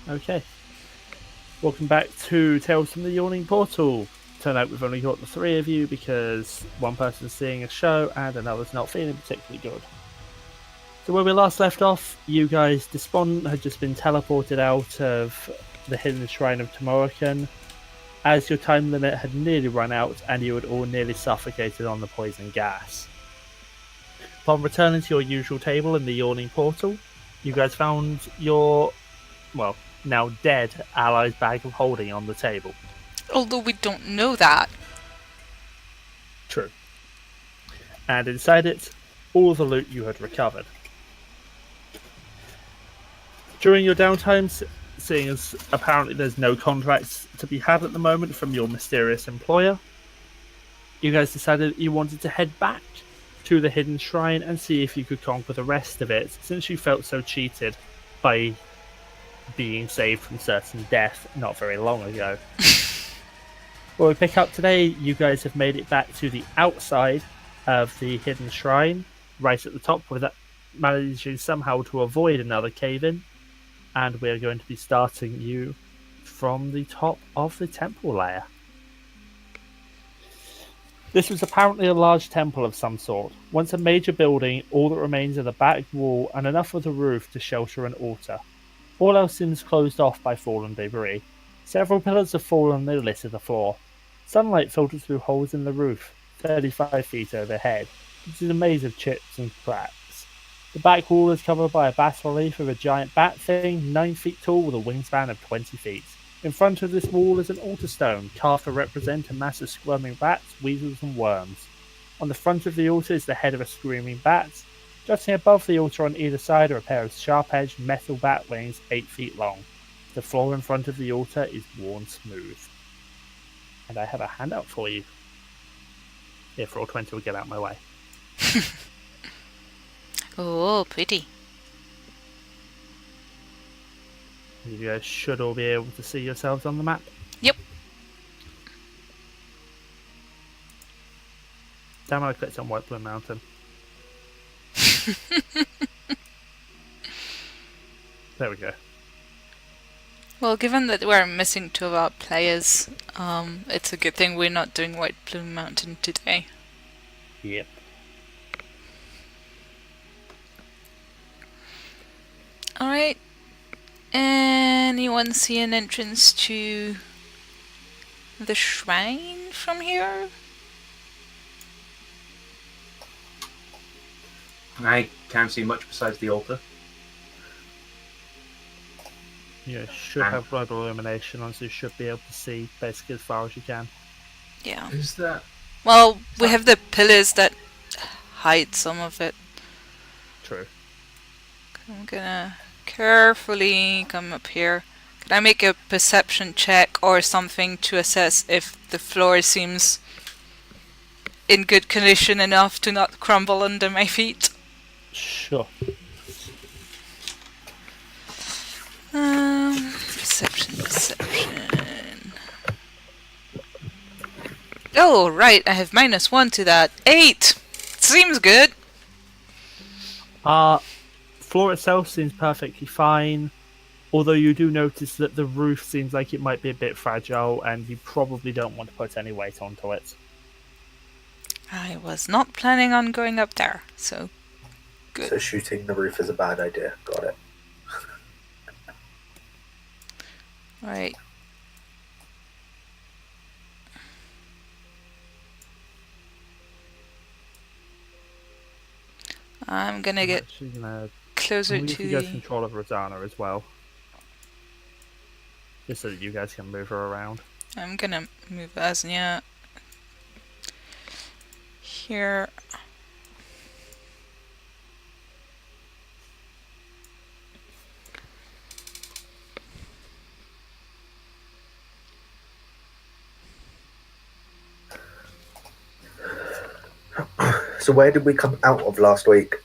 Okay. Welcome back to Tales from the Yawning Portal. Turn out we've only got the three of you because one person's seeing a show and another's not feeling particularly good. So where we last left off, you guys, despondent, had just been teleported out of the hidden shrine of Tamoachan, as your time limit had nearly run out and you had all nearly suffocated on the poison gas. Upon returning to your usual table in the Yawning Portal, you guys found your, well, now dead ally's bag of holding on the table. Although we don't know that. True. And inside it, all the loot you had recovered. During your downtime, seeing as apparently there's no contracts to be had at the moment from your mysterious employer, you guys decided you wanted to head back to the hidden shrine and see if you could conquer the rest of it, since you felt so cheated by being saved from certain death not very long ago. Well, we pick up today, you guys have made it back to the outside of the hidden shrine, right at the top, with that managing somehow to avoid another cave-in, and we're going to be starting you from the top of the temple layer. This was apparently a large temple of some sort, once a major building, all that remains of the back wall and enough of the roof to shelter an altar. All else seems closed off by fallen debris. Several pillars have fallen and litter the floor. Sunlight filters through holes in the roof, 35 feet overhead, which is a maze of chips and cracks. The back wall is covered by a bas-relief of a giant bat thing, 9 feet tall with a wingspan of 20 feet. In front of this wall is an altar stone, carved to represent a mass of squirming bats, weasels and worms. On the front of the altar is the head of a screaming bat. Jutting above the altar on either side are a pair of sharp-edged metal bat wings 8 feet long. The floor in front of the altar is worn smooth. And I have a handout for you. If Roll 20 will get out of my way. Oh, pretty. You guys should all be able to see yourselves on the map. Yep. Damn, I clicked on White Bloom Mountain. There we go. Well, given that we're missing 2 of our players, it's a good thing we're not doing White Plume Mountain today. Yep. Alright. Anyone see an entrance to the shrine from here? I can't see much besides the altar. You should have blood illumination on, so you should be able to see basically as far as you can. Yeah. Is that? Well, we have the pillars that hide some of it. True. I'm gonna carefully come up here. Can I make a perception check or something to assess if the floor seems in good condition enough to not crumble under my feet? Sure. Perception. Oh, right, I have -1 to that. 8! Seems good. Floor itself seems perfectly fine, although you do notice that the roof seems like it might be a bit fragile and you probably don't want to put any weight onto it. I was not planning on going up there, so good. So shooting the roof is a bad idea. Got it. Right. I'm gonna get closer to you guys control of Rozsana as well. Just so that you guys can move her around. I'm gonna move Asnia here. So where did we come out of last week?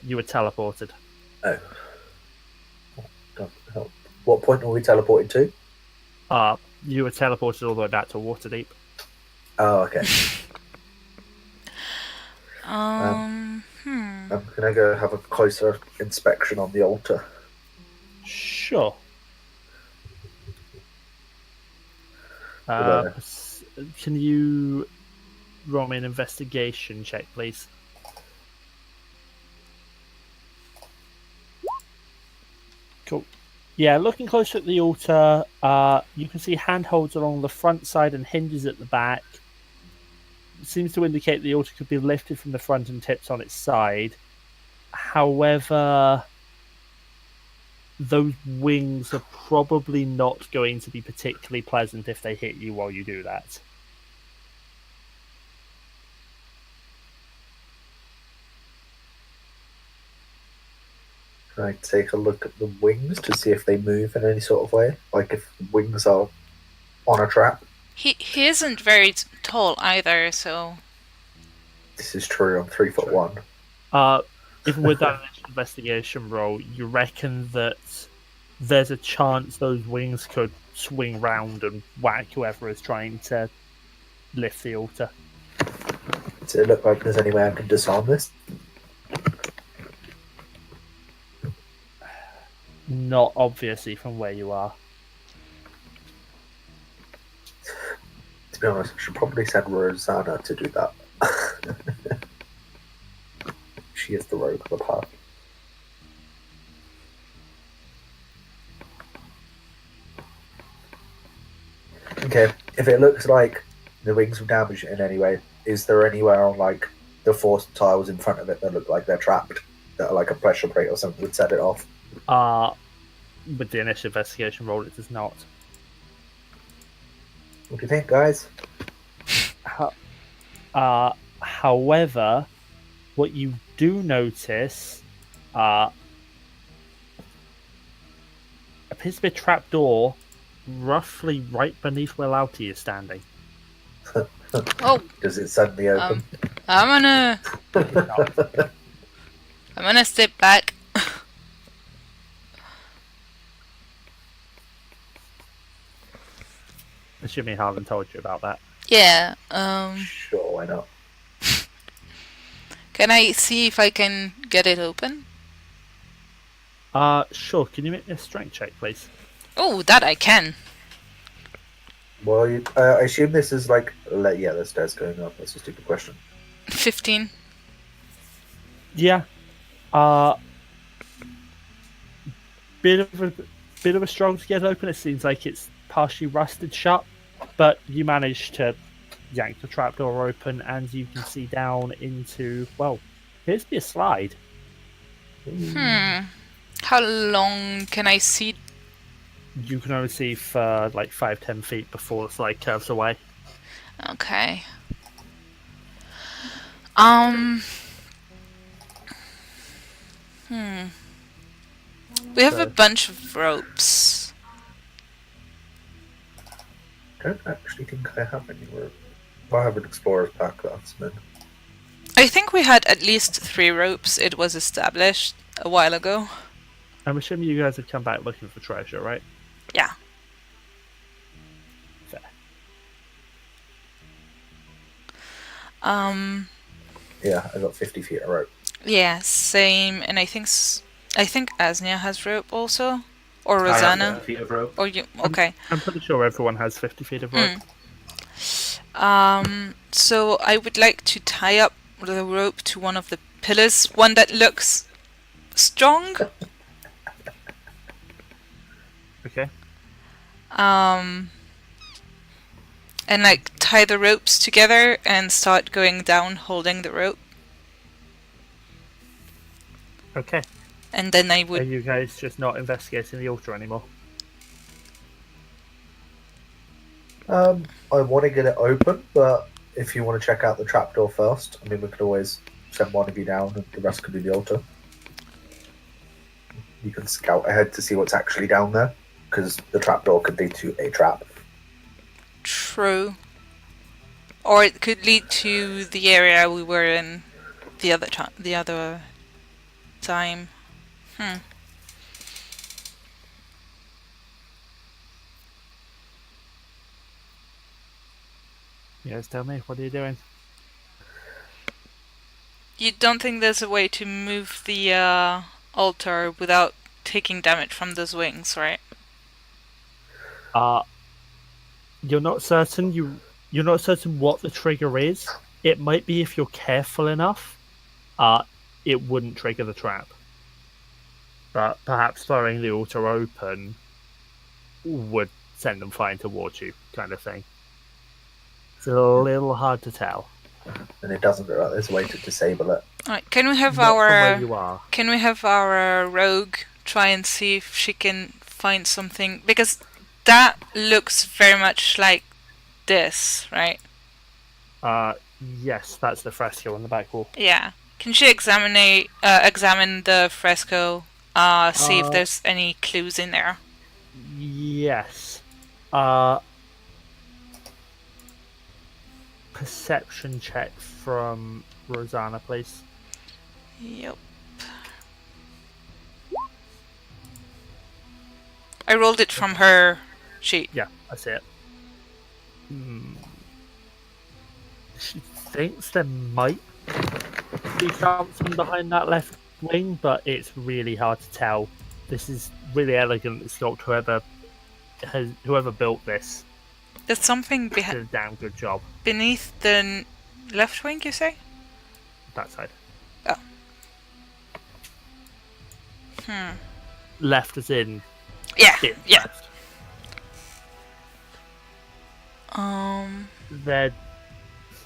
You were teleported. Oh. What point were we teleported to? You were teleported all the way back to Waterdeep. Oh, okay. Hmm. I'm gonna go have a closer inspection on the altar. Sure. There. Can you roll me an investigation check, please? Cool. Yeah, looking closer at the altar, you can see handholds along the front side and hinges at the back. It seems to indicate the altar could be lifted from the front and tipped on its side. However, those wings are probably not going to be particularly pleasant if they hit you while you do that. Can I take a look at the wings to see if they move in any sort of way? Like if the wings are on a trap? He isn't very tall either, so... This is true, I'm 3'1". Even with that initial investigation roll, you reckon that there's a chance those wings could swing round and whack whoever is trying to lift the altar. Does it look like there's any way I can disarm this? Not obviously from where you are. To be honest, I should probably send Rozsana to do that. She is the rogue of the path. Okay, if it looks like the wings were damaged in any way, is there anywhere on like the 4 tiles in front of it that look like they're trapped? That are like a pressure plate or something would set it off? With the initial investigation roll, it does not. What do you think, guys? However, what you do notice appears to be a trapdoor roughly right beneath where Lalti is standing. Oh, Does it suddenly open? I'm gonna step back. Assuming Harlond told you about that. Yeah, Sure, why not? can I see if I can get it open? Sure. Can you make me a strength check, please? Oh, that I can. Well, I assume this is like... Yeah, the stairs going up. That's a stupid question. 15. Yeah. Bit of a struggle to get open. It seems like it's partially rusted shut, but you manage to yank the trapdoor open, and you can see down into, well, appears to be a slide. How long can I see? You can only see for like 5-10 feet before the slide curves away. Okay. We have a bunch of ropes. I don't actually think I have any rope. I have an explorer's pack, that's been. I think we had at least 3 ropes. It was established a while ago. I'm assuming you guys have come back looking for treasure, right? Yeah. Fair. Yeah, I got 50 feet of rope. Yeah, same. And I think Asnia has rope also, or I have Rozsana. 50 feet of rope. Or you? Okay. I'm pretty sure everyone has 50 feet of rope. So I would like to tie up the rope to one of the pillars, one that looks strong. Okay. And like tie the ropes together and start going down holding the rope. Okay. And then I Are would... you guys just not investigating the altar anymore? I want to get it open, but if you want to check out the trapdoor first, I mean, we could always send one of you down and the rest could do the altar. You can scout ahead to see what's actually down there, because the trapdoor could lead to a trap. True. Or it could lead to the area we were in the other time. You guys tell me, what are you doing? You don't think there's a way to move the altar without taking damage from those wings, right? You're not certain. You're not certain what the trigger is. It might be if you're careful enough. It wouldn't trigger the trap. But perhaps throwing the altar open would send them flying towards you, kind of thing. It's a little hard to tell. And it doesn't look like there's a way to disable it. Alright, can we have Not from where our you are. can we have our rogue try and see if she can find something, because that looks very much like this, right? Yes, that's the fresco on the back wall. Yeah. Can she examine the fresco, see if there's any clues in there? Yes. Perception check from Rozsana, please. Yep. I rolled it from her sheet. Yeah, I see it. She thinks there might be something behind that left wing, but it's really hard to tell. This is really elegant. It's not whoever built this There's something did a damn good job. beneath the left wing, you say? That side. Oh. Left as in Yeah. it Yeah. left.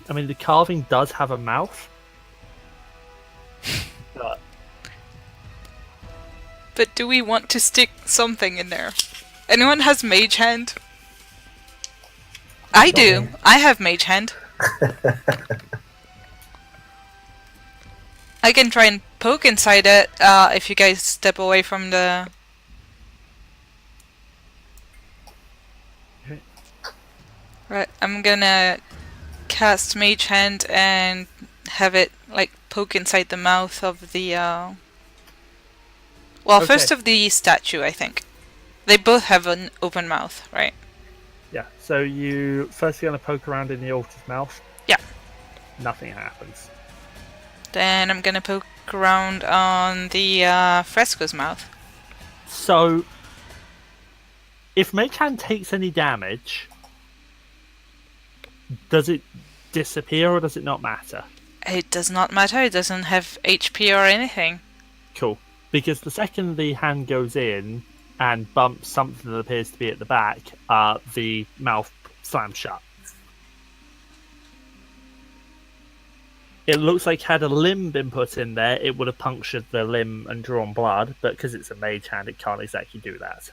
The carving does have a mouth. But do we want to stick something in there? Anyone has mage hand? I do. I have mage hand. I can try and poke inside it if you guys step away from the... Right, I'm gonna cast mage hand and have it like poke inside the mouth of the well, Okay. first of the statue, I think. They both have an open mouth, right? Yeah, so you first you're going to poke around in the altar's mouth. Yeah. Nothing happens. Then I'm gonna poke around on the fresco's mouth. So, if Mage-Hand takes any damage, does it disappear or does it not matter? It does not matter, it doesn't have HP or anything. Cool. Because the second the hand goes in and bumps something that appears to be at the back, the mouth slams shut. It looks like had a limb been put in there, it would have punctured the limb and drawn blood, but because it's a mage hand, it can't exactly do that.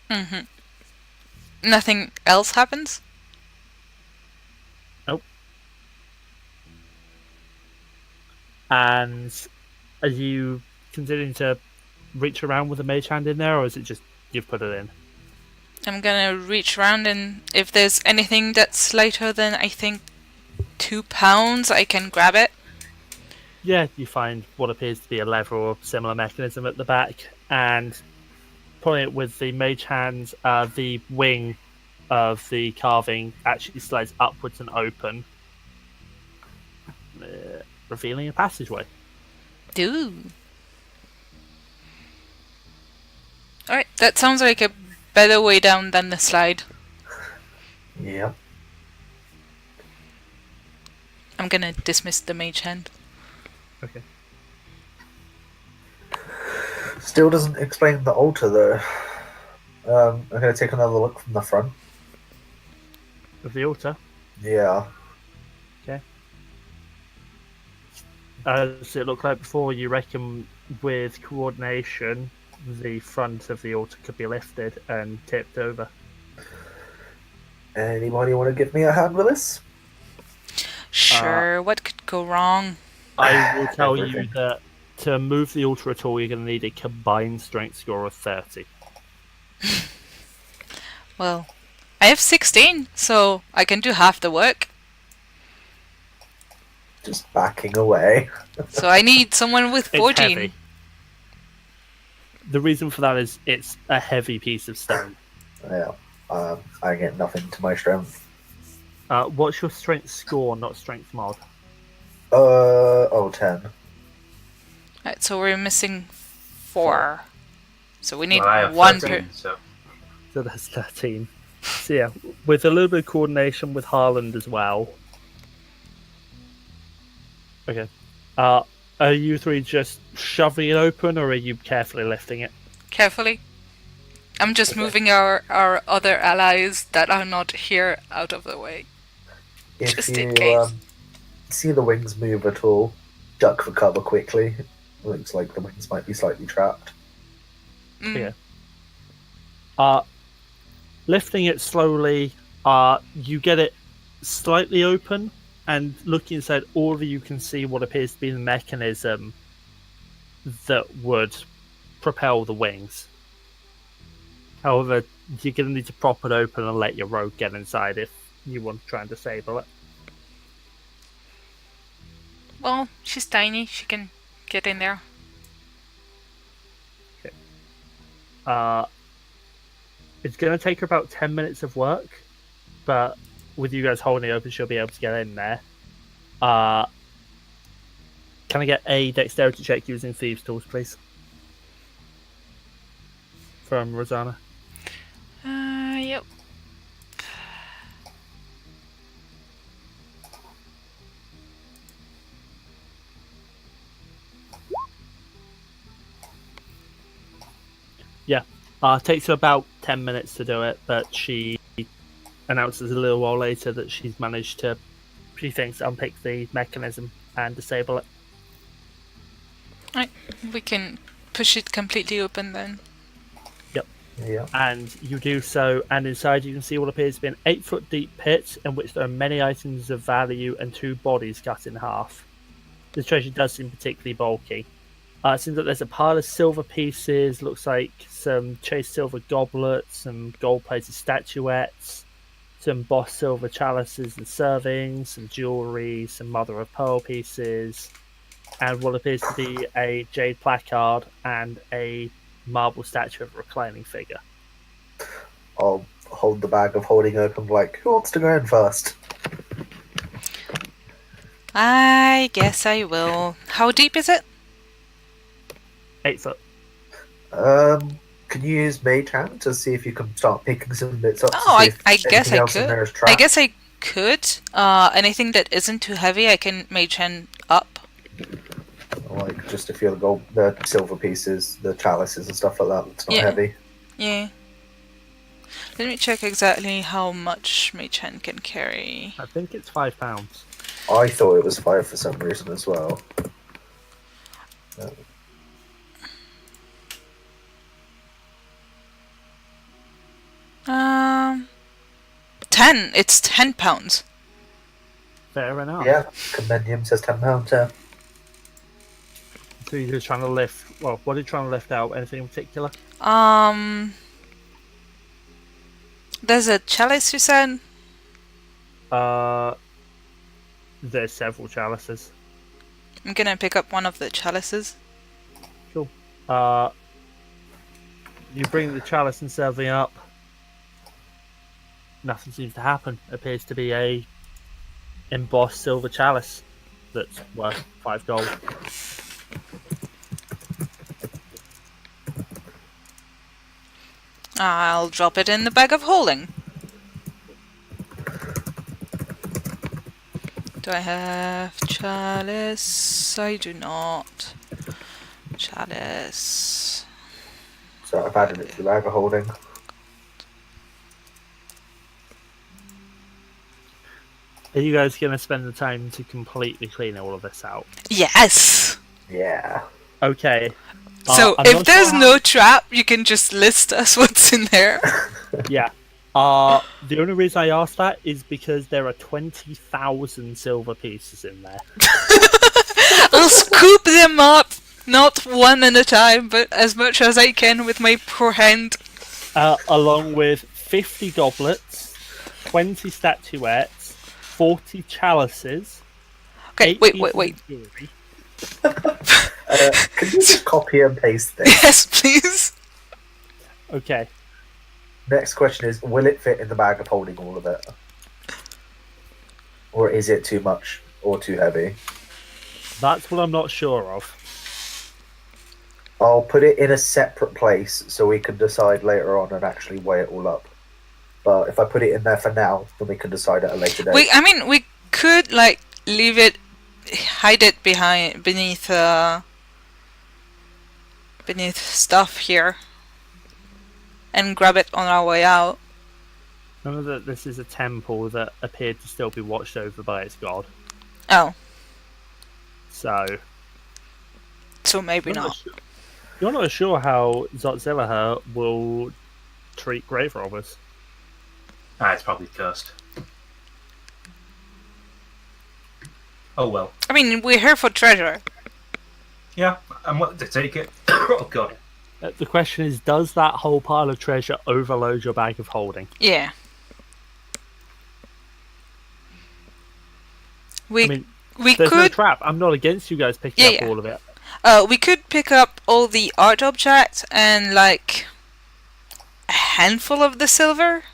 Mm-hmm. Nothing else happens? Nope. And are you considering to reach around with a mage hand in there, or is it just you've put it in? I'm gonna reach around, and if there's anything that's lighter than, I think, 2 pounds, I can grab it. Yeah, you find what appears to be a lever or similar mechanism at the back, and pulling it with the mage hand, the wing of the carving actually slides upwards and open, revealing a passageway. Ooh. Alright, that sounds like a better way down than the slide. Yeah. I'm gonna dismiss the mage hand. Okay. Still doesn't explain the altar though. I'm going to take another look from the front. Of the altar. Yeah. Okay. Does it look like before? You reckon with coordination, the front of the altar could be lifted and tipped over? Anybody want to give me a hand with this? Sure, what could go wrong? I will tell you Everything. that to move the altar at all, you're going to need a combined strength score of 30. Well, I have 16, so I can do half the work. Just backing away. So I need someone with It's 14. heavy. The reason for that is it's a heavy piece of stone. Yeah. I get nothing to my strength. What's your strength score, not strength mod? 10. Right, so we're missing 4. So we need Well, I have one 13, per... so So that's 13. So yeah, with a little bit of coordination with Harlond as well. Okay. Are you three just shoving it open, or are you carefully lifting it? Carefully. I'm just moving our other allies that are not here out of the way. If Just in you case. see the wings move at all, duck for cover quickly. Looks like the wings might be slightly trapped. Mm. Yeah. Lifting it slowly, you get it slightly open, and looking inside, all of you can see what appears to be the mechanism that would propel the wings. However, you're going to need to prop it open and let your rogue get inside if you want to try and disable it. Well, she's tiny. She can get in there. It's going to take her about 10 minutes of work, but with you guys holding it open, she'll be able to get in there. Can I get a dexterity check using thieves' tools, please? From Rozsana. Yep. Yeah. Takes her about 10 minutes to do it, but she announces a little while later that she's managed to, she thinks, unpick the mechanism and disable it. Right. We can push it completely open then. Yeah. And you do so, and inside you can see what appears to be an 8-foot deep pit in which there are many items of value and 2 bodies cut in half. The treasure does seem particularly bulky. It seems that there's a pile of silver pieces, looks like some chased silver goblets, some gold-plated statuettes, some embossed silver chalices and servings, some jewellery, some mother-of-pearl pieces, and what appears to be a jade placard and a marble statue of a reclining figure. I'll hold the bag of holding open, like, who wants to go in first? I guess I will. How deep is it? 8 foot. Can you use Mage Hand to see if you can start picking some bits up? Oh, to see if I guess anything I else in could. there is I trapped? guess I could. Anything that isn't too heavy, I can mage hand up. Like just a few of the silver pieces, the chalices and stuff like that. It's not Yeah. heavy. Yeah. Let me check exactly how much mage hand can carry. I think it's £5. I thought it was 5 for some reason as well. 10. It's 10 pounds. Fair enough. Yeah, Compendium says £10. Yeah. So you're just trying to lift. Well, what are you trying to lift out? Anything in particular? There's a chalice, you said? There's several chalices. I'm gonna pick up one of the chalices. Cool. You bring the chalice and serving up. Nothing seems to happen. Appears to be a embossed silver chalice that's worth 5 gold. I'll drop it in the bag of holding. Do I have chalice? I do not. Chalice. So I've added it to the bag of holding. Are you guys going to spend the time to completely clean all of this out? Yes! Yeah. Okay. So I'm if not there's sure no trap, you can just list us what's in there. Yeah. The only reason I asked that is because there are 20,000 silver pieces in there. I'll scoop them up, not one at a time, but as much as I can with my poor hand. Along with 50 goblets, 20 statuettes, 40 chalices. Okay, 8 wait. pieces of jewelry. Can you just copy and paste this? Yes, please. Okay. Next question is, will it fit in the bag of holding all of it? Or is it too much or too heavy? That's what I'm not sure of. I'll put it in a separate place so we can decide later on and actually weigh it all up. But if I put it in there for now, then we can decide at a later date. We could like leave it, hide it beneath stuff here, and grab it on our way out. Remember that this is a temple that appeared to still be watched over by its god. Oh, So maybe not. You're not sure how Zotzilla will treat grave robbers. It's probably cursed. Oh well. I mean, we're here for treasure. Yeah, I'm willing to take it. Oh god. The question is, does that whole pile of treasure overload your bag of holding? Yeah. We there's could. no trap. I'm not against you guys picking up all of it. We could pick up all the art objects and like a handful of the silver.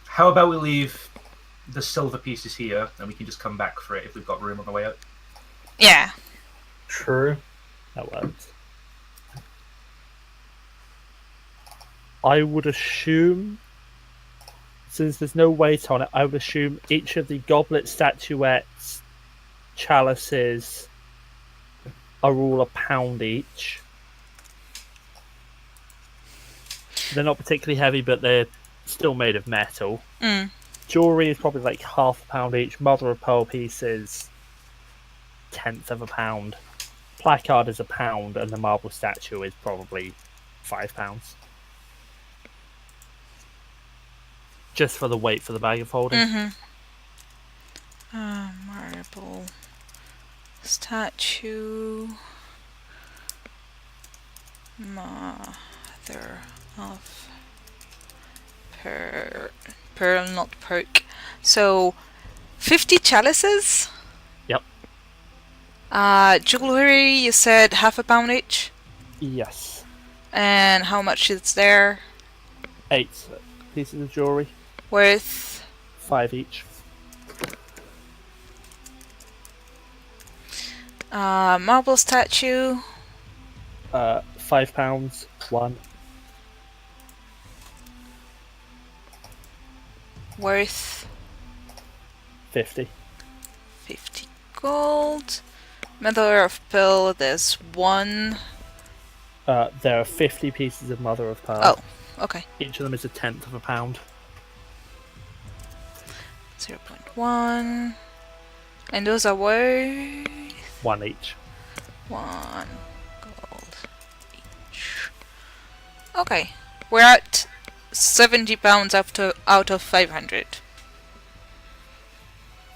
How about we leave the silver pieces here, and we can just come back for it if we've got room on the way out? Yeah. True. That works. I would assume, since there's no weight on it, I would assume each of the goblet statuettes, chalices, are all £1 each. They're not particularly heavy, but they're still made of metal. Mm. Jewelry is probably like £0.5 each. Mother of pearl pieces, £0.1 Placard is £1, and the marble statue is probably £5. Just for the weight for the bag of holding. Marble statue. Mother of pearl, not perk. So, 50 chalices? Yep. Jewelry, you said £0.5 each? Yes. And how much is there? 8 pieces of jewelry. Worth? 5 each. Marble statue? £5, 1. Worth? 50. 50 gold. Mother of Pearl, there's 1. There are 50 pieces of Mother of Pearl. Oh, okay. Each of them is £0.1. 0.1. And those are worth? 1 each. 1 gold each. Okay. We're at £70 out of 500.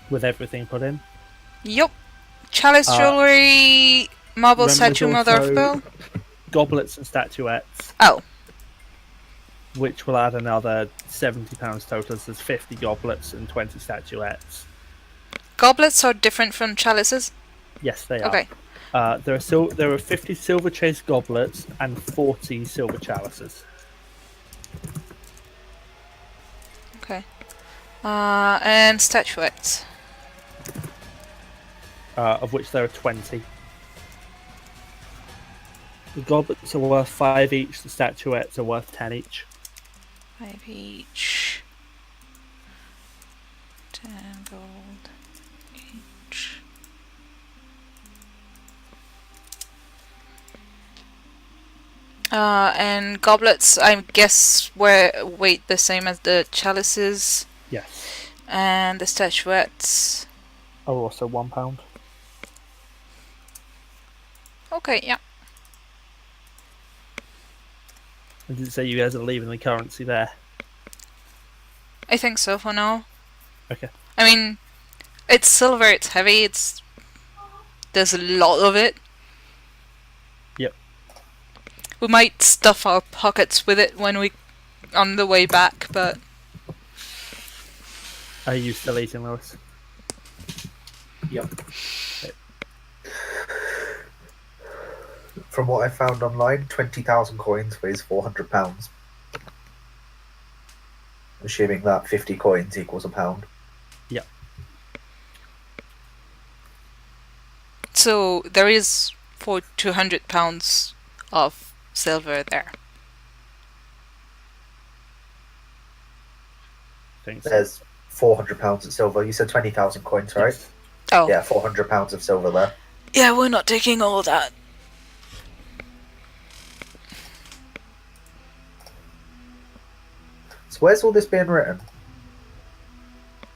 With everything put in. Yup. Chalice jewelry, marble Remember, statue, there's Mother of also Pearl. Goblets and statuettes, Oh, which will add another £70 total. So there's 50 goblets and 20 statuettes. goblets are different from chalices? Yes, they are. Okay. There are 50 silver chased goblets and 40 silver chalices. Okay. And statuettes. Of which there are 20. The goblets are worth 5 each, the statuettes are worth 10 each. 5 each. 10 gold each. And goblets, I guess, weight the same as the chalices. Yes. And the statuettes. Are also £1. Okay, yeah. And did it say you guys are leaving the currency there? I think so for now. Okay. I mean, it's silver, it's heavy, there's a lot of it. Yep. We might stuff our pockets with it when we on the way back, but Are you still eating, Lewis? Yep. Okay. From what I found online, 20,000 coins weighs £400. Assuming that 50 coins equals £1. Yep. so there is for £200 of silver there. think so. There's £400 of silver. You said 20,000 coins, right? Yes. Oh. Yeah, £400 of silver there. Yeah, we're not taking all that. So where's all this being written?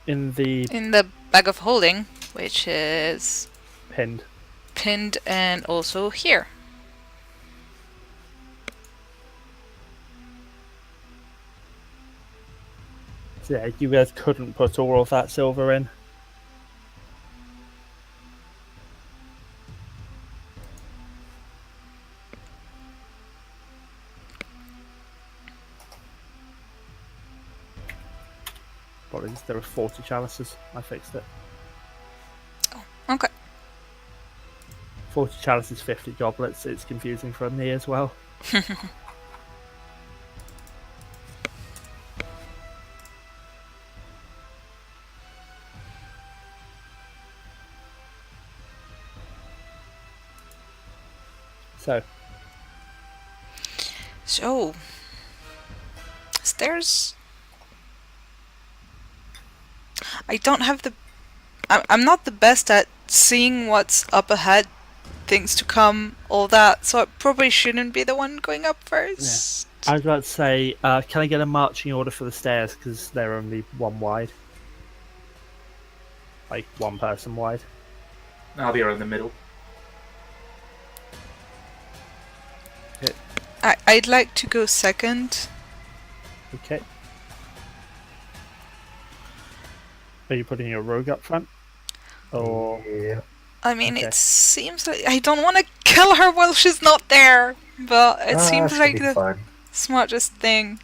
In the In the bag of holding, which is pinned. pinned and also here. So yeah, you guys couldn't put all of that silver in. Apologies, there were 40 chalices. I fixed it. Okay. 40 chalices, 50 goblets. It's confusing for me as well. So, stairs. I don't have the. I'm not the best at seeing what's up ahead, things to come, all that. So I probably shouldn't be the one going up first. I was about to say, can I get a marching order for the stairs because they're only one wide, like one person wide. I'll be around the middle. I'd like to go second. Okay. Are you putting your rogue up front? Or Yeah. I mean, Okay. it seems like I don't want to kill her while she's not there, but it seems should like be the fine. smartest thing.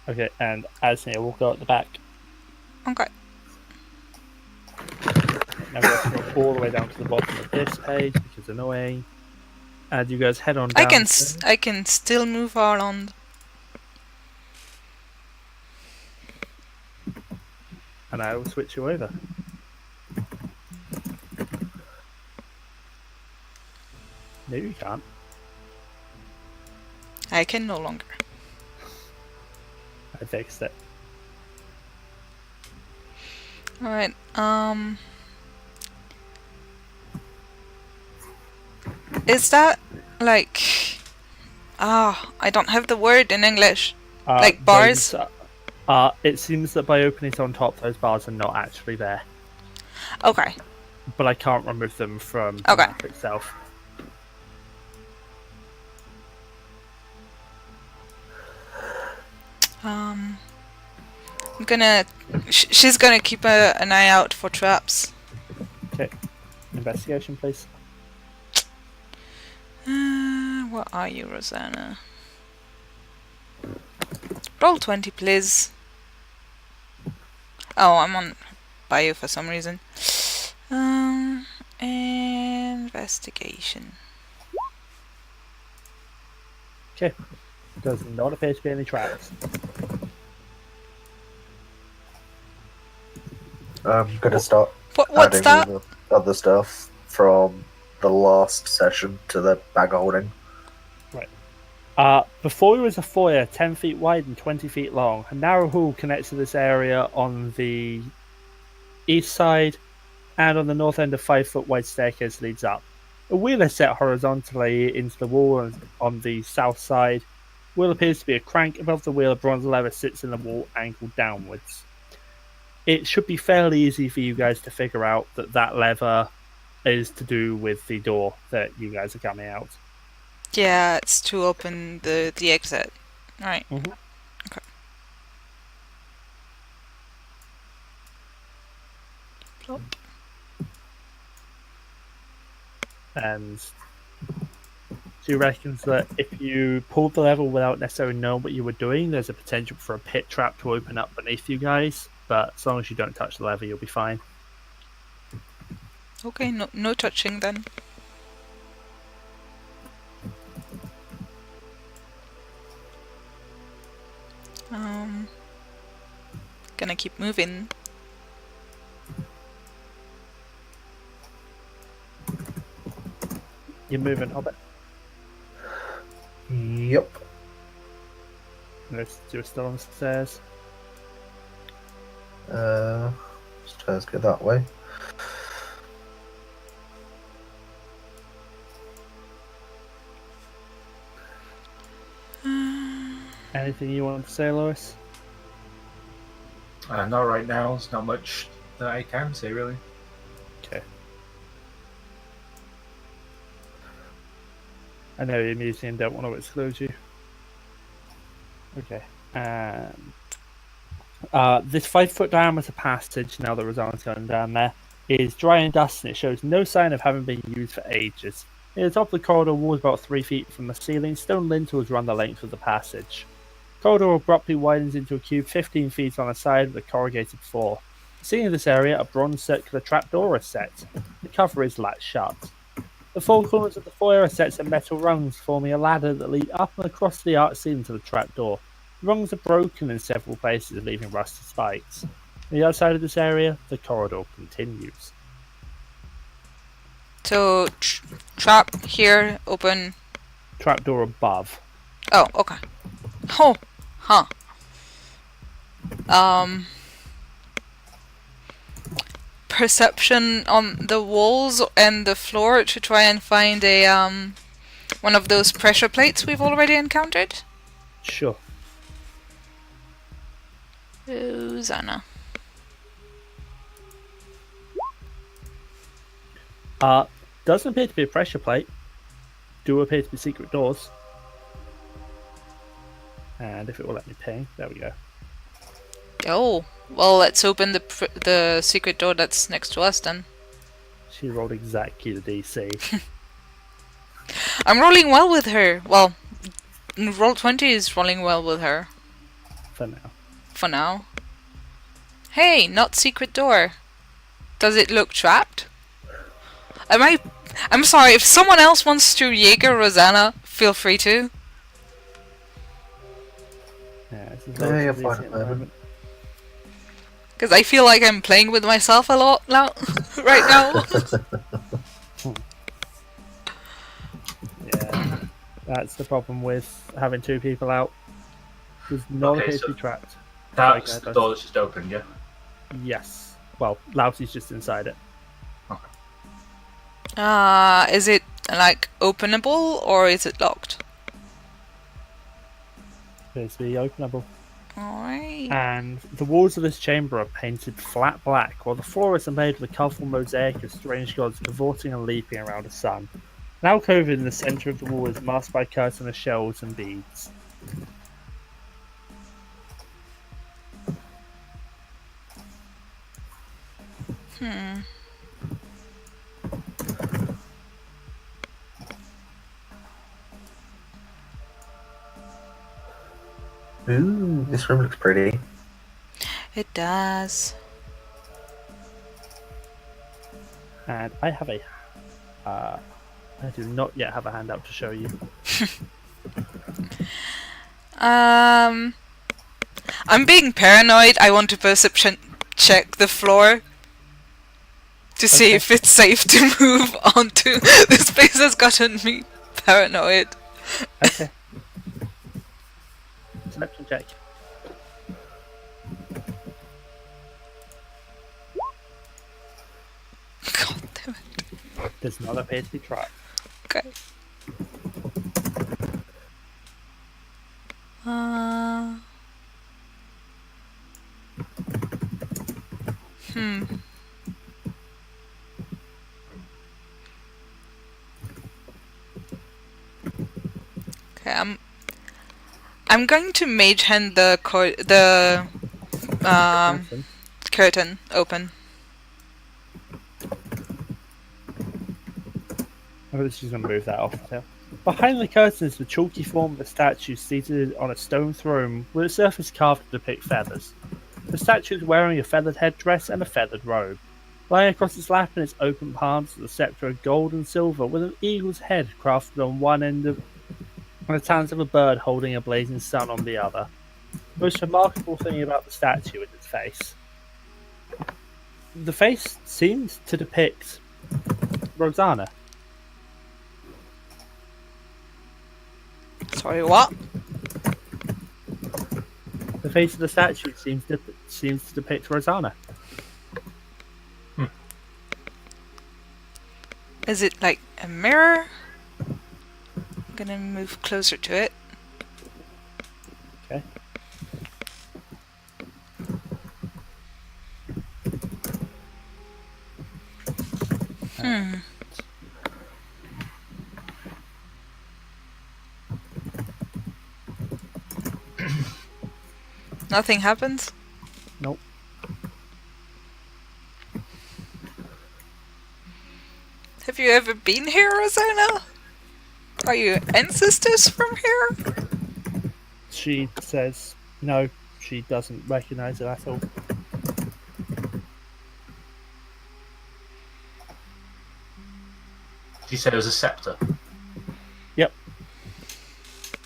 okay, and Asnia will go at the back. Okay. Now we have to go all the way down to the bottom of this page, which is annoying. And you guys head on I down. can still move Harlond. And I will switch you over. No, you can't. I can no longer. I fixed it. Alright, is that like I don't have the word in English. Like bars? It seems that by opening it on top, those bars are not actually there. Okay. But I can't remove them from the Okay. map itself. I'm gonna. She's gonna keep an eye out for traps. Okay. Investigation, please. What are you, Rozsana? Roll 20, please. Oh, I'm on bio for some reason. Investigation. Okay. Does not appear to be any traps. I'm gonna start What's adding that? all the other stuff from the last session to the bag of holding. Before it was a foyer 10 feet wide and 20 feet long. A narrow hall connects to this area on the east side, and on the north end a 5-foot wide staircase leads up. A wheel is set horizontally into the wall on the south side. Wheel appears to be a crank. Above the wheel, a bronze lever sits in the wall, angled downwards. It should be fairly easy for you guys to figure out that that lever is to do with the door that you guys are coming out. Yeah, it's to open the exit. Right. Mhm. Okay. Plop. And she reckons that if you pulled the lever without necessarily knowing what you were doing, there's a potential for a pit trap to open up beneath you guys. But as long as you don't touch the lever, you'll be fine. Okay, no touching then. Gonna keep moving. You're moving, Hobbit. Yep. You're still on the stairs. Let's go that way. Anything you want to say, Lois? Not right now. There's not much that I can say, really. Okay. I know you're muting and don't want to exclude you. Okay. This 5-foot diameter passage, now that Rozsana's going down there, is dry and dusty and it shows no sign of having been used for ages. Near the top of the corridor wall is about 3 feet from the ceiling. Stone lintels run the length of the passage. The corridor abruptly widens into a cube 15 feet on a side with a corrugated floor. Seen in this area, a bronze circular trapdoor is set. The cover is latched shut. The four corners of the foyer are set in metal rungs, forming a ladder that lead up and across the arched ceiling to the trapdoor. The rungs are broken in several places, leaving rusty spikes. On the other side of this area, the corridor continues. So, trap here, open. Trapdoor above. Oh, okay. Oh, huh. Perception on the walls and the floor to try and find a one of those pressure plates we've already encountered. Sure. Rozsana. Doesn't appear to be a pressure plate. Do appear to be secret doors. And if it will let me ping, there we go. Oh, well, let's open the secret door that's next to us then. She rolled exactly the DC. I'm rolling well with her. Well, Roll20 is rolling well with her. For now. For now. Hey, not secret door. Does it look trapped? I'm sorry, if someone else wants to Jaeger Rozsana, feel free to. Yeah, this is Yeah, you're easy fine at the moment. Because I feel like I'm playing with myself a lot now, right now. Yeah, that's the problem with having two people out. There's no Okay, appears so to be trapped. That's Like, the door that's just opened, yeah? Yes. Well, Lalti's just inside it. Is it like openable or is it locked? Appears to be openable. Alright. And the walls of this chamber are painted flat black, while the floor is made with a colourful mosaic of strange gods cavorting and leaping around the sun. An alcove in the centre of the wall is masked by a curtain of shells and beads. Ooh, this room looks pretty. It does. And I have a... I do not yet have a handout to show you. I'm being paranoid. I want to perception check the floor to see Okay. if it's safe to move onto. This place has gotten me paranoid. Okay. Perception check. God damn it. Does not appear to be trapped. Okay. Okay, I'm going to mage hand the Awesome. curtain open. Oh, this is going to move that off now. Behind the curtain is the chalky form of a statue seated on a stone throne with a surface carved to depict feathers. The statue is wearing a feathered headdress and a feathered robe. Lying across its lap in its open palms is a sceptre of gold and silver with an eagle's head crafted on one end of and the talons of a bird holding a blazing sun on the other. The most remarkable thing about the statue is its face. The face seems to depict Rozsana. Sorry, what? The The face of the statue seems to depict Rozsana. Is it like a mirror? I'm gonna move closer to it. Okay. Nothing happens? Nope. Have you ever been here, Rozsana? Are you ancestors from here? She says no, she doesn't recognize it at all. You said it was a scepter. Yep.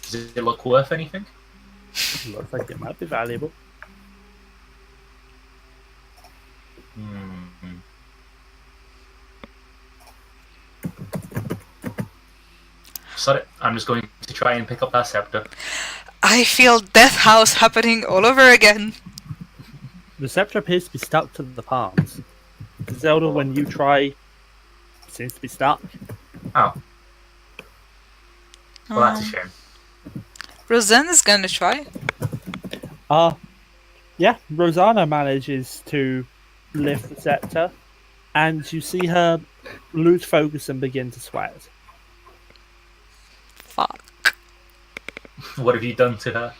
Does it look worth anything? Looks like it might be valuable. Sod it. I'm just going to try and pick up that scepter. I feel Death House happening all over again. The scepter appears to be stuck to the palms. Zelda, when you try, seems to be stuck. Oh. Well, that's a shame. Rozsana's gonna try. Yeah, Rozsana manages to lift the scepter, and you see her lose focus and begin to sweat. Fuck. What have you done to her?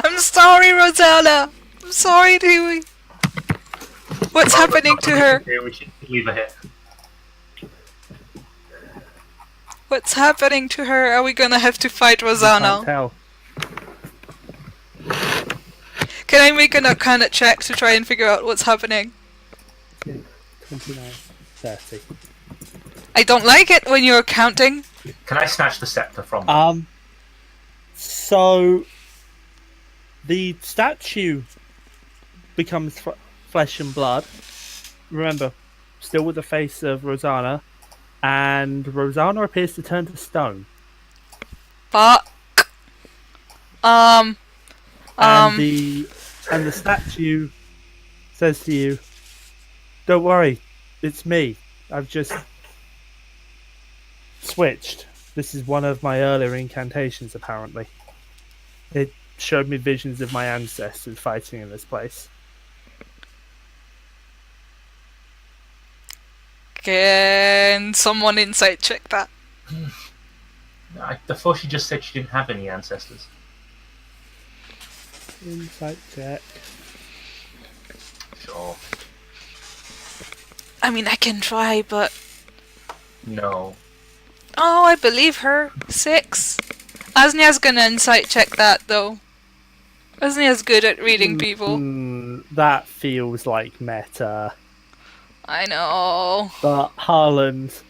I'm sorry, Rozsana. I'm sorry, Teewie. What's happening to her? We should leave her here. What's happening to her? Are we gonna have to fight Can't Rozsana? tell. Can I make an Arcana check to try and figure out what's happening? 29, 30. I don't like it when you're counting. Can I snatch the scepter from her? So the statue becomes flesh and blood. Remember, still with the face of Rozsana, and Rozsana appears to turn to stone. Fuck. And the statue says to you, "Don't worry, it's me. I've just switched. This is one of my earlier incantations, apparently. It showed me visions of my ancestors fighting in this place." Can someone insight check that? I thought she just said she didn't have any ancestors. Insight check. Sure. I mean, I can try, but... No. Oh, I believe her. 6. Asnia's gonna insight check that, though. Asnia's good at reading people. That feels like meta. I know. But Harlond,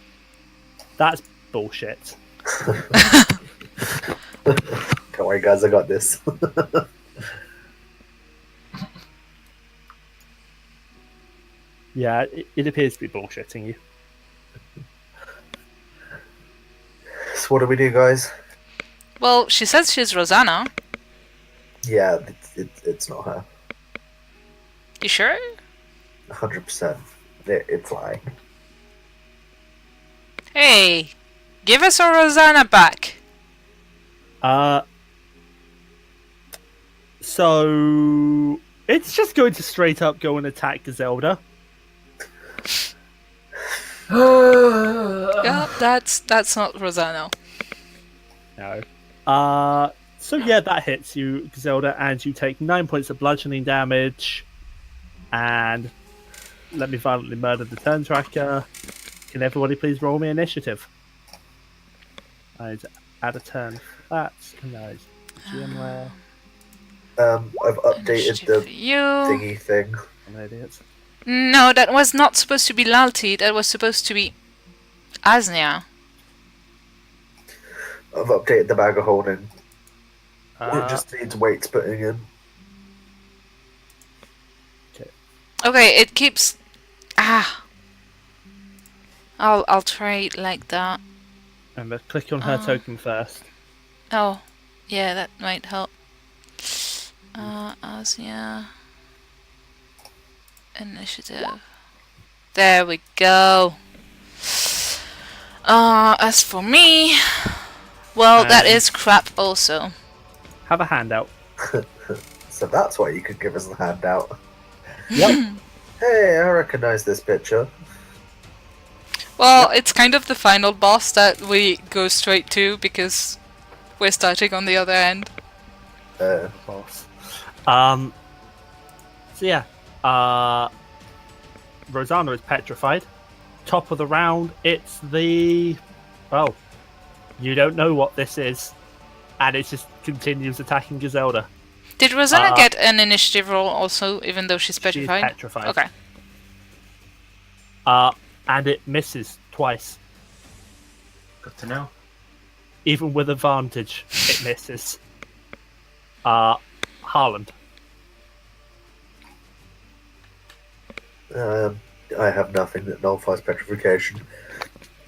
that's bullshit. Don't worry, guys, I got this. Yeah, it appears to be bullshitting you. So what do we do, guys? Well, she says she's Rozsana. Yeah, it's not her. You sure? 100%. It's lying. Hey, give us our Rozsana back. So it's just going to straight up go and attack Giselda. Yeah, that's not Rozsana. No. So yeah, that hits you, Giselda, and you take 9 points of bludgeoning damage. And let me violently murder the turn tracker. Can everybody please roll me initiative? I'd add a turn for that. And that is GMware. I've updated the For you. thingy thing. I'm an idiot. No, that was not supposed to be Lalti. That was supposed to be Asnia. I've updated the bag of holding. Uh, It just needs weights putting in. Okay, it keeps. I'll try it like that. Remember, click on her token first. Oh, yeah, that might help. Asnia. Initiative. There we go. As for me, well, that is crap also. Have a handout. So that's why you could give us the handout. Yep. Hey, I recognise this picture. Well, it's kind of the final boss that we go straight to because we're starting on the other end. Of course. So yeah. Rozsana is petrified. Top of the round, it's the... Well, you don't know what this is. And it just continues attacking Giselda. Did Rozsana get an initiative roll also, even though she's She's petrified? petrified. Okay. And it misses twice. Good to know. Even with advantage, it misses. Harlond. I have nothing that nullifies petrification.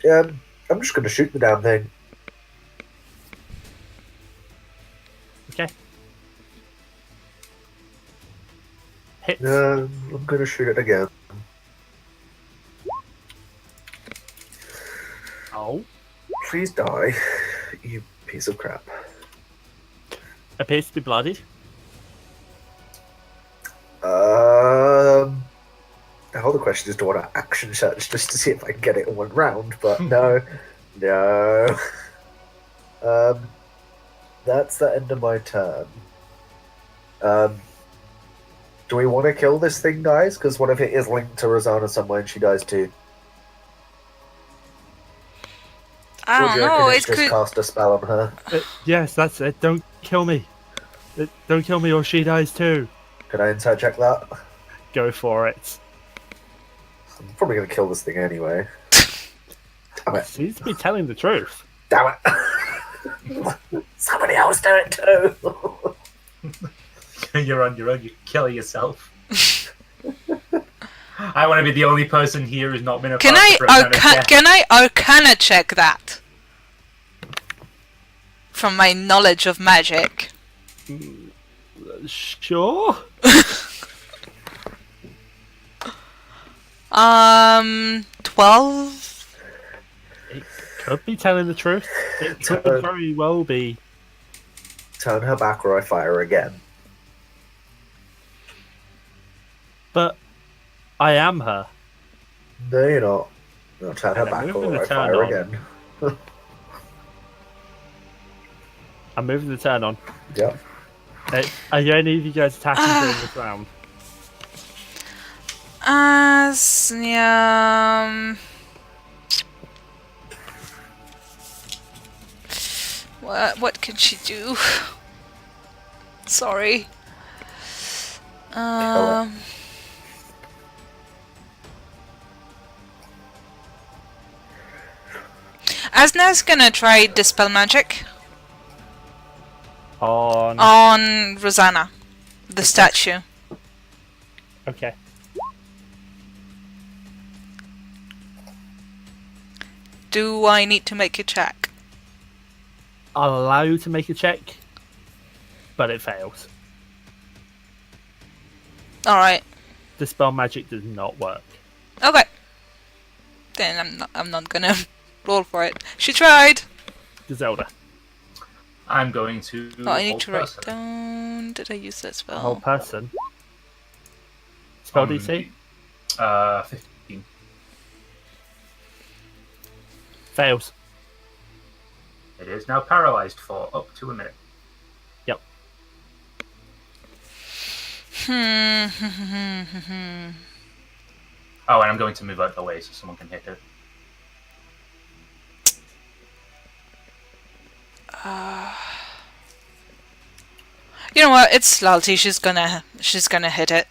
I'm just going to shoot the damn thing. Okay. Hits. I'm going to shoot it again. Oh. Please die, you piece of crap. Appears to be bloodied. Now the question is, do I want to action search just to see if I can get it in one round? But no. That's the end of my turn. Do we want to kill this thing, guys? Because what if it is linked to Rozsana somewhere and she dies too? I Or don't do you reckon know, it's it just could... cast a spell on her? Yes, that's it. Don't kill me. Don't kill me or she dies too. Can I insight check that? Go for it. I'm probably going to kill this thing anyway. Damn it. Seems to be telling the truth. Damn it. Somebody else do it too. You're on your own. You kill yourself. I want to be the only person here who's not been a Can I Arcana check that? From my knowledge of magic. Sure. 12? It could be telling the truth. It could very well be. Turn her back or I fire again. But I am her. No, you're not. No, turn her back moving or the I turn fire on. again. I'm moving the turn on. Yep. Are you any of you guys attacking during this round? Asnia. What can she do? Sorry. Asna's gonna try Dispel Magic On. on Rozsana, the statue. Okay. Do I need to make a check? I'll allow you to make a check, but it fails. Alright. Dispel magic does not work. Okay. Then I'm not gonna roll for it. She tried! Giselda. I'm going to. Oh, I need hold to write person. down. Did I use that spell? Whole person. Spell DC? 15. Fails. It is now paralyzed for up to a minute. Yep. Oh, and I'm going to move out of the way so someone can hit it. You know what? It's Lalti. She's gonna hit it.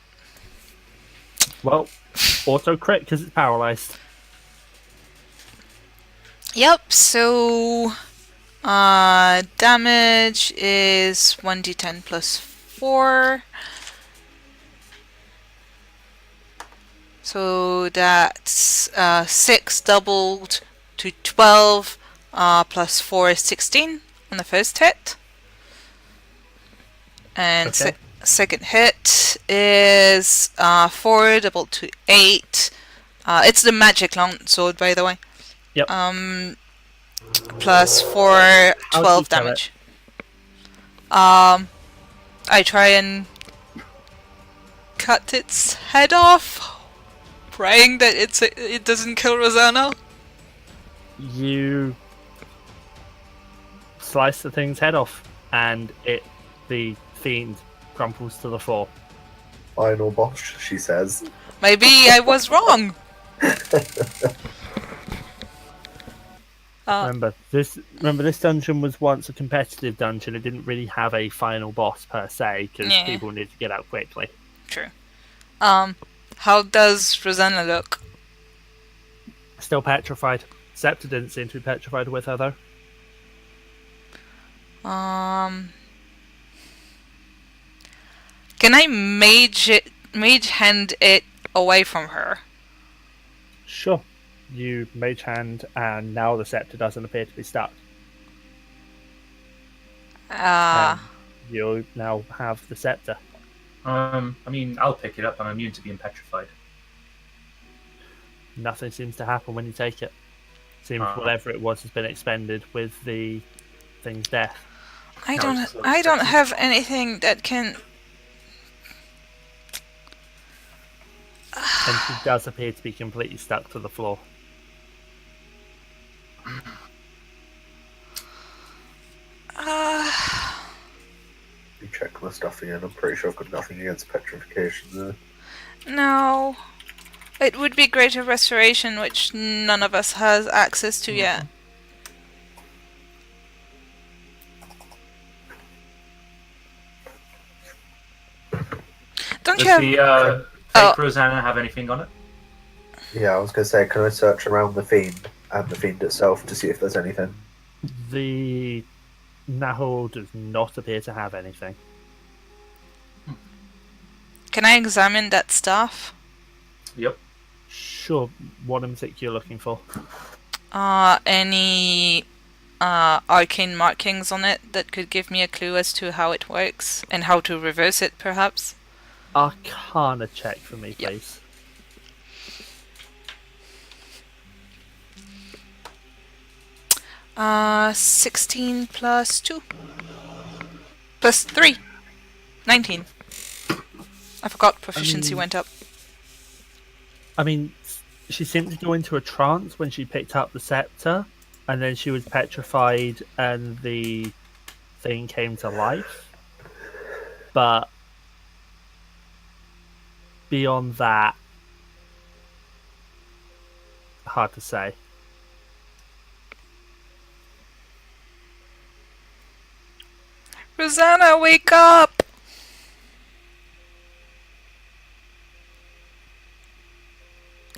Well, auto crit because it's paralyzed. Yep. So, damage is 1d10 plus 4. So that's 6 doubled to 12, plus 4 is 16 on the first hit. And Okay. Second hit is 4 doubled to 8. It's the magic long sword, by the way. Yep. Plus 4, How do you 12 kill it? damage. I try and cut its head off, praying that it doesn't kill Rozsana. You slice the thing's head off, and the fiend crumples to the floor. Final boss, she says. Maybe I was wrong. Remember this dungeon was once a competitive dungeon. It didn't really have a final boss per se, because Yeah. people needed to get out quickly. True. How does Rozsana look? Still petrified. Scepter didn't seem to be petrified with her, though. Can I mage hand it away from her? Sure. You mage hand, and now the scepter doesn't appear to be stuck. You now have the scepter. I mean, I'll pick it up. I'm immune to being petrified. Nothing seems to happen when you take it. Seems whatever it was has been expended with the thing's death. I No, it's don't. just I don't have anything that can. And she does appear to be completely stuck to the floor. You check my stuff again. I'm pretty sure I've got nothing against petrification there. No. It would be greater restoration, which none of us has access to yet. Don't you Does have... the Oh. fake Rozsana have anything on it? Yeah, I was going to say, can I search around the fiend and the fiend itself to see if there's anything? The Nahul does not appear to have anything. Can I examine that stuff? Yep. Sure, what in particular you're looking for? Any arcane markings on it that could give me a clue as to how it works and how to reverse it, perhaps? Arcana check for me, Yep. please. Uh, 16 plus 2 plus 3, 19. I forgot proficiency went up. I mean, she seemed to go into a trance when she picked up the scepter, and then she was petrified and the thing came to life. But beyond that, hard to say. Rozsana, wake up!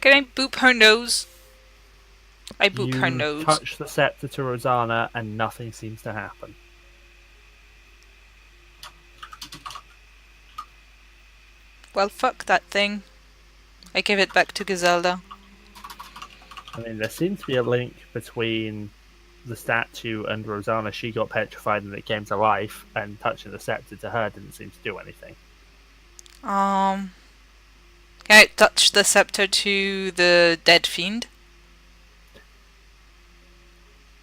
Can I boop her nose? I boop her You nose. touch the scepter to Rozsana and nothing seems to happen. Well, fuck that thing. I give it back to Giselda. I mean, there seems to be a link between the statue and Rozsana. She got petrified and it came to life, and touching the scepter to her didn't seem to do anything. Can I touch the scepter to the dead fiend?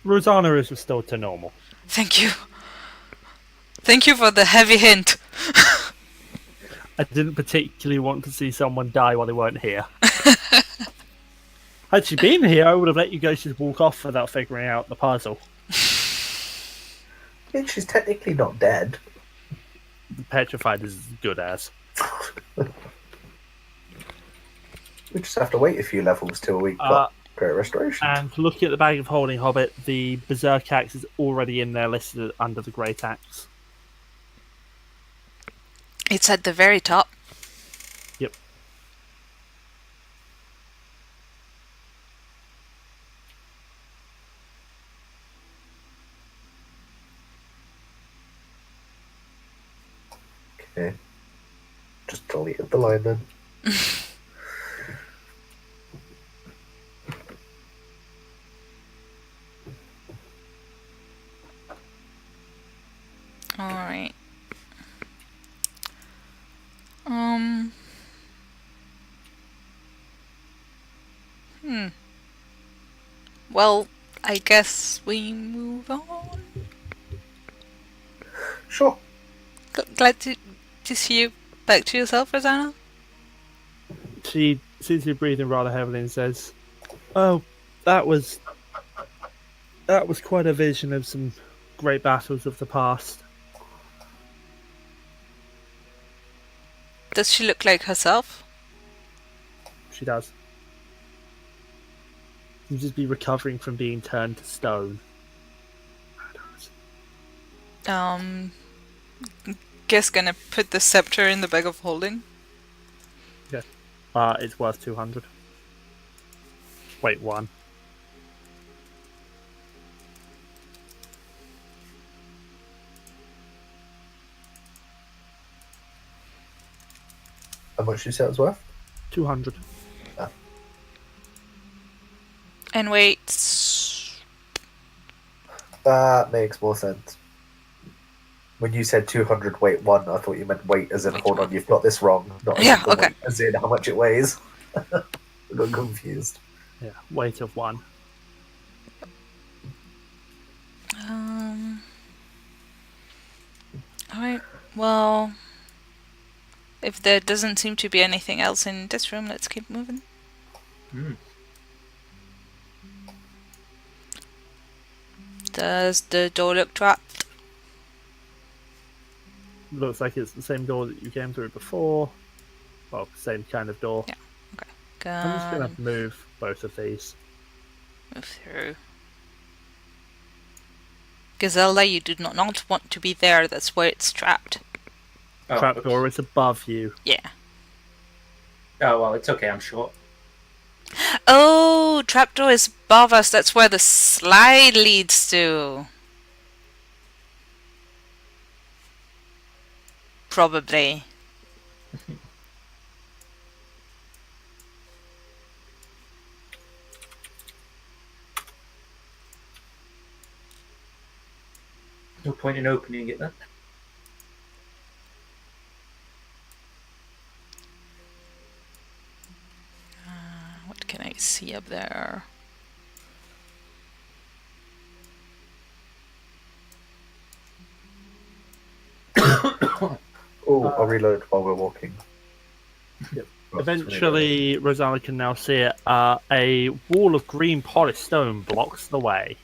Rozsana is restored to normal. Thank you. Thank you for the heavy hint. I didn't particularly want to see someone die while they weren't here. Had she been here, I would have let you guys just walk off without figuring out the puzzle. I mean, she's technically not dead. Petrified is as good as. We just have to wait a few levels till we got Great Restoration. And looking at the bag of holding, Hobbit, the Berserk Axe is already in there listed under the Great Axe. It's at the very top. Yep. Okay. Just deleted the line then. Alright. Well, I guess we move on. Sure. Glad to see you back to yourself, Rozsana. She seems to be breathing rather heavily and says, "Oh, that was quite a vision of some great battles of the past." Does she look like herself? She does. Seems to be recovering from being turned to stone. Guess gonna put the scepter in the bag of holding. Yeah. It's worth 200. Wait, 1. How much did you say it was worth? 200. And wait. That makes more sense. When you said 200 weight 1, I thought you meant weight as in, hold on, you've got this wrong. Not as Yeah, in the okay. weight, as in how much it weighs. I got confused. Yeah, weight of 1. Alright, well, if there doesn't seem to be anything else in this room, let's keep moving. Does the door look trapped? Looks like it's the same door that you came through before. Well, same kind of door. Yeah, okay. I'm just going to move both of these. Move through. Giselda, you do not want to be there, that's where it's trapped. Oh, Trapdoor is above you. Yeah. Oh, well, it's okay, I'm short. Oh, trapdoor is above us, that's where the slide leads to. Probably. No point in opening it then. What can I see up there? Oh, I'll reload while we're walking. Yep. Right, Eventually, Rozsana can now see it. A wall of green polished stone blocks the way.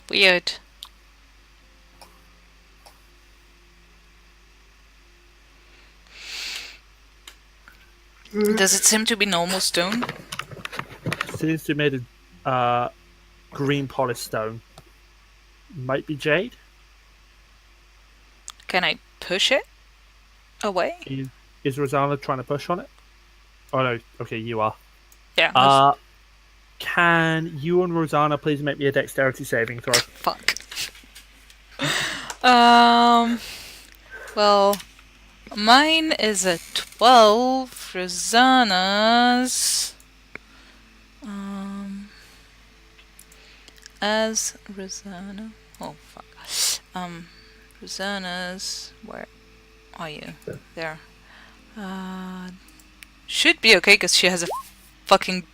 Weird. Does it seem to be normal stone? Seems to be made of green polished stone. Might be jade. Can I push it away? Is Rozsana trying to push on it? Oh no, okay, you are. Yeah. Can you and Rozsana please make me a dexterity saving throw? Fuck. Well, mine is a 12. Rozsana's. As Rozsana. Oh fuck. Rozsana's. Where are you? There. Should be okay because she has a fucking.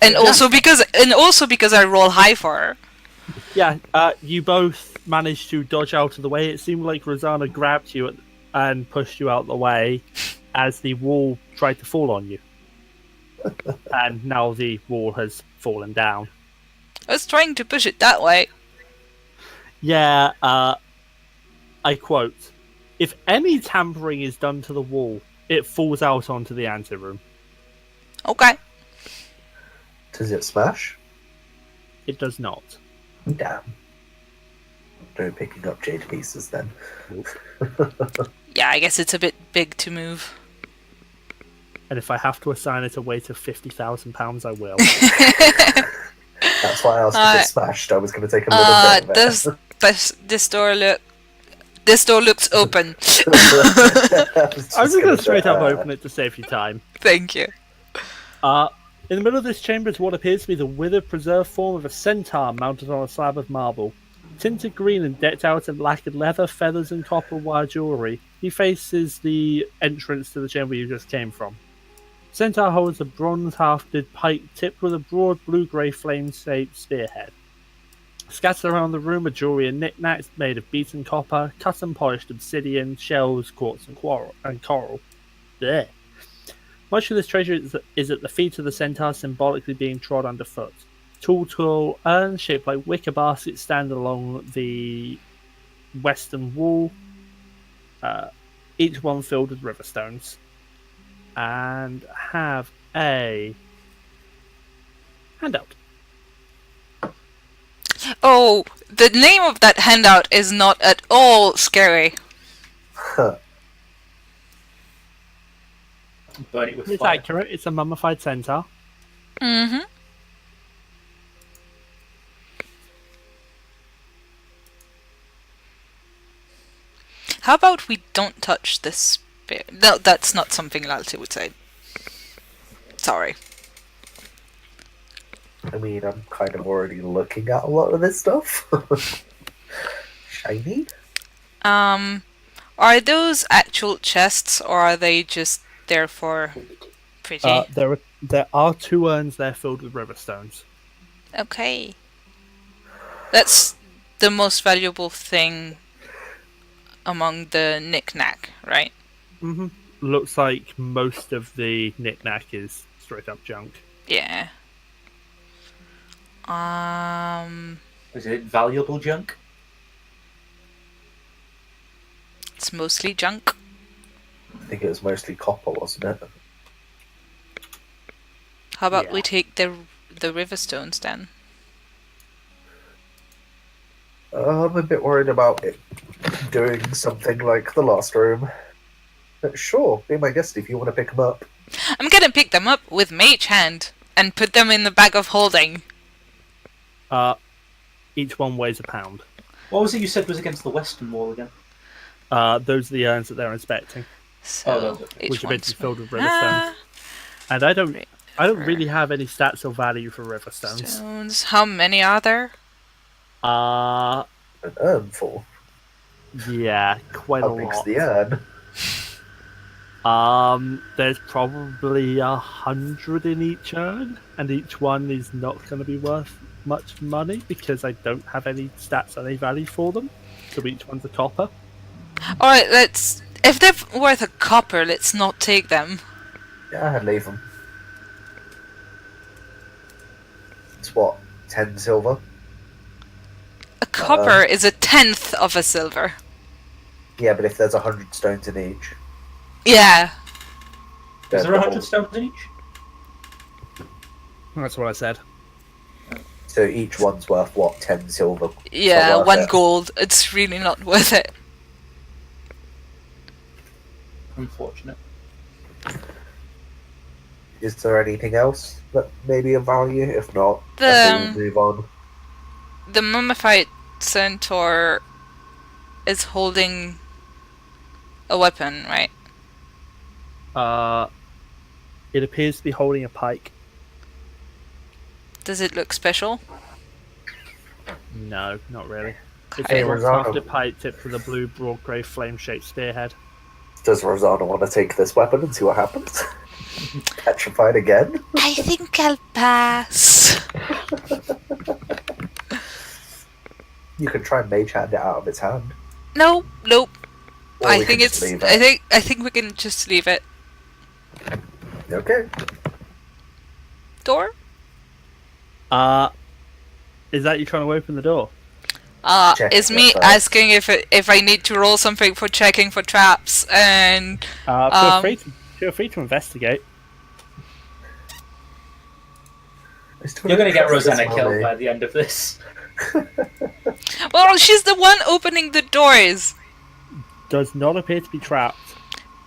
And also because I roll high for her. Yeah, you both managed to dodge out of the way. It seemed like Rozsana grabbed you and pushed you out the way as the wall tried to fall on you. And now the wall has fallen down. I was trying to push it that way. Yeah, I quote, "If any tampering is done to the wall, it falls out onto the anteroom." Okay. Does it smash? It does not. Damn. Don't picking up jade pieces then. Yeah, I guess it's a bit big to move. And if I have to assign it a weight of £50,000, I will. That's why I asked if it smashed. I was going to take a little bit of it. This door looks open. I'm just going to straight up open it to save you time. Thank you. In the middle of this chamber is what appears to be the withered, preserved form of a centaur mounted on a slab of marble. Tinted green and decked out in lacquered leather, feathers, and copper wire jewelry, he faces the entrance to the chamber you just came from. Centaur holds a bronze-hafted pike tipped with a broad blue-grey flame-shaped spearhead. Scattered around the room are jewelry and knickknacks made of beaten copper, cut and polished obsidian, shells, quartz, and coral. Blech. Much of this treasure is at the feet of the centaur, symbolically being trod underfoot. Tall urns shaped like wicker baskets stand along the western wall, each one filled with river stones, and have a handout. Oh, the name of that handout is not at all scary. Huh. Burn it with It's fire. accurate. It's a mummified centaur. Mm-hmm. How about we don't touch this spear? No, that's not something Lalti would say. Sorry. I mean, I'm kind of already looking at a lot of this stuff. Shiny? Are those actual chests, or are they just there for pretty? There are 2 urns there filled with river stones. Okay. That's the most valuable thing among the knick-knack, right? Mm-hmm. Looks like most of the knick-knack is straight up junk. Yeah. Is it valuable junk? It's mostly junk. I think it was mostly copper, wasn't it? How about Yeah. we take the river stones then? I'm a bit worried about it doing something like the last room. But sure, be my guest if you want to pick them up. I'm gonna pick them up with mage hand and put them in the bag of holding. Each one weighs a pound. What was it you said was against the western wall again? Those are the urns that they're inspecting, So those are- each which are one's basically filled with river Ah, stones. And I don't really have any stats or value for river stones. stones. How many are there? An urn full. Yeah, quite a How big's lot. the urn? There's probably 100 in each urn, and each one is not going to be worth much money because I don't have any stats or any value for them. So each one's a copper. Alright, if they're worth a copper, let's not take them. Yeah, I'd leave them. It's what, 10 silver? A copper is 1/10 of a silver. Yeah, but if there's 100 stones in each, Yeah. Is then there 100 stones in each? That's what I said. So each one's worth what, 10 silver? Yeah, Not worth 1 it. gold. It's really not worth it. Unfortunate. Is there anything else that may be of value? If not, I think we'll move on. The mummified centaur is holding a weapon, right? It appears to be holding a pike. Does it look special? No, not really. It's Hey, a Rozsana. crafted pike tipped with a blue, broad grey flame-shaped spearhead. Does Rozsana want to take this weapon and see what happens? Petrified again? I think I'll pass. You can try and mage hand it out of its hand. Nope. Or I we think can it's. just leave it. I think we can just leave it. Okay. Door. Is that you trying to open the door? Check Is it me first. asking if I need to roll something for checking for traps and Feel free to investigate. You're going to get Trust this Rozsana killed mummy. by the end of this. well, she's the one opening the doors. Does not appear to be trapped.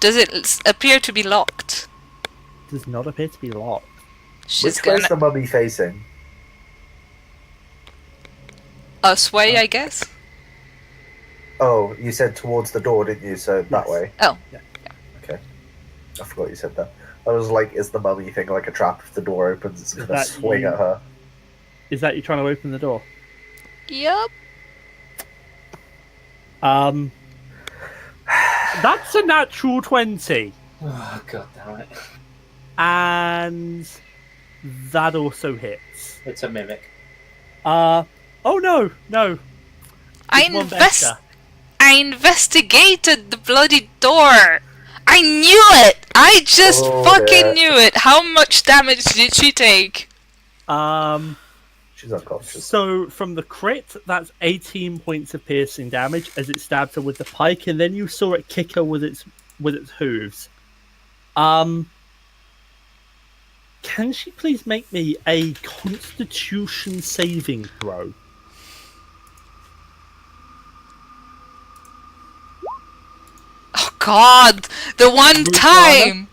Does it appear to be locked? Does not appear to be locked. She's Which way's gonna the mummy facing? us way, I guess. Oh, you said towards the door, didn't you? So that Yes. way. Oh, Okay. I forgot you said that. I was like, is the mummy thing like a trap? If the door opens, it's going to that swing you? at her. Is that you trying to open the door? yep. That's a natural 20. Oh, god damn it. And that also hits. It's a mimic. Oh no. I It's one better. investigated the bloody door. I knew it. I just fucking knew it. How much damage did she take? She's unconscious. So from the crit, that's 18 points of piercing damage as it stabbed her with the pike, and then you saw it kick her with its hooves. Can she please make me a Constitution saving throw? Oh God! The one time.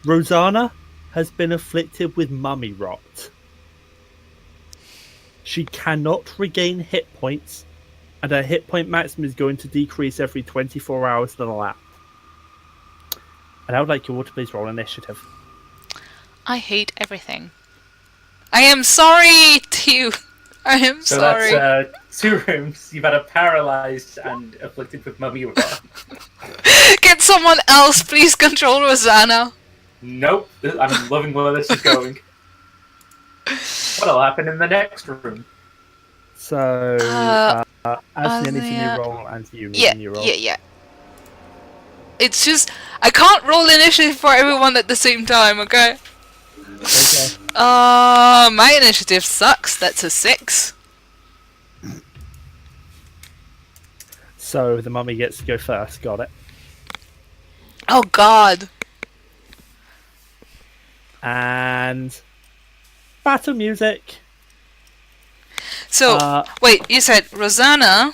Rozsana has been afflicted with mummy rot. She cannot regain hit points, and her hit point maximum is going to decrease every 24 hours than a lap. And I would like you all to please roll initiative. I hate everything. I am sorry, Teewie. I am So sorry. that's 2 rooms. You've had a paralysed and afflicted with mummy rot. Get someone else, please control Rozsana. Nope. I'm loving where this is going. What'll happen in the next room? So, Asnia needs a new roll, and you need a new roll. Yeah. It's just, I can't roll initiative for everyone at the same time, okay? Okay. My initiative sucks. That's a 6. So the mummy gets to go first. Got it. Oh God. And battle music. So wait, you said Rozsana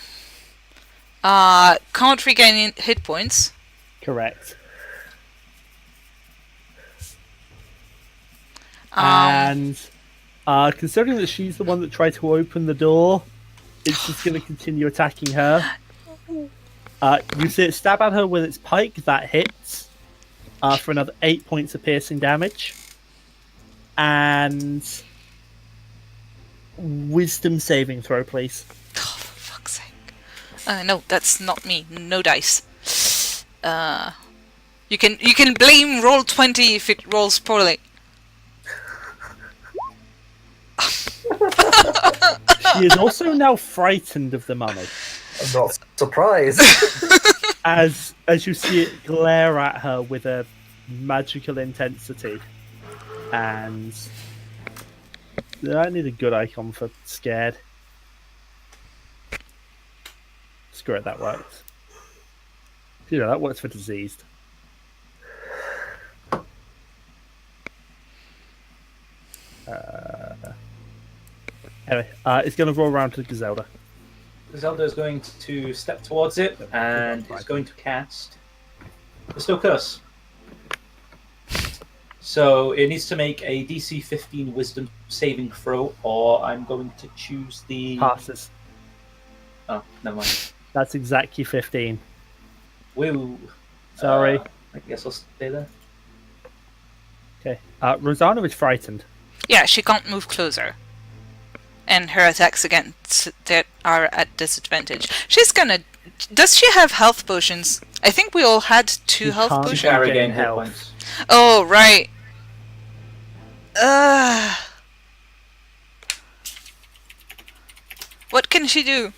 can't regain hit points. Correct. Um, And considering that she's the one that tried to open the door, it's just going to continue attacking her. You see it stab at her with its pike. That hits for another 8 points of piercing damage. And wisdom saving throw, please. oh, for fuck's sake. No, that's not me. No dice. You can blame roll 20 if it rolls poorly. She is also now frightened of the mummy. I'm not surprised. As you see it glare at her with a magical intensity. And I need a good icon for scared. Screw it, that works. You know, that works for diseased. Anyway, it's going to roll around to Giselda. Giselda is going to step towards it and is going to cast Bestow Curse. So it needs to make a DC 15 Wisdom saving throw, or I'm going to choose the... Passes. Oh, never mind. That's exactly 15. Woo. Sorry. I guess I'll stay there. Okay. Rozsana is frightened. Yeah, she can't move closer. And her attacks against that are at disadvantage. She's gonna... Does she have health potions? I think we all had 2 health can't potions. Share regain again hit health. points. Oh, right. What can she do?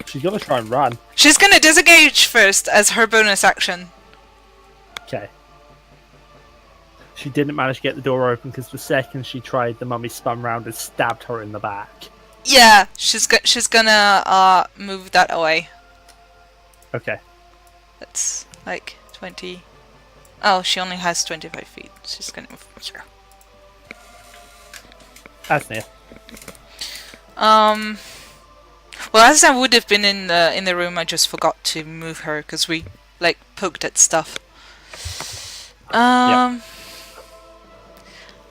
She's going to try and run. She's gonna disengage first as her bonus action. Okay. She didn't manage to get the door open because the second she tried, the mummy spun round and stabbed her in the back. Yeah, she's gonna move that away. Okay. That's like 20. Oh, she only has 25 feet. She's gonna move closer. Asnia. Well, as I would have been in the room, I just forgot to move her because we like poked at stuff. Yep.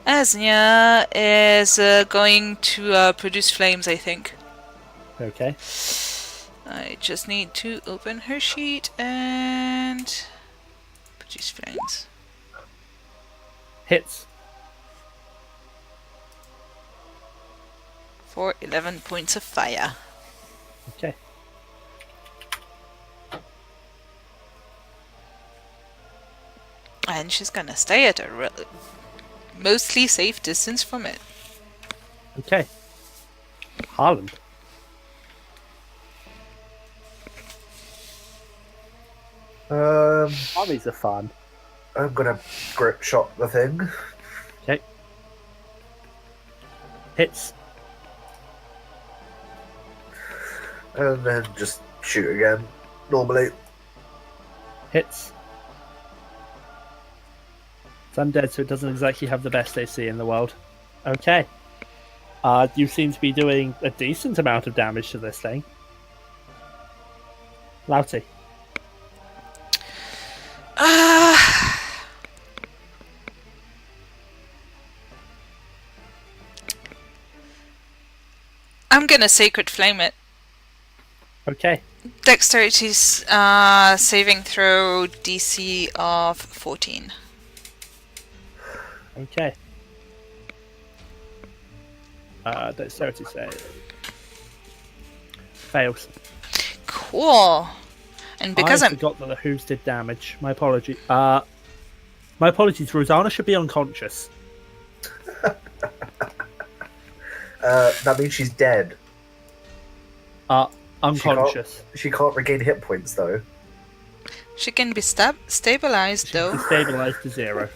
Asnia is going to produce flames, I think. Okay. I just need to open her sheet and produce flames. Hits. For 11 points of fire. Okay. And she's gonna stay at a mostly safe distance from it. Okay. Harlond. Armies are fun. I'm gonna grip shot the thing. Okay. Hits. And then just shoot again. Normally. Hits. It's undead, so it doesn't exactly have the best AC in the world. Okay. You seem to be doing a decent amount of damage to this thing. Lalti. I'm gonna Sacred Flame it. Okay. Dexterity's saving throw DC of 14. Okay. Dexterity save. Fails. Cool. And because I I'm forgot that the hooves did damage. My apology. My apologies. Rozsana should be unconscious. That means she's dead. Unconscious. She can't regain hit points though. she can be stabilized She can though. be stabilized to 0.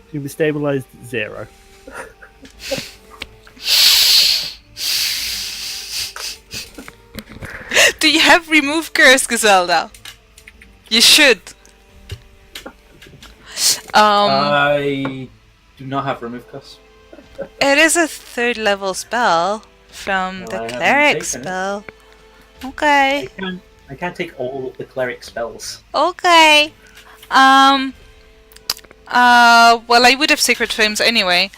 She can be stabilized to 0. Do you have remove curse, Giselda? You should. I do not have remove curse. It is a 3rd level spell from Well, I the haven't cleric taken it. spell. Okay. I can't take all of the cleric spells. Okay. Well, I would have Sacred Flames anyway,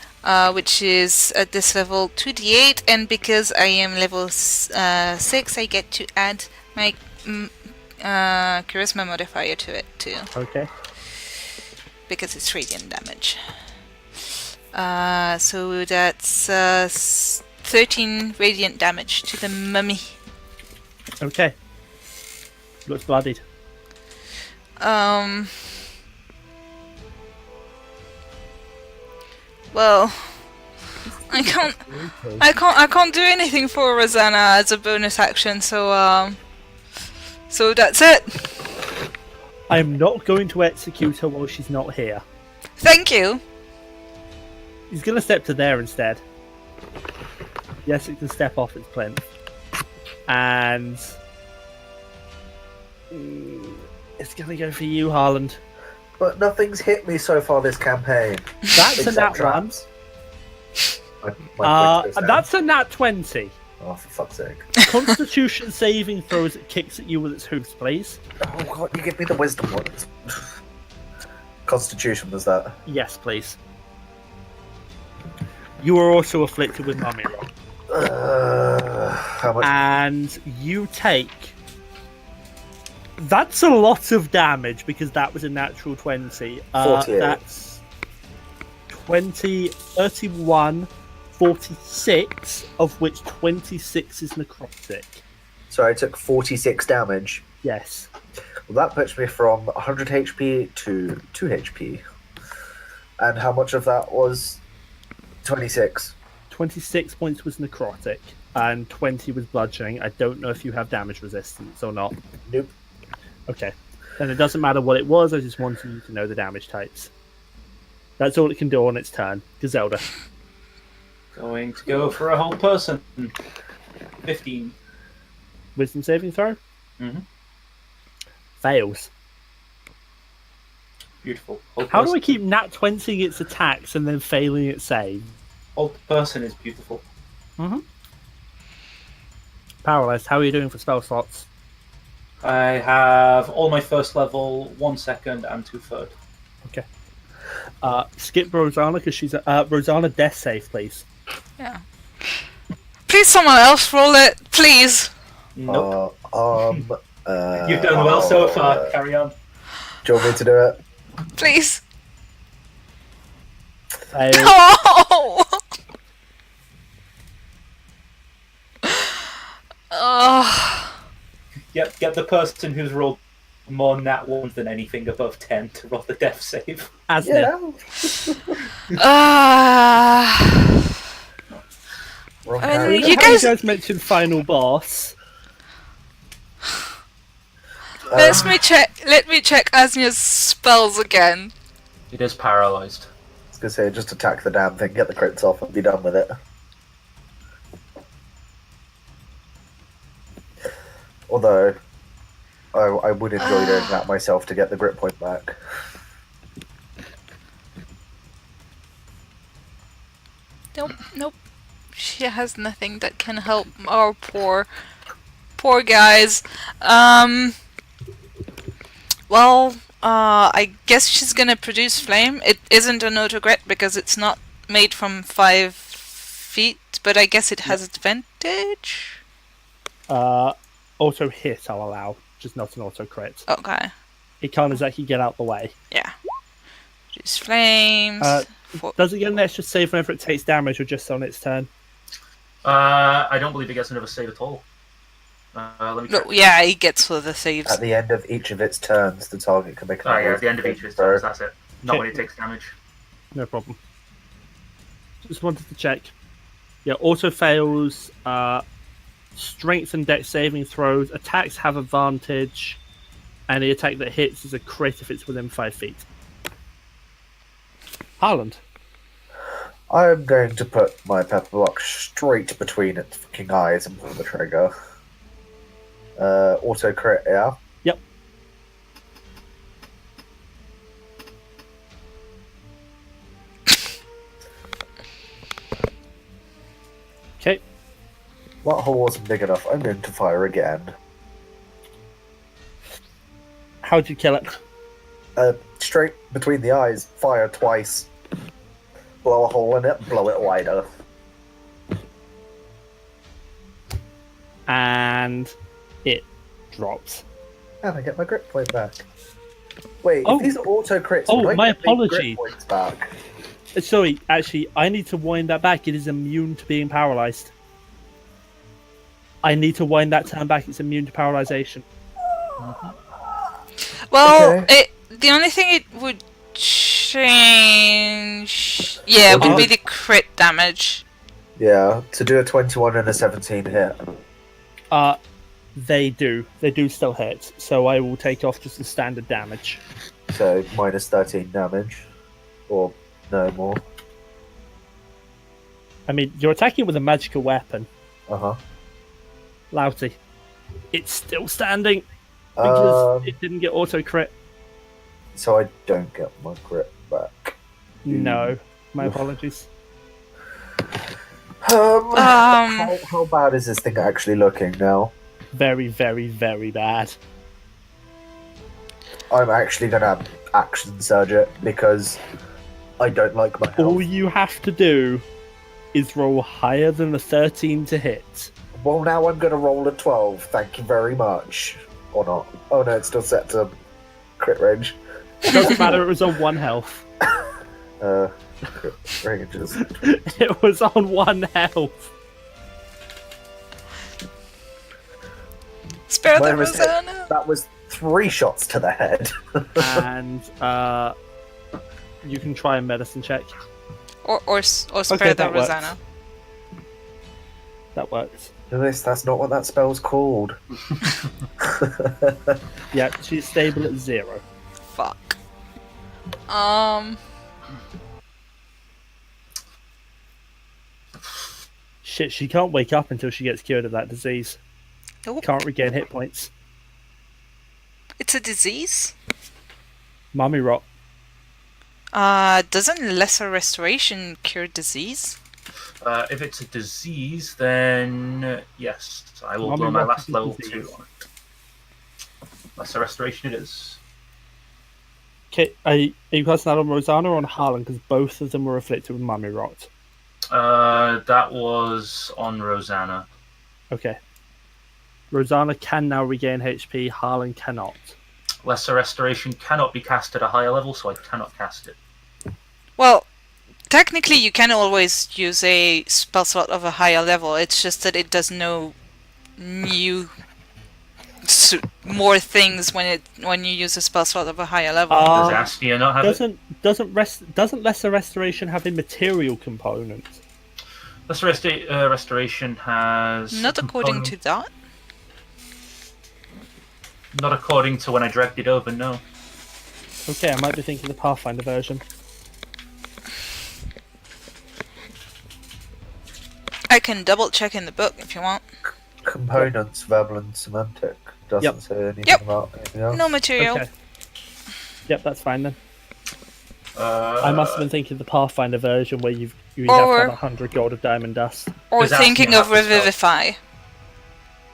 which is at this level 2d8, and because I am level 6, I get to add my Charisma modifier to it too, Okay. because it's radiant damage. So that's 13 radiant damage to the mummy. Okay. Looks bloodied. Well, I can't do anything for Rozsana as a bonus action, so that's it. I'm not going to execute her while she's not here. Thank you. He's going to step to there instead. Yes, it can step off its plinth. And it's going to go for you, Harlond. But nothing's hit me so far this campaign. That's a Except nat 1. traps. My quick goes down. That's a nat 20. Oh, for fuck's sake. Constitution saving throws it kicks at you with its hoofs, please. Oh god, you give me the wisdom ones. Constitution was that? Yes, please. You are also afflicted with mummy rot. How much? And you take... That's a lot of damage because that was a natural 20. 48. That's 20, 31, 46, of which 26 is necrotic. So I took 46 damage. Yes. Well, that puts me from 100 HP to 2 HP. And how much of that was 26? 26 points was necrotic, and 20 was bludgeoning. I don't know if you have damage resistance or not. Nope. Okay. Then it doesn't matter what it was, I just wanted you to know the damage types. That's all it can do on its turn. Giselda. Going to go for a whole person. 15. Wisdom saving throw? Mm-hmm. Fails. Beautiful. Whole How do I person. keep nat 20 its attacks and then failing its save? Whole person is beautiful. Mm-hmm. Paralyzed, how are you doing for spell slots? I have all my first level, 1 second, and 2 third. Okay. Skip Rozsana, because she's Rozsana, death save, please. Yeah. Please, someone else roll it, please. Nope. You've You've done well so far. Carry on. Do you want me to do it? Please. Fail. Oh. Oh. Get the person who's rolled more nat ones than anything above 10 to roll the death save. Asnia. Wrong I mean, character. you How guys- mentioned final boss. Let me check Asnia's spells again. It is paralyzed. I was gonna say, just attack the damn thing, get the crits off, and be done with it. Although, I would enjoy doing that myself to get the grit point back. Nope. She has nothing that can help our poor guys. Well, I guess she's gonna produce flame. It isn't an auto-grit because it's not made from 5 feet, but I guess it has advantage. Auto hit I'll allow, just not an auto crit. Okay. It can't exactly get out the way. Yeah. Produce flames. Does it get an extra save whenever it takes damage or just on its turn? I don't believe it gets another save at all. Let me check. No, yeah, he gets for the saves. At the end of each of its turns, the target can make Oh yeah, at the end of each of its turns, that's it. Not when it takes damage. No problem. Just wanted to check. Yeah, auto fails, strength and dex saving throws, attacks have advantage, and the attack that hits is a crit if it's within 5 feet. Harlond. I'm going to put my pepper block straight between its fucking eyes and pull the trigger. Auto crit, yeah? Yep. Okay. That hole wasn't big enough. I'm going to fire again. How'd you kill it? Straight between the eyes, fire twice. Blow a hole in it, blow it wider. And it drops. And I get my grit point back. Wait, Oh. if these are auto crits, Oh, would I my get my grit apologies. points back? Sorry, actually, I need to wind that back. It is immune to being paralyzed. I need to wind that turn back. It's immune to paralyzation. Well, Okay. the only thing it would change, yeah, Well, would be the crit damage. Yeah, to do a 21 and a 17 hit. They do. They do still hit. So I will take off just the standard damage. So minus 13 damage. Or no more. I mean, you're attacking with a magical weapon, Uh-huh. Lalti. It's still standing because Um, it didn't get auto crit. So I don't get my grit back. No, my apologies. How bad is this thing actually looking now? Very, very, very bad. I'm actually gonna action surge it because I don't like my All health. you have to do is roll higher than a 13 to hit. Well, now I'm gonna roll a 12. Thank you very much. Or not. Oh no, it's still set to crit range. Doesn't matter, it was on 1 health. Crit range is... It was on 1 health. Spare the My mistake. Rozsana. That was 3 shots to the head. And you can try a medicine check. Or spare Okay, the that works. Rozsana. That works. Lewis, that's not what that spell's called. Yeah, she's stable at 0. Fuck. Shit, she can't wake up until she gets cured of that disease. Nope. Can't regain hit points. It's a disease? Mummy rot. Doesn't lesser restoration cure disease? If it's a disease, then yes, I will Mummy blow my rot last is a level disease. 2 on it. Lesser restoration it is. Okay, are you casting that on Rozsana or on Harlond? Because both of them were afflicted with mummy rot. That was on Rozsana. Okay. Rozsana can now regain HP, Harlond cannot. Lesser restoration cannot be cast at a higher level, so I cannot cast it. Well, technically you can always use a spell slot of a higher level, it's just that it does no new more things when you use a spell slot of a higher level. Does Asnia not have it? Doesn't lesser restoration have a material component? Lesser restoration has... Not according to that. Not according to when I dragged it over, no. Okay, I might be thinking the Pathfinder version. I can double check in the book if you want. Components, verbal and semantic. Doesn't say anything Yep. about anything else. No material. Okay. Yep, that's fine then. I must have been thinking the Pathfinder version where you have to have 100 gold of diamond dust. Or Does Asnia thinking of have the spell? Revivify.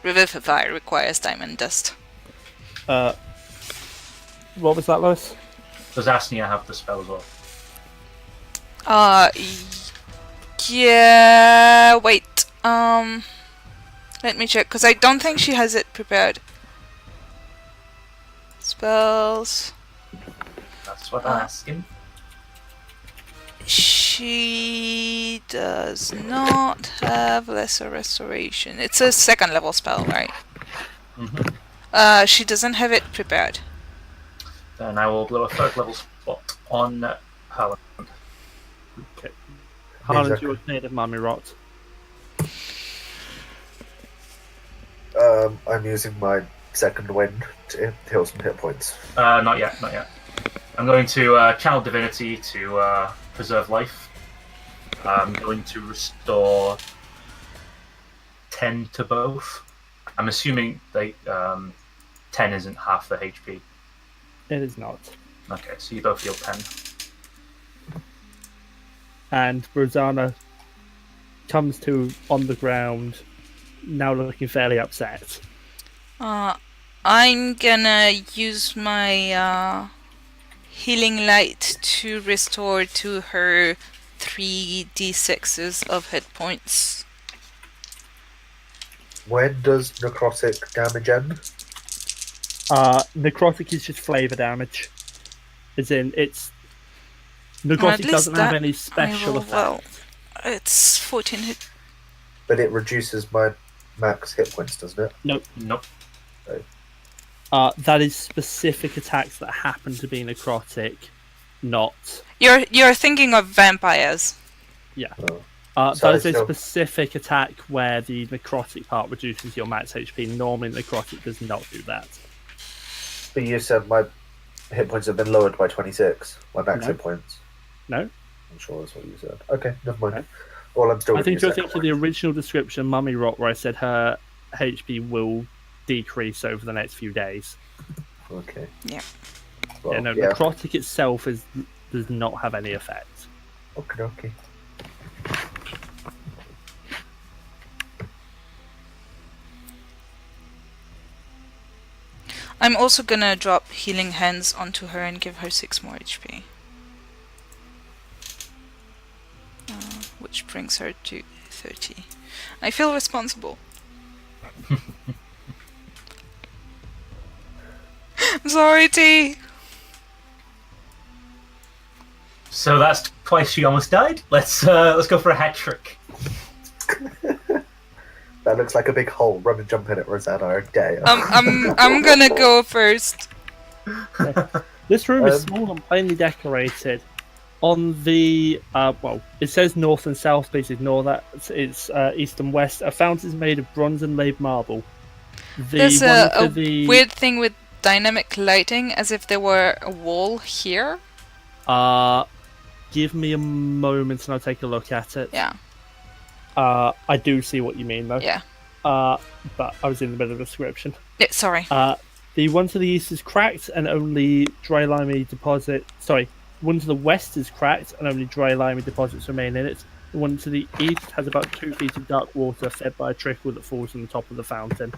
Revivify requires diamond dust. What was that, Lois? Does Asnia have the spell as well? Yeah. Wait. Let me check because I don't think she has it prepared. Spells. That's what I'm asking. She does not have lesser restoration. It's a second level spell, right? Mm-hmm. She doesn't have it prepared. Then I will blow a third level spot on Harlond. Okay. Harlond, Exactly. you are native Mummy Rot. I'm using my second wind to heal some hit points. Not yet. I'm going to channel divinity to preserve life. I'm going to restore 10 to both. I'm assuming they 10 isn't half the HP. It is not. Okay, so you both heal 10. And Rozsana comes to on the ground, now looking fairly upset. I'm gonna use my healing light to restore to her 3d6s of hit points. When does necrotic damage end? Necrotic is just flavor damage. As in, it's... Necrotic least doesn't have that any I special roll effect. well. It's 14 hit. But it reduces my max hit points, doesn't it? Nope. Nope. That is specific attacks that happen to be necrotic, not... You're thinking of vampires. Yeah. Oh. So That is a still- specific attack where the necrotic part reduces your max HP. Normally, necrotic does not do that. But you said my hit points have been lowered by 26. My max No. hit points. No? I'm sure that's what you said. Okay, never mind. Okay. Well, I'm still I with think you you're second thinking the wind. original description, Mummy Rot, where I said her HP will decrease over the next few days. Okay. Yeah. Well, Yeah, no, yeah. necrotic itself does not have any effect. Okay. I'm also gonna drop healing hands onto her and give her 6 more HP. Which brings her to 30. I feel responsible. I'm sorry, T. So that's twice she almost died. Let's go for a hat trick. That looks like a big hole. Run and jump in it, Rozsana. Okay. I'm gonna go first. This room is Um, small and plainly decorated. On the it says north and south. Please ignore that. It's east and west. A fountain is made of bronze and laid marble. There's a weird thing with dynamic lighting, as if there were a wall here. Give me a moment and I'll take a look at it. Yeah. I do see what you mean though. Yeah. But I was in the middle of the description. Yeah, sorry. The one to the east is cracked and only dry limey deposit. Sorry, one to the west is cracked and only dry limey deposits remain in it. The one to the east has about 2 feet of dark water fed by a trickle that falls from the top of the fountain.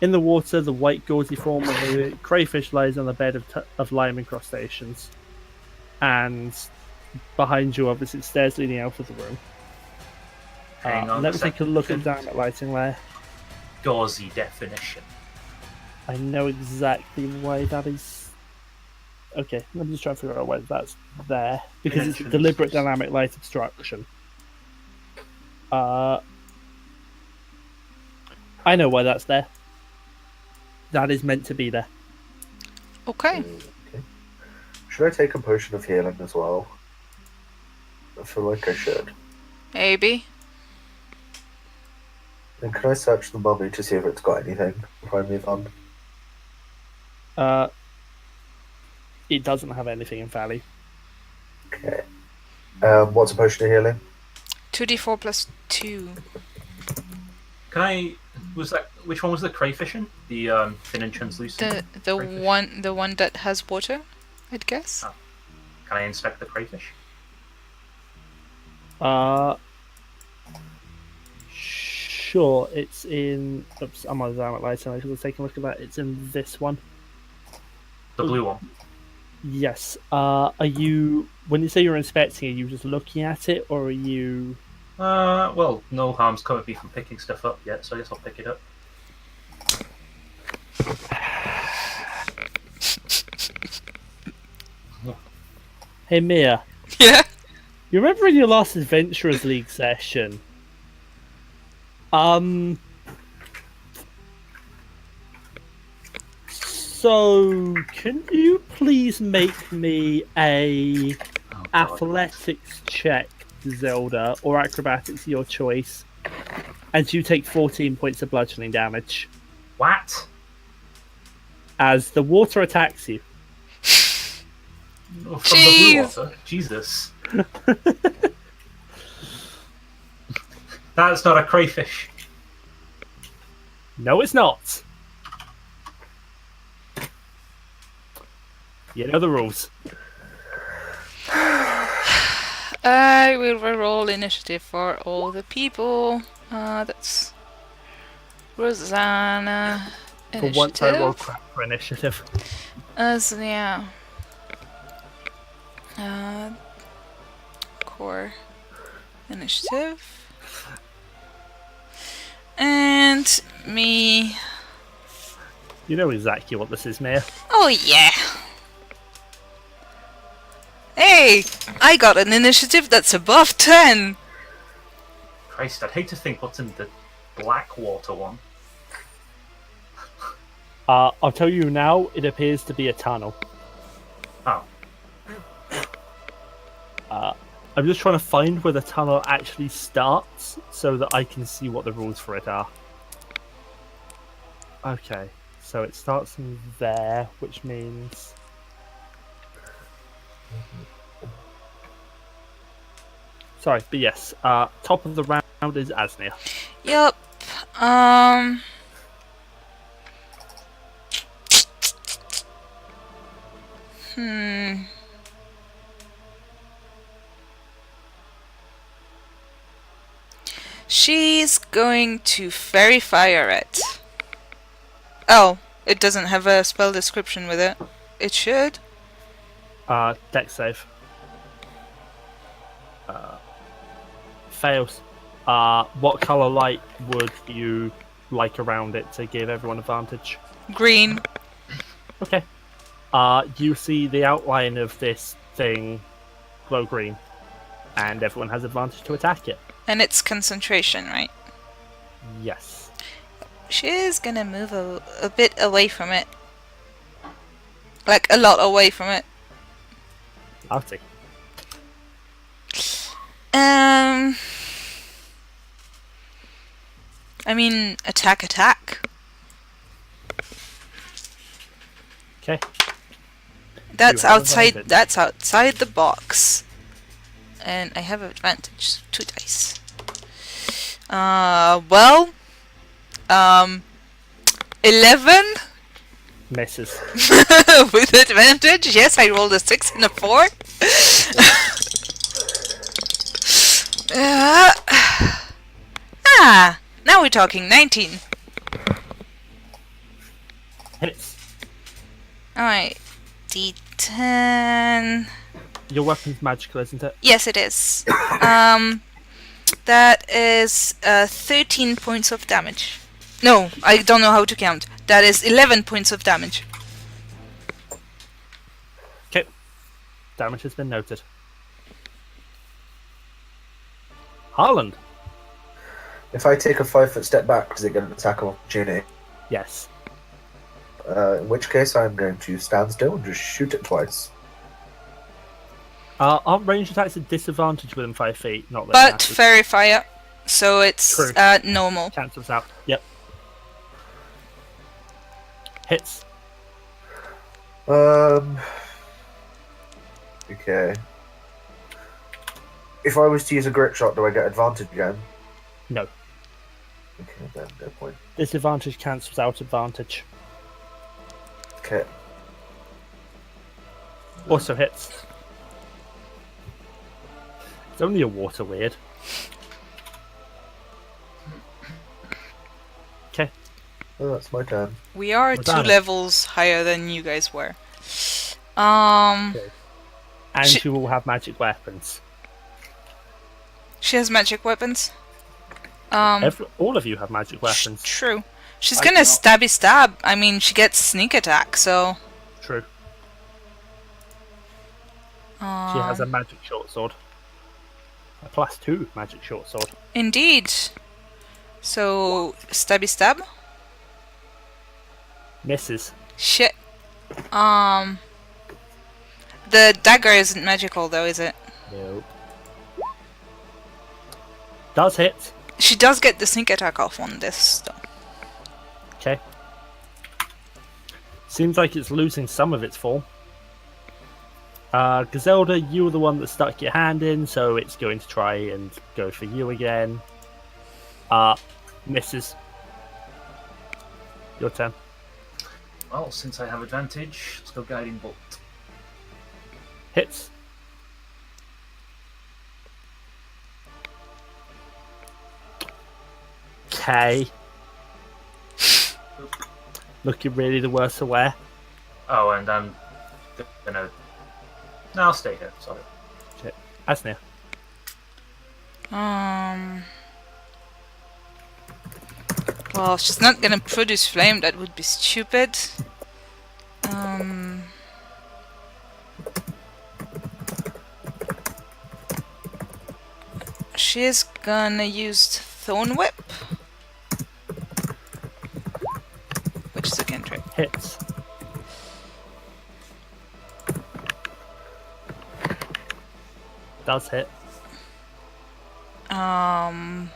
In the water, the white gauzy form of the crayfish lies on a bed of lime incrustations. And behind you, opposite stairs leading out of the room. Hang on Let a me take a look at second. dynamic lighting there. Gauzy definition. I know exactly why that is. Okay, let me just try to figure out why that's there. Because it's a deliberate dynamic light obstruction. I know why that's there. that is meant to be there. Okay. Should I take a potion of healing as well? I feel like I should. Maybe. And can I search the mummy to see if it's got anything before I move on? It doesn't have anything in value. Okay. What's a potion of healing? 2d4 plus 2. Can I? Was that which one was the crayfish in? The thin and translucent. The crayfish? one that has water, I'd guess. Oh. Can I inspect the crayfish? Sure. It's in. Oops, I'm on the light, so I should have taken a look at that. It's in this one. The blue one. Yes. Are you? When you say you're inspecting, are you just looking at it, or are you? Well, no harm's come at me from picking stuff up yet, so I guess I'll pick it up. Hey Miya, Yeah. you remember in your last Adventurers League session? So can you please make me a Oh, God. athletics check, Giselda, or acrobatics, your choice, and you take 14 points of bludgeoning damage What? as the water attacks you. Oh, from the blue Jeez. water? Jesus. That's not a crayfish. No, it's not. You know the rules. I will roll initiative for all the people. That's Rozsana. For once, I roll Initiative. crap for initiative. Asnia. Core. Initiative. And me. You know exactly what this is, Miya. Oh yeah. Hey, I got an initiative that's above 10. Christ, I'd hate to think what's in the black water one. I'll tell you now, it appears to be a tunnel. Oh. I'm just trying to find where the tunnel actually starts so that I can see what the rules for it are. Okay, so it starts in there, which means... Sorry, but yes, top of the round is Asnia. Yup. She's going to fairy fire it. Oh, it doesn't have a spell description with it. It should. Dex save. Fails. What colour light would you like around it to give everyone advantage? Green. Okay. You see the outline of this thing glow green, and everyone has advantage to attack it. And it's concentration, right? Yes. She's gonna move a bit away from it. Like, a lot away from it. Artsie. I mean, attack. Okay. That's You have outside. advantage. That's outside the box, and I have advantage. 2 dice. 11 Misses. with advantage. Yes, I rolled a 6 and a 4. Now we're talking 19. Hits. Alright, D10. Your weapon's magical, isn't it? Yes, it is. That is 13 points of damage. No, I don't know how to count. That is 11 points of damage. Okay. Damage has been noted. Harlond. If I take a 5-foot step back, does it get an attack of opportunity? Yes. In which case, I'm going to stand still and just shoot it twice. Aren't ranged attacks at disadvantage within 5 feet? Not that it But matters. fairy fire, so it's True. normal. Cancels out. Yep. Hits. Okay. If I was to use a grit shot, do I get advantage again? No. Okay, then no point. Disadvantage cancels out advantage. Okay. Also hits. It's only a water weird. Okay. Oh, that's my turn. We are Rozsana. 2 levels higher than you guys were. And She- you will have magic weapons. She has magic weapons. All of you have magic weapons. True. She's I gonna cannot. stabby stab. I mean, she gets sneak attack, so. True. She has a magic short sword. A +2 magic short sword. Indeed. So, stabby stab? Misses. Shit. The dagger isn't magical though, is it? Nope. Does hit. She does get the sneak attack off on this, though. Okay. Seems like it's losing some of its form. Giselda, you were the one that stuck your hand in, so it's going to try and go for you again. Misses. Your turn. Well, since I have advantage, let's go Guiding Bolt. Hits. Okay. Looking really the worse for wear. Oh, and I'm gonna... No, I'll stay here, sorry. Okay. Asnia. Well, she's not gonna produce flame, that would be stupid. She is gonna use Thorn Whip, which is a cantrip. Hits. Does hit. And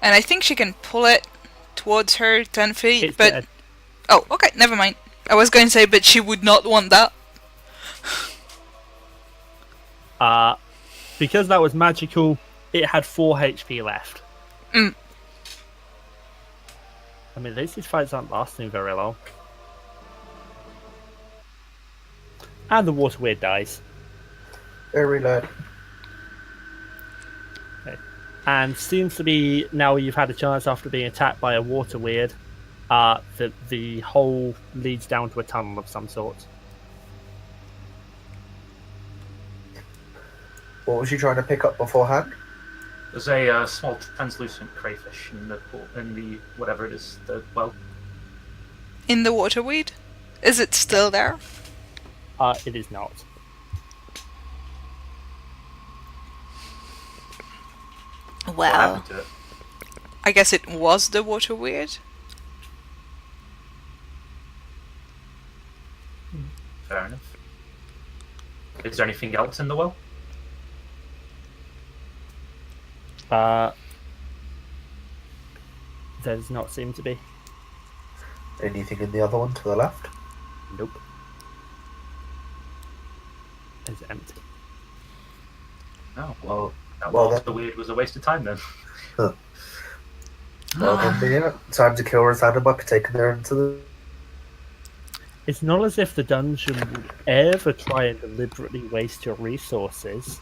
I think she can pull it towards her 10 feet, It's but... dead. Oh, okay, never mind. I was going to say, but she would not want that. Because that was magical, it had 4 HP left. Mm. I mean, these fights aren't lasting very long. And the water weird dies. Very loud. Okay. And seems to be, now you've had a chance after being attacked by a water weird, that the hole leads down to a tunnel of some sort. What was you trying to pick up beforehand? There's a small translucent crayfish in the whatever it is, the well. In the waterweed? Is it still there? It is not. What Well, happened to it? I guess it was the waterweed. Fair enough. Is there anything else in the well? There does not seem to be. Anything in the other one to the left? Nope. It's empty. Oh, well, that well, water weird was a waste of time then. Well, then, Miya, time to kill Rozsana by taking her into the... It's not as if the dungeon would ever try and deliberately waste your resources.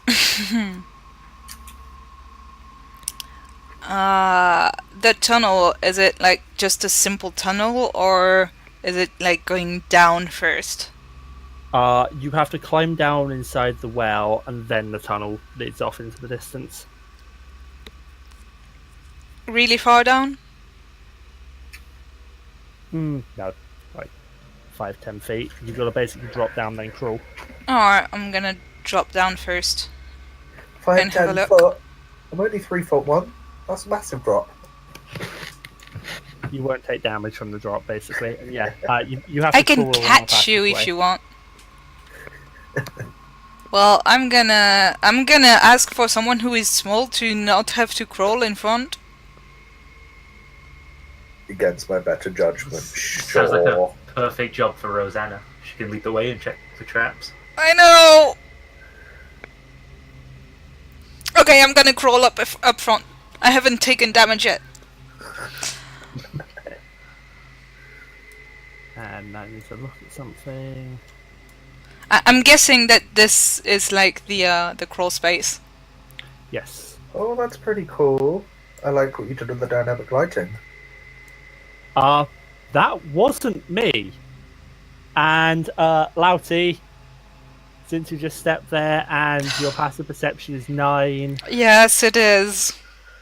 The tunnel, is it like just a simple tunnel, or is it like going down first? You have to climb down inside the well, and then the tunnel leads off into the distance. Really far down? No, like 5-10 feet. You've got to basically drop down, then crawl. Alright, I'm gonna drop down first. 5, And have a 10 look. foot. I'm only 3'1". That's a massive drop. You won't take damage from the drop, basically. And yeah, you have to I can crawl along a catch you passageway. if you want. Well, I'm gonna ask for someone who is small to not have to crawl in front. Against my better judgment, Sounds like a sure. perfect job for Rozsana. She can lead the way and check for traps. I know. Okay, I'm gonna crawl up front. I haven't taken damage yet. And I need to look at something. I'm guessing that this is like the crawl space. Yes. Oh, that's pretty cool. I like what you did with the dynamic lighting. That wasn't me. And Lalti, since you just stepped there and your passive perception is 9, Yes, it is.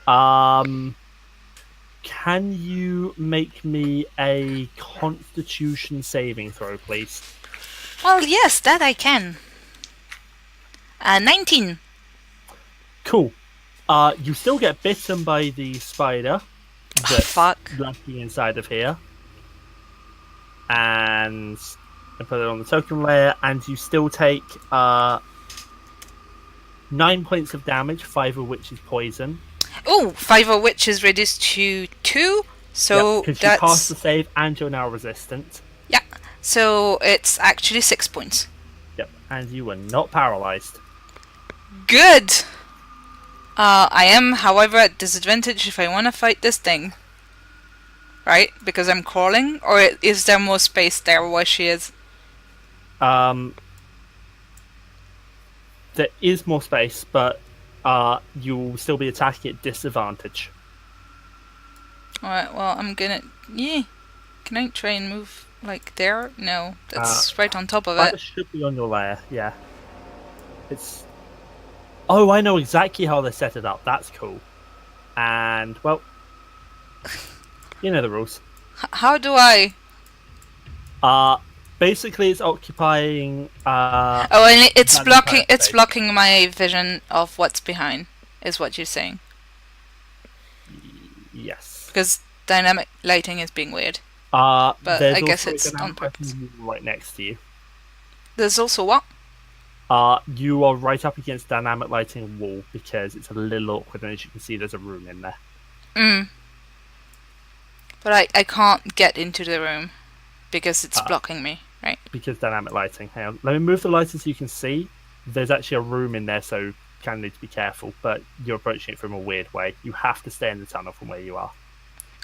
can you make me a Constitution saving throw, please? Well, yes, that I can. 19. Cool. You still get bitten by the spider that's Fuck. lurking inside of here. And I put it on the token layer, and you still take 9 points of damage, 5 of which is poison. Oh, 5 of which is reduced to 2. So Because that's... you passed the save and you're now resistant. Yeah, so it's actually 6 points. Yep, and you were not paralyzed. Good! I am, however, at disadvantage if I want to fight this thing. Right? Because I'm crawling? Or is there more space there where she is? There is more space, but you'll still be attacking at disadvantage. Alright, well, I'm gonna... Yeah. Can I try and move, like, there? No, that's right on top of That it. should be on your layer, yeah. It's... Oh, I know exactly how they set it up. That's cool. And, well... You know the rules. How do I... Basically, it's occupying. Oh, and it's That's blocking. perfect. It's blocking my vision of what's behind. Is what you're saying? Yes. Because dynamic lighting is being weird. But I guess it's on purpose. Right next to you. There's also what? You are right up against dynamic lighting wall because it's a little awkward, and as you can see, there's a room in there. But I can't get into the room because it's blocking me. Right. Because dynamic lighting. Hang on. Let me move the lighting so you can see. There's actually a room in there, so you kind of need to be careful. But you're approaching it from a weird way. You have to stay in the tunnel from where you are.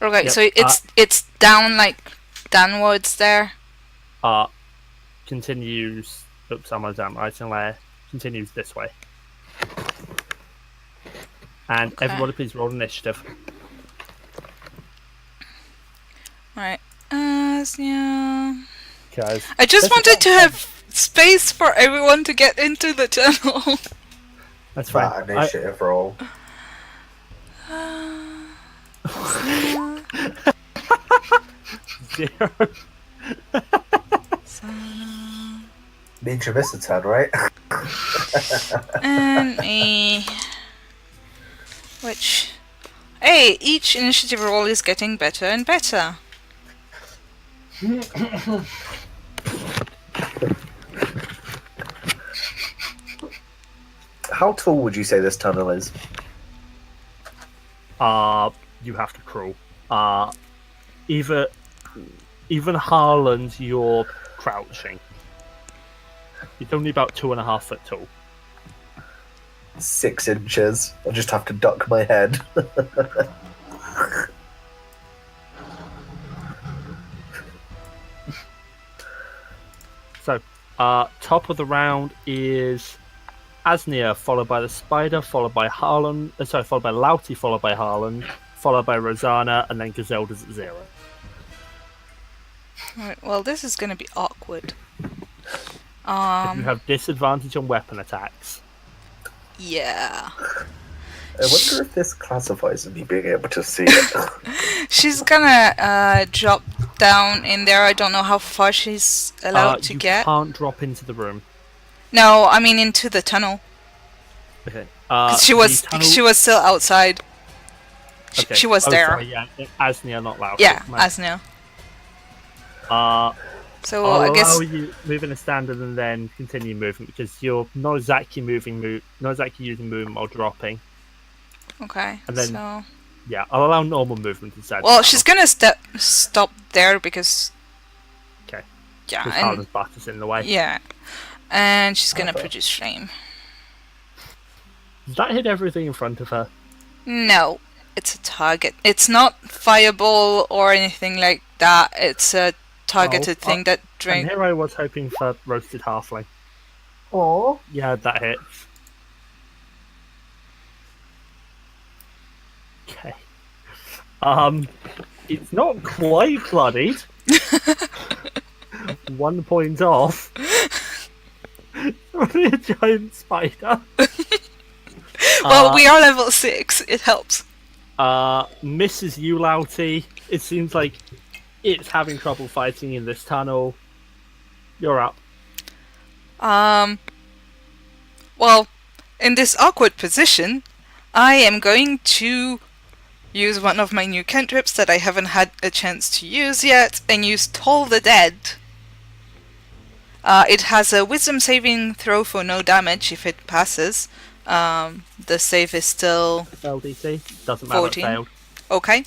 Okay, Yep. so it's down, like downwards there. Continues. Oops, I'm on down lighting layer. Continues this way. And Okay. everybody, please roll initiative. Right. Asnia. Guys, I just this is wanted not to have space for everyone to get into the tunnel. That's fine. That initiative roll. Zero. Means you missed a turn, right? And me. Which... Hey, each initiative roll is getting better and better. How tall would you say this tunnel is? You have to crawl. Even Harlond, you're crouching. It's only about 2.5 foot tall. 6 inches. I'll just have to duck my head. So, top of the round is Asnia, followed by the spider, followed by Harlond. Followed by Lalti, followed by Harlond, followed by Rozsana, and then Giselda's at 0. Right, well, this is gonna be awkward. You have disadvantage on weapon attacks. Yeah. I wonder if this classifies as me being able to see it. She's gonna drop down in there. I don't know how far she's allowed to You get. can't drop into the room. No, I mean into the tunnel. Okay. 'Cause she the was tunnel- she was still outside. Okay. She was oh, there. Sorry, yeah, Asnia, not Lalti. Yeah, My- Asnia. So I'll I guess allow you move in a standard and then continue movement because you're not exactly not exactly using movement while dropping. okay. And then- So Yeah, I'll allow normal movement instead. well, she's gonna stop there because Okay. yeah, Because and Harlond's butt is in the way. yeah, and she's gonna Okay. produce flame. Does that hit everything in front of her? No, it's a target. It's not fireball or anything like that. It's a targeted Oh, thing that And drain. here I was hoping for roasted halfling. Oh, Yeah, that hits. Okay. It's not quite bloodied. 1 point off. Only a giant spider. Well, we are level 6. It helps. Misses you, Lalti. It seems like it's having trouble fighting in this tunnel. You're up. Well, in this awkward position, I am going to use one of my new cantrips that I haven't had a chance to use yet, and use Toll the Dead. It has a wisdom saving throw for no damage if it passes. The save is still LDC. Doesn't matter. 14. It failed. okay.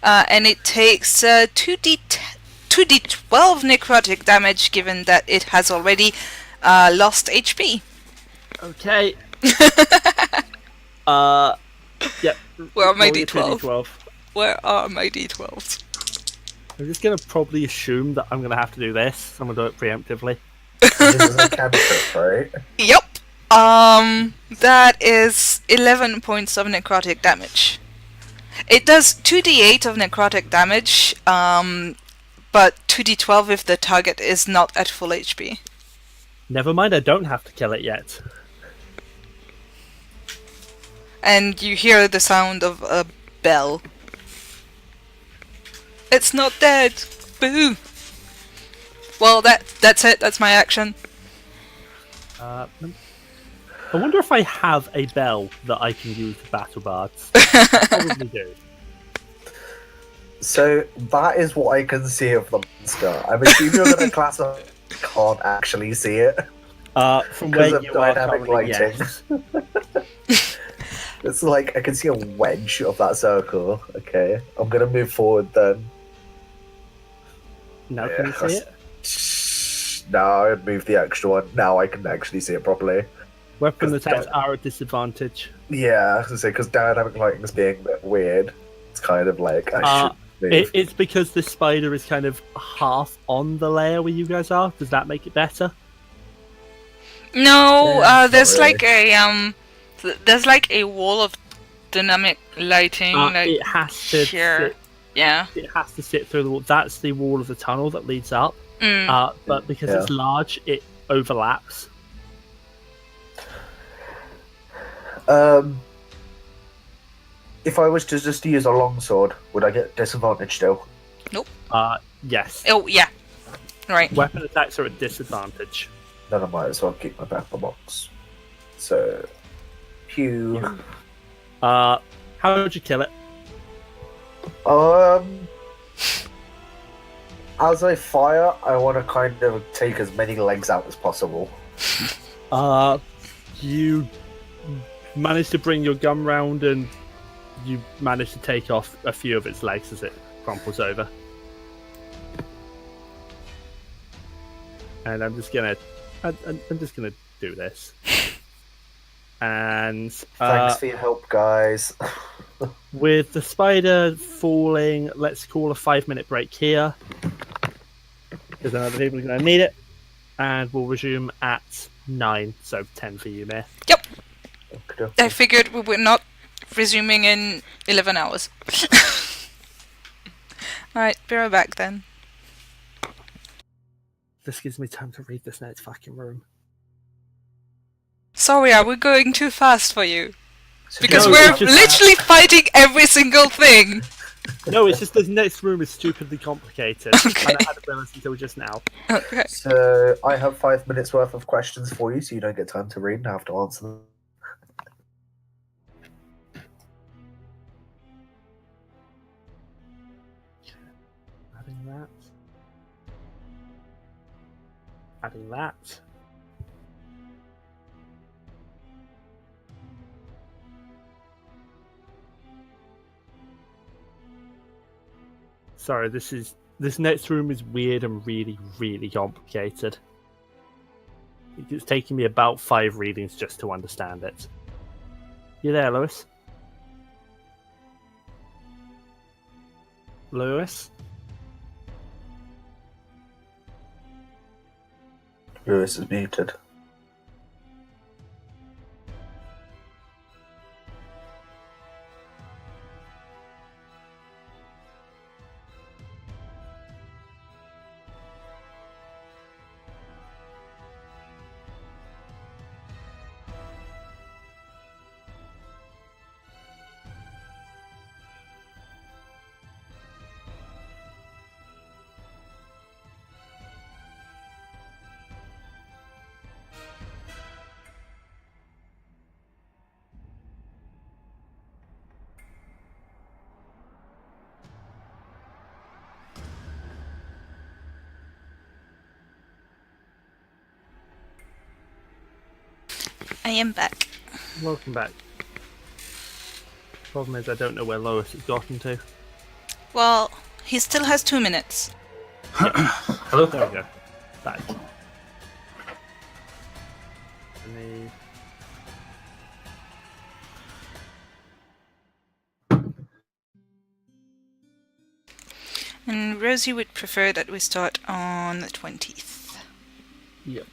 And it takes 2d12 necrotic damage given that it has already lost HP. Okay. Yep. Where are my roll your d12? 2d12. Where are my d12s? I'm just gonna probably assume that I'm gonna have to do this. So I'm gonna do it preemptively. this is a cantrip, right? Yep. That is 11 points of necrotic damage. It does 2d8 of necrotic damage, but 2d12 if the target is not at full HP. Never mind. I don't have to kill it yet. And you hear the sound of a bell. It's not dead! Boo! Well, that's it. That's my action. I wonder if I have a bell that I can use for battle bards. I probably do. So that is what I can see of the monster. I'm assuming you're going to class of can't actually see it. From Because where of you are dynamic currently, lighting. yes. It's like I can see a wedge of that circle. Okay, I'm going to move forward then. Now Yeah, can you see it? Now I move the extra one. Now I can actually see it properly. Weapon 'Cause attacks that- are at disadvantage. Yeah, I was going to say, because dynamic lighting is being a bit weird. It's kind of like, I should move. It's because this spider is kind of half on the layer where you guys are. Does that make it better? No, Yeah, not there's really. like a there's like a wall of dynamic lighting, like it has to here. sit, Yeah. it has to sit through the wall. That's the wall of the tunnel that leads up. Mm. But because Yeah. it's large, it overlaps. If I was to just use a longsword, would I get disadvantage still? Yes. Oh yeah. Right. Weapon attacks are at disadvantage. Then I might as well keep my battle box. So, Hugh. How would you kill it? As I fire, I want to kind of take as many legs out as possible. You manage to bring your gun round and you manage to take off a few of its legs as it crumples over. And I'm just gonna do this. And Thanks for your help, guys. with the spider falling, let's call a 5-minute break here. Because then other people are going to need it. And we'll resume at 9, so 10 for you, Miya. Yep. Okay. I figured we were not resuming in 11 hours. Alright, be right back then. This gives me time to read this next fucking room. Sorry, are we going too fast for you? Because No, we're it's just- literally fighting every single thing! No, it's just this next room is stupidly complicated. Okay. And I hadn't realised until just now. Okay. So, I have 5 minutes worth of questions for you, so you don't get time to read and I have to answer them. that. Adding that. Sorry, this next room is weird and really, really complicated. It's taking me about 5 readings just to understand it. You there, Lewis? Lewis? Lewis is muted. I am back. Welcome back. Problem is, I don't know where Lois has gotten to. Well, he still has 2 minutes. Hello? There we go. Back. And And Rosie would prefer that we start on the 20th. yep.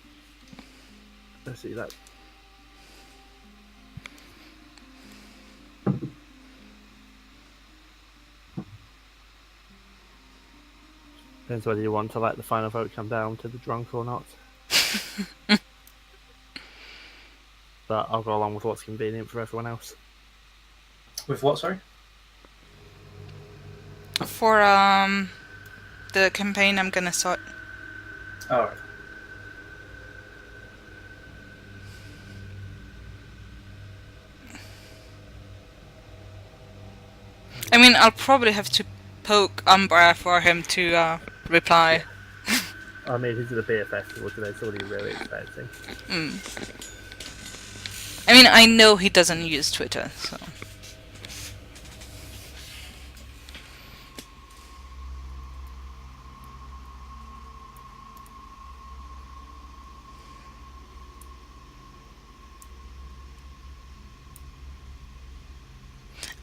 Let's see that. Depends whether you want to let the final vote come down to the drunk or not. But I'll go along with what's convenient for everyone else. With what, sorry? For the campaign, I'm gonna start. Alright. I mean, I'll probably have to poke Umbra for him to reply. I mean, this is a beer festival today, so what are you really expecting? I mean, I know he doesn't use Twitter, so...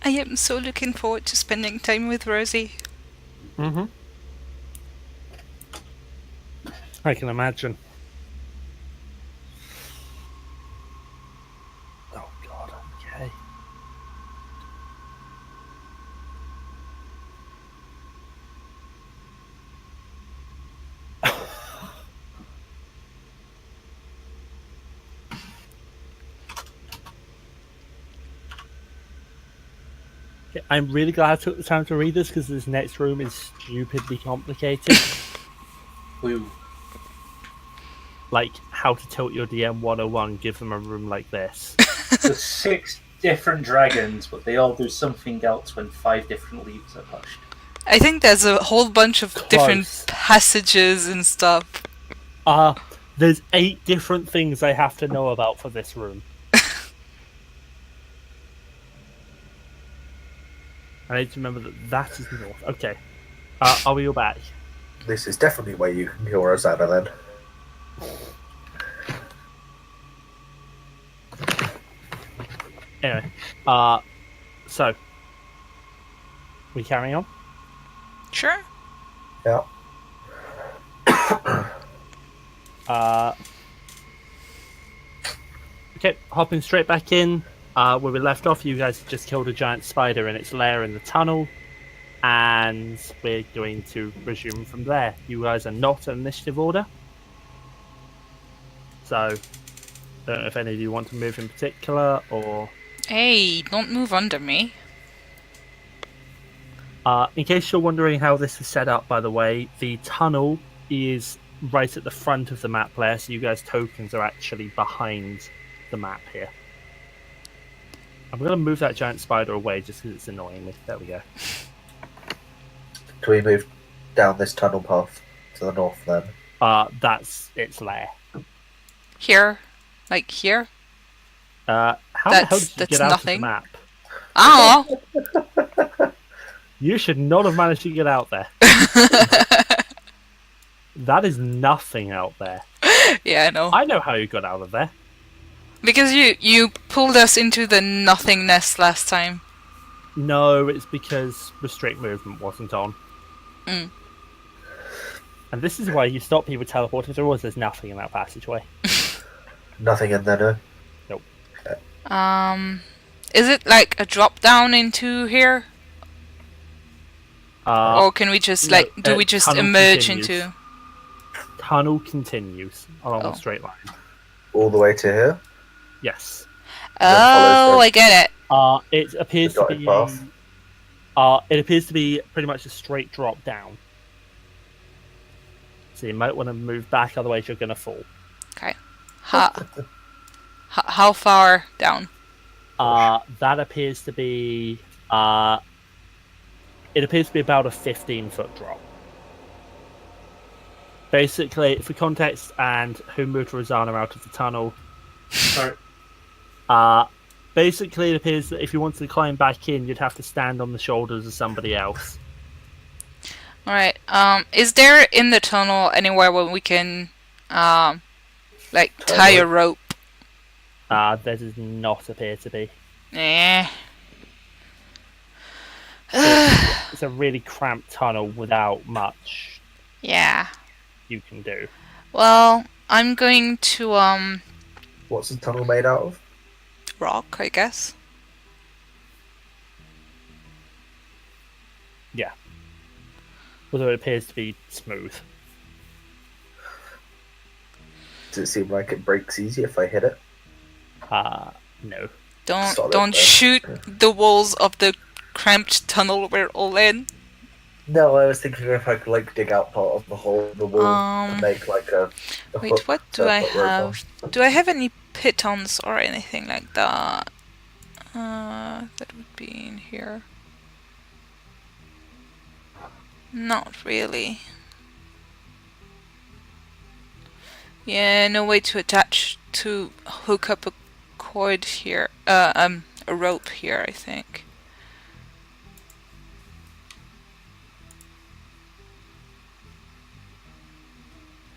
I am so looking forward to spending time with Rosie. Mm-hmm. I can imagine. Oh god, okay. Okay, I'm really glad I took the time to read this because this next room is stupidly complicated. Woo. Like how to tilt your DM 101, give them a room like this. There's 6 different dragons, but they all do something else when 5 different leaves are pushed. I think there's a whole bunch of different Close. passages and stuff. There's 8 different things I have to know about for this room. I need to remember that that is north. Okay. Are we all back? This is definitely where you can kill Rozsana then. Anyway, so we carrying on? Sure. Yeah. Okay, hopping straight back in. Where we left off, you guys just killed a giant spider in its lair in the tunnel, and we're going to resume from there. You guys are not in initiative order, so I don't know if any of you want to move in particular, or... Hey, don't move under me. In case you're wondering how this is set up, by the way, the tunnel is right at the front of the map layer, so you guys' tokens are actually behind the map here. I'm going to move that giant spider away just because it's annoying me. There we go. Do we move down this tunnel path to the north then? That's its lair. Here? Like here? How the hell did you That's get out nothing. of the map? I You should not have managed to get out there. That is nothing out there. don't know. Yeah, I know. I know how you got out of there. Because you pulled us into the nothingness last time. No, it's because restrict movement wasn't on. Mm. And this is why you stop people teleporting through us. There's nothing in that passageway. Nothing in there, no? Is it like a drop down into here? Or can we just no, do we just tunnel emerge continues. into? Tunnel continues along a straight line. All the way to here? Yes. Oh, I get it. It appears The to be. dotted It appears to be pretty much a straight drop down. So you might want to move back, otherwise you're going to fall. Okay. How far down? That appears to be. It appears to be about a 15-foot drop. Basically, for context and who moved Rozsana out of the tunnel. Sorry. Basically, it appears that if you wanted to climb back in, you'd have to stand on the shoulders of somebody else. Alright, is there in the tunnel anywhere where we can, tie a rope? There does not appear to be. Eh. It's a really cramped tunnel without much Yeah. you can do. Well, I'm going to, What's the tunnel made out of? rock, I guess. Yeah. Although it appears to be smooth. Does it seem like it breaks easy if I hit it? No. Solid, Don't though. shoot the walls of the cramped tunnel we're all in. No, I was thinking if I could like dig out part of the hole in the wall and make like a Wait, hook what do to I put rope on. have? Do I have any pitons or anything like that? That would be in here. Not really. Yeah, no way to hook up a cord here. A rope here, I think.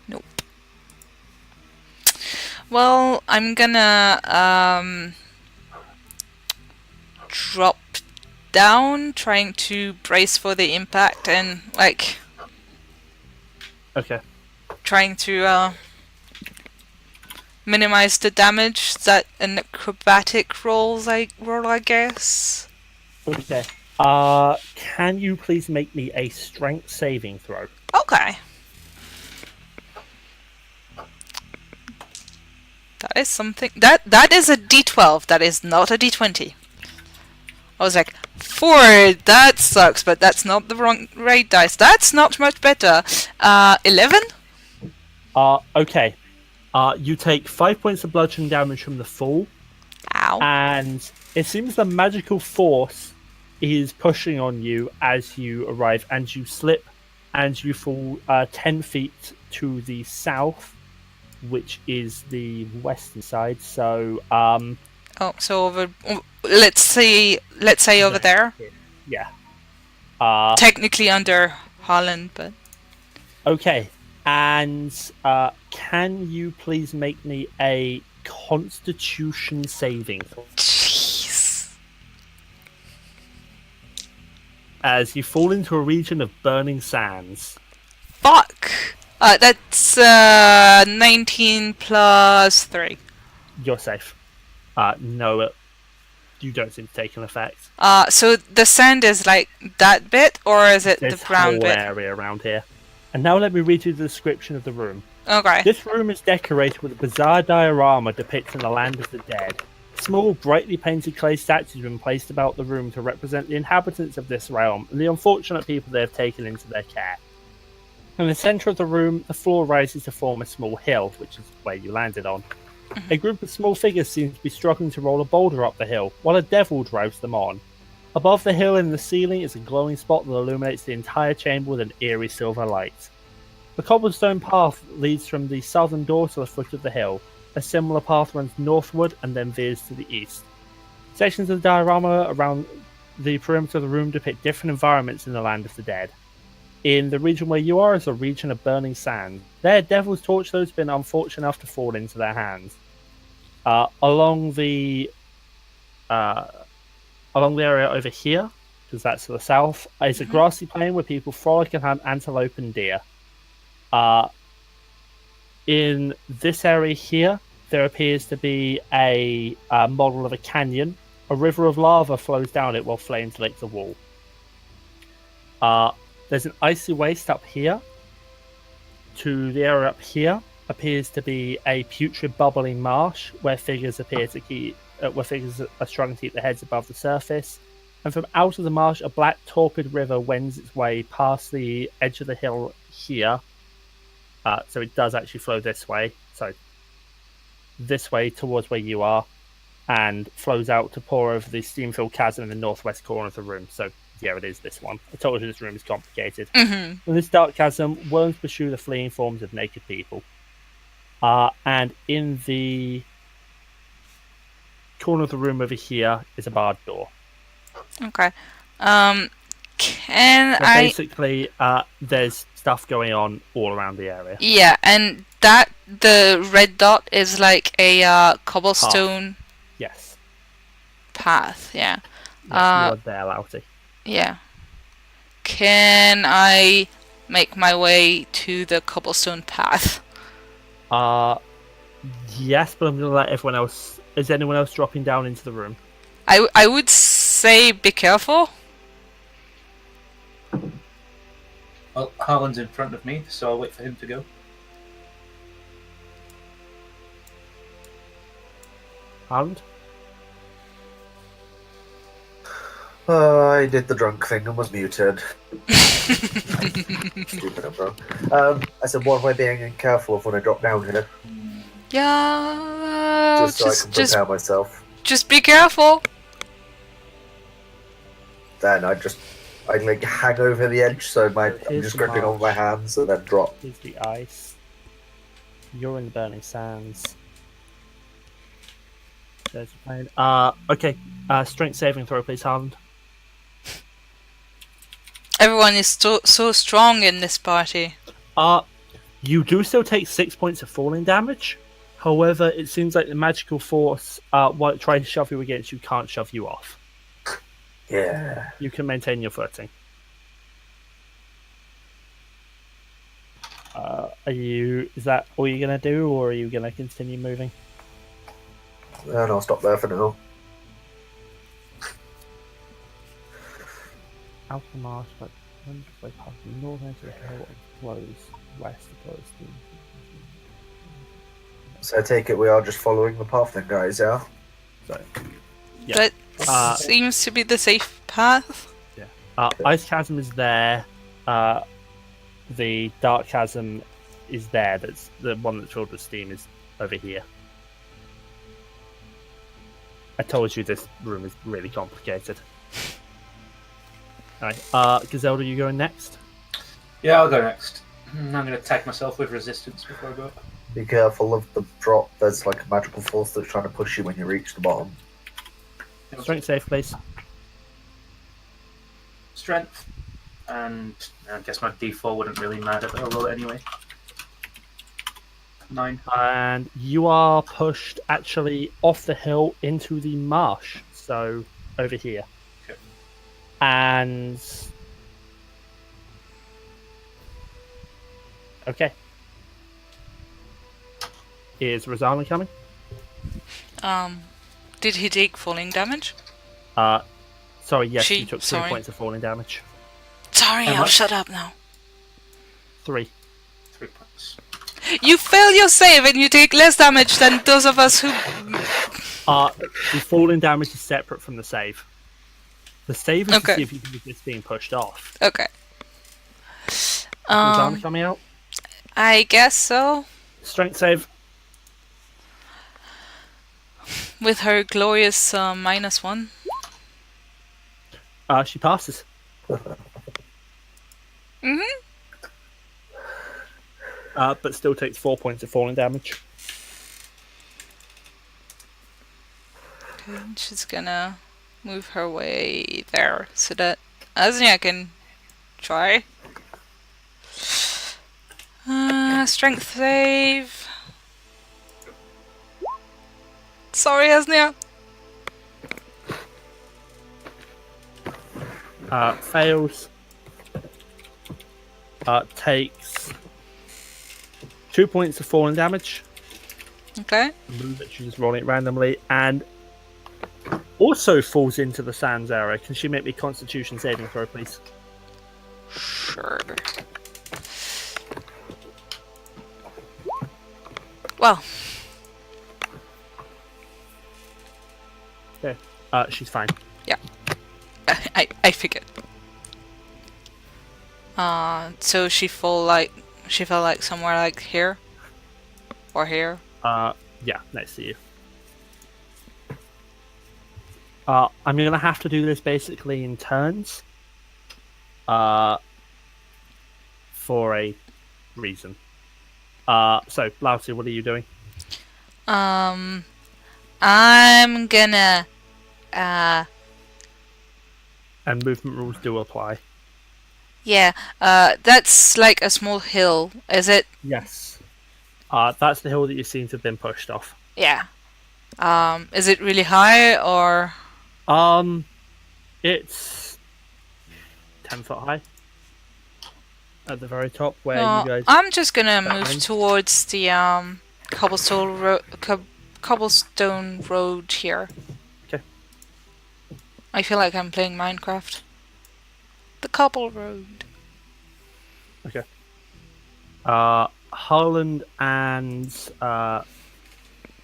Nope. Well, I'm gonna drop down, trying to brace for the impact and Okay. trying to minimize the damage that an acrobatic roll, I guess. Okay. Can you please make me a strength saving throw? Okay. That is something. That is a D12. That is not a D20. I was like, 4. That sucks, but that's not the right dice. That's not much better. 11. Okay. You take 5 points of bludgeoning damage from the fall, Ow. and it seems the magical force is pushing on you as you arrive, and you slip, and you fall 10 feet to the south, which is the western side. So, So over. Let's say over there. yeah. Technically under Harlond, but. Okay. And can you please make me a Constitution saving throw? Jeez. As you fall into a region of burning sands. Fuck. That's 19 plus 3. You're safe. No, you don't seem to take an effect. So the sand is like that bit, or is it This the brown whole bit? area around here. And now let me read you the description of the room. Okay. This room is decorated with a bizarre diorama depicting the land of the dead. Small, brightly painted clay statues have been placed about the room to represent the inhabitants of this realm and the unfortunate people they have taken into their care. In the centre of the room, the floor rises to form a small hill, which is where you landed on. A group of small figures seem to be struggling to roll a boulder up the hill, while a devil drives them on. Above the hill in the ceiling is a glowing spot that illuminates the entire chamber with an eerie silver light. The cobblestone path leads from the southern door to the foot of the hill. A similar path runs northward and then veers to the east. Sections of the diorama around the perimeter of the room depict different environments in the land of the dead. In the region where you are is a region of burning sand. There, devils torch those who've been unfortunate enough to fall into their hands. Along the area over here, because that's to the south, is a grassy plain where people frolic and hunt antelope and deer. In this area here, there appears to be a model of a canyon. A river of lava flows down it while flames lick the wall. There's an icy waste up here. To the area up here appears to be a putrid, bubbling marsh where figures are struggling to keep their heads above the surface. And from out of the marsh, a black, torpid river wends its way past the edge of the hill here. So it does actually flow this way. So this way towards where you are, and flows out to pour over the steam-filled chasm in the northwest corner of the room. So yeah, it is this one. I told you this room is complicated. In this dark chasm, worms pursue the fleeing forms of naked people. And in the corner of the room over here is a barred door. Okay. Basically, there's stuff going on all around the area. Yeah, and the red dot is like a cobblestone Yes. path. Yeah. Yes, you are there, Lalti. Yeah. Can I make my way to the cobblestone path? Yes, but I'm going to let everyone else... Is anyone else dropping down into the room? I would say be careful. Well, Harland's in front of me, so I'll wait for him to go. Harland? I did the drunk thing and was muted. Stupid, bro. I said, what am I being careful of when I drop down here? Yeah. Just so I can prepare myself. Just be careful. Then I like hang over the edge, so I'm just gripping on my hands and then drop. Here's the ice. You're in the burning sands. There's the plane. Okay. Strength saving throw, please, Harland. Everyone is so strong in this party. You do still take 6 points of falling damage. However, it seems like the magical force, while it tries to shove you against you, can't shove you off. Yeah. You can maintain your footing. Is that all you're gonna do, or are you gonna continue moving? And I'll stop there for now. Out of the marsh, but way past the northern edge of the hill and flows west of the So I take it we are just following the path then, guys, yeah? So, yeah. That seems to be the safe path. Yeah. Ice Chasm is there. The Dark Chasm is there. That's the one that's filled with steam is over here. I told you this room is really complicated. Alright, Giselda, you going next? Yeah, I'll go next. I'm going to tag myself with resistance before I go up. Be careful of the drop. There's like a magical force that's trying to push you when you reach the bottom. Strength save, please. Strength. And I guess my D4 wouldn't really matter, but I'll roll it anyway. 9. And you are pushed actually off the hill into the marsh. So, over here. Okay. And... Okay. Is Rozsana coming? Did he take falling damage? Sorry, yes, you took 3 points of falling damage. Sorry, I'll shut up now. 3. 3 points. You fail your save and you take less damage than those of us who... The falling damage is separate from the save. The save is to see if you can resist being pushed off. Okay. Rozsana coming out? I guess so. Strength save. With her glorious -1. She passes. Mm-hmm. But still takes 4 points of falling damage. Okay, and she's gonna move her way there so that Asnia can try. Strength save. Sorry, Asnia. Fails. Takes 2 points of falling damage. Okay. She's rolling it randomly, and also falls into the sands area. Can she make me Constitution saving throw, please? Sure. Well. Okay. She's fine. Yeah. I figured. So she fell like somewhere like here? Or here? Yeah, next to you. I'm gonna have to do this basically in turns. For a reason. So Lalti, what are you doing? I'm gonna And movement rules do apply. yeah, that's like a small hill, is it? Yes. That's the hill that you seem to have been pushed off. Yeah. Is it really high or? It's 10 foot high. At the very top, where No, you guys. I'm just gonna that move line? towards the cobblestone road here. Okay. I feel like I'm playing Minecraft. The cobble road. Okay. Harlond and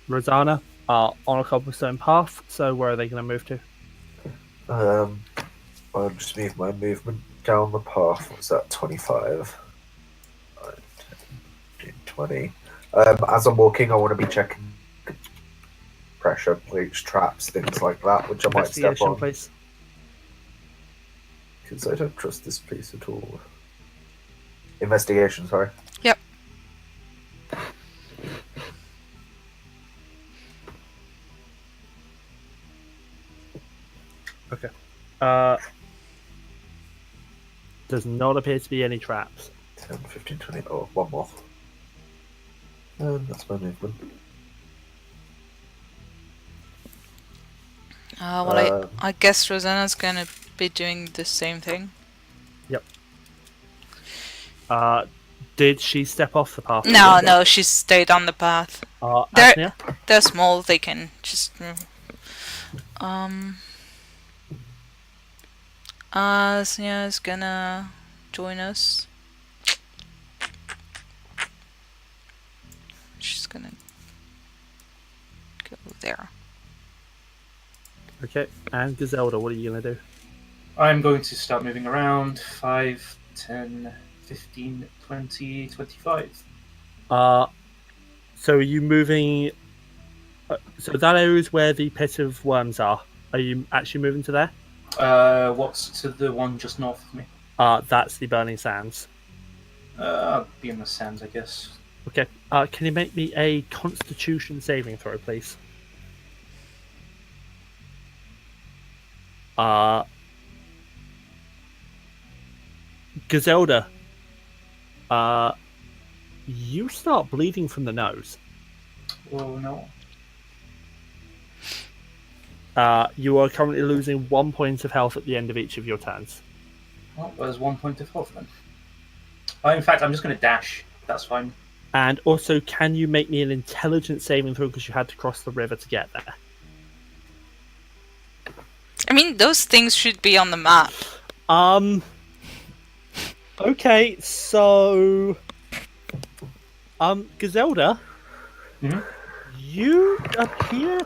Rozsana are on a cobblestone path. So where are they going to move to? I'll just move my movement down the path. What's that? 25. 9, 10, 20. As I'm walking, I want to be checking pressure plates, traps, things like that, which I might step Investigation, on. please. Because I don't trust this place at all. Investigation, sorry. Yep. Okay. Does not appear to be any traps. 10, 15, 20. Oh, one more. And that's my movement. I guess Rozsana's gonna be doing the same thing. Yep. Did she step off the path? No, she stayed on the path. They're- Asnia? They're small, they can just move. Asnia is gonna join us. She's gonna go there. Okay. And Giselda, what are you going to do? I'm going to start moving around. 5, 10, 15, 20, 25. So are you moving? So that area is where the pit of worms are. Are you actually moving to there? What's to the one just north of me? That's the burning sands. I'll be in the sands, I guess. Okay. Can you make me a Constitution saving throw, please? Giselda. You start bleeding from the nose. Oh no. You are currently losing 1 point of health at the end of each of your turns. Well, there's 1 point of health then. In fact, I'm just going to dash. That's fine. And also, can you make me an intelligence saving throw because you had to cross the river to get there? I mean, those things should be on the map. Okay, so Giselda, you appear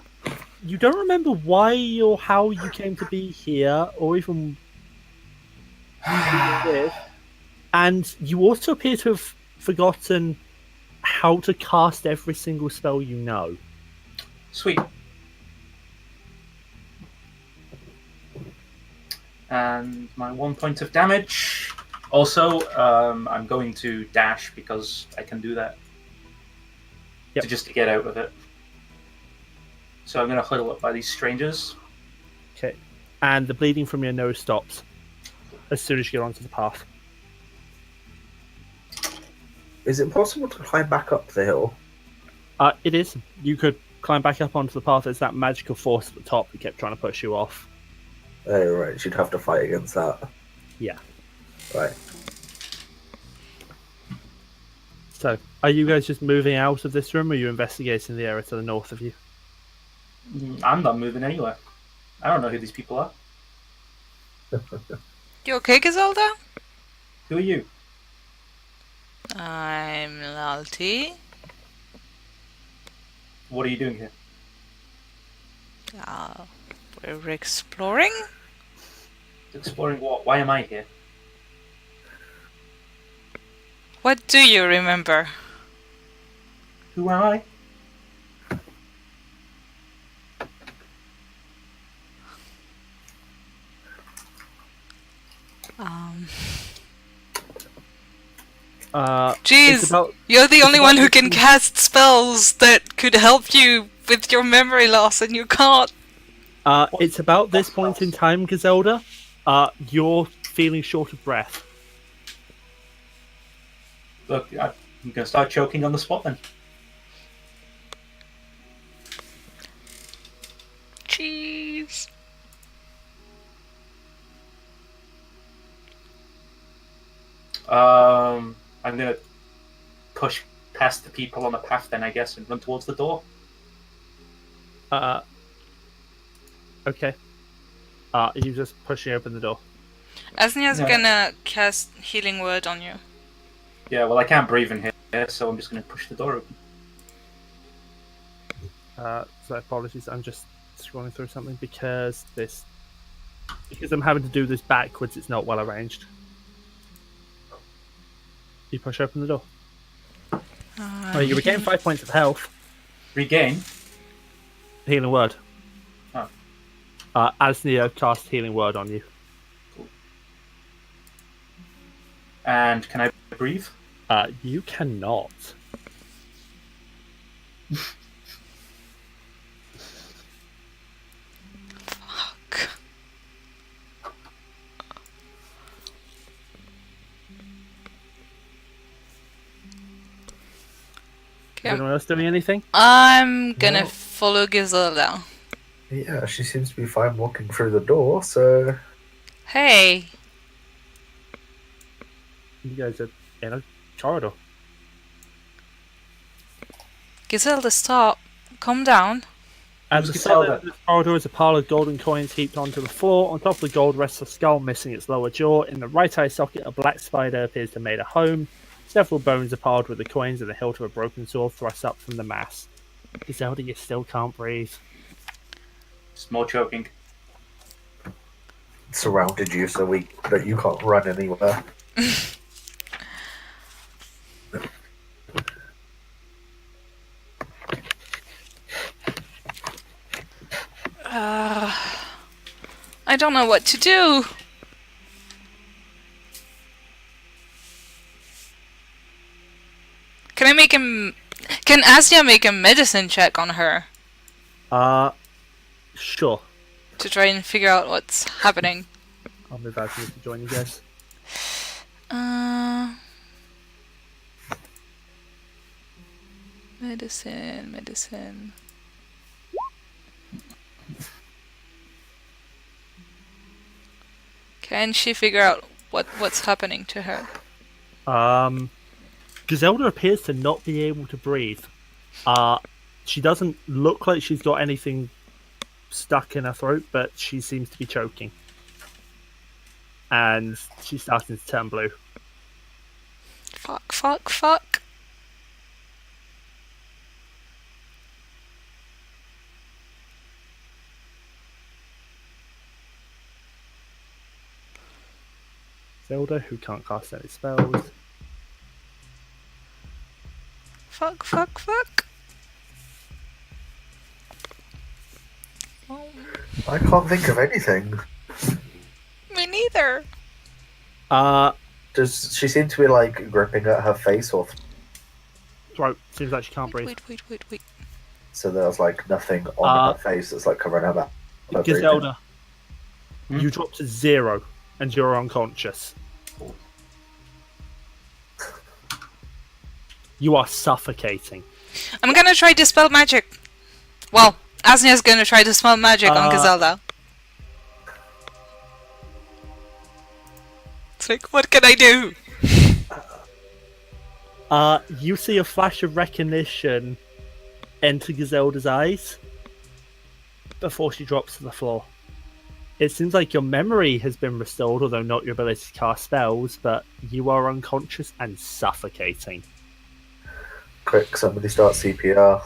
you don't remember why or how you came to be here, or even who you were with, and you also appear to have forgotten how to cast every single spell you know. Sweet. and my 1 point of damage. Also, I'm going to dash because I can do that. Yep. Just to get out of it. So I'm going to huddle up by these strangers. Okay. And the bleeding from your nose stops as soon as you get onto the path. Is it possible to climb back up the hill? It is. You could climb back up onto the path. There's that magical force at the top that kept trying to push you off. Oh, right. You'd have to fight against that. Yeah. Right. So, are you guys just moving out of this room, or are you investigating the area to the north of you? I'm not moving anywhere. I don't know who these people are. You okay, Giselda? Who are you? I'm Lalti. What are you doing here? We're exploring? Exploring what? Why am I here? What do you remember? Who am I? Jeez, about- you're the only about one who this can thing- cast spells that could help you with your memory loss, and you can't. It's about this point in time, Giselda. You're feeling short of breath. Look, I'm going to start choking on the spot then. Jeez. I'm going to push past the people on the path then, I guess, and run towards the door. Okay. Are you just pushing open the door? Asnia's No. gonna cast Healing Word on you. Yeah, well, I can't breathe in here, so I'm just going to push the door open. So apologies, I'm just scrolling through something because I'm having to do this backwards, it's not well arranged. You push open the door. You regain 5 points of health. Regain? Healing word. Oh. Asnia cast healing word on you. And can I breathe? You cannot. Fuck. Is anyone else doing anything? I'm gonna No. follow Giselda. Yeah, she seems to be fine walking through the door, so... Hey, You guys are in a corridor. Giselda, stop. Calm down. At Who's the southern Giselda? end of the corridor is a pile of golden coins heaped onto the floor. On top of the gold rests a skull missing its lower jaw. In the right eye socket, a black spider appears to have made a home. Several bones are piled with the coins and the hilt of a broken sword thrust up from the mass. Giselda, you still can't breathe. Just more choking. surrounded you so that you can't run anywhere. I don't know what to do. Can Asnia make a medicine check on her Sure. to try and figure out what's happening? I'll move out here to join you guys. Medicine. Can she figure out what's happening to her? Giselda appears to not be able to breathe. She doesn't look like she's got anything stuck in her throat, but she seems to be choking. And she's starting to turn blue. Fuck. Zelda, who can't cast any spells. Fuck. Oh, I can't think of anything. me either. Does she seem to be like gripping at her face, or Throat. Seems like she can't breathe. Wait. so there's like nothing on her face that's like covering her mouth? Giselda, you drop to 0 and you're unconscious. You are suffocating. I'm gonna try Dispel Magic. Well, Asnia's gonna try Dispel Magic on Giselda. It's like, what can I do? You see a flash of recognition enter Giselda's eyes before she drops to the floor. It seems like your memory has been restored, although not your ability to cast spells, but you are unconscious and suffocating. Quick, somebody start CPR.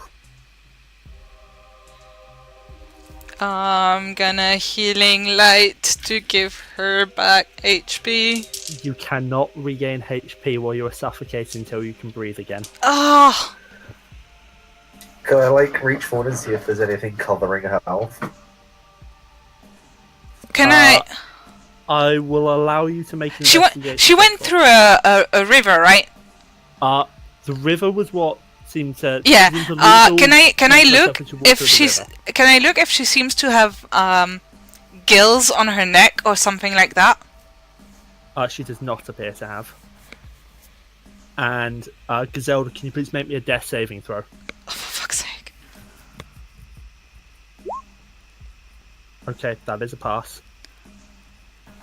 I'm gonna Healing Light to give her back HP. You cannot regain HP while you are suffocating until you can breathe again. Oh! Can I like reach forward and see if there's anything covering her mouth? Can I... I will allow you to make an She investigation. went through a river, right? The river was what seemed to... Yeah. seemed to Can I legal look herself to walk if through the she's... river. Can I look if she seems to have gills on her neck or something like that? She does not appear to have. And Giselda, can you please make me a death saving throw? Oh, for fuck's sake. Okay, that is a pass.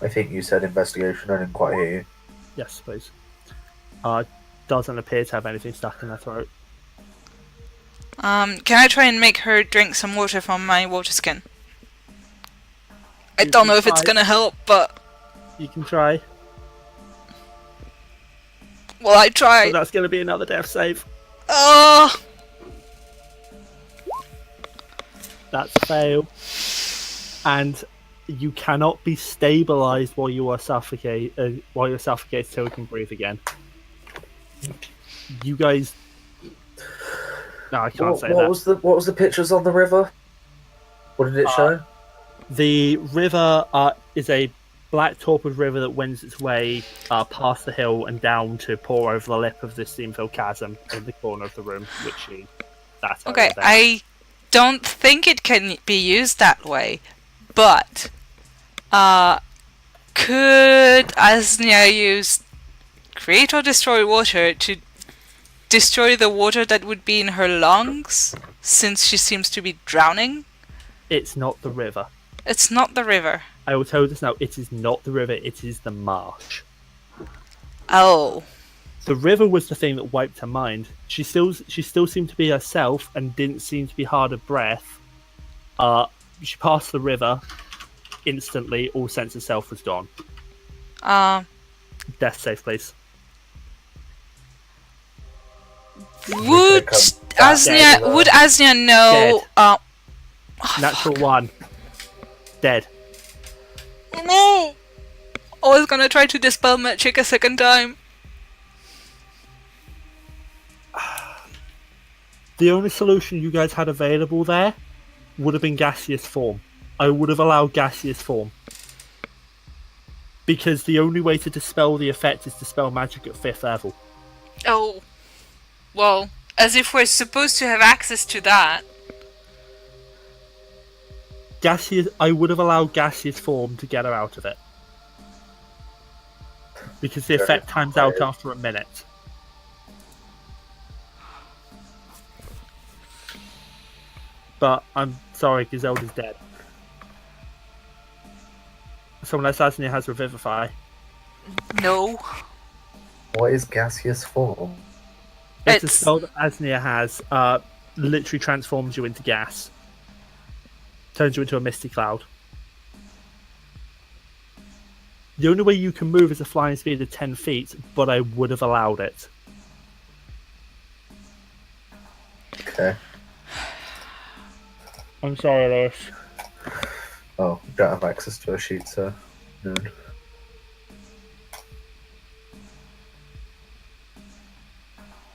I think you said investigation. I didn't quite hear you. Yes, please. Doesn't appear to have anything stuck in her throat. Can I try and make her drink some water from my water skin? I don't know if it's gonna help, but... You can try. Well, I try. But that's going to be another death save. Oh! That's a fail. And you cannot be stabilized while you are suffocated till you can breathe again. You guys... No, I can't say that. What was the pictures on the river? What did it show? The river is a black torpid river that wends its way past the hill and down to pour over the lip of this steam-filled chasm in the corner of the room, literally. That Okay, there. I don't think it can be used that way, but could Asnia use create or destroy water to destroy the water that would be in her lungs, since she seems to be drowning? It's not the river. It's not the river. I will tell you this now, it is not the river, it is the marsh. Oh. The river was the thing that wiped her mind. She still seemed to be herself and didn't seem to be hard of breath. She passed the river, instantly all sense of self was gone. Death save, please. Would Asnia know? Natural 1. Dead. No! I was gonna try to dispel magic a second time. The only solution you guys had available there would have been gaseous form. I would have allowed gaseous form. Because the only way to dispel the effect is dispel magic at 5th level. Oh. Well, as if we're supposed to have access to that. I would have allowed gaseous form to get her out of it. Because the effect times out after a minute. But I'm sorry, Giselda's dead. Someone else Asnia has Revivify. No. What is gaseous form? It's a spell that Asnia has, literally transforms you into gas. Turns you into a misty cloud. The only way you can move is a flying speed of 10 feet, but I would have allowed it. Okay. I'm sorry, Lewis. Oh, we don't have access to a sheet, so... No.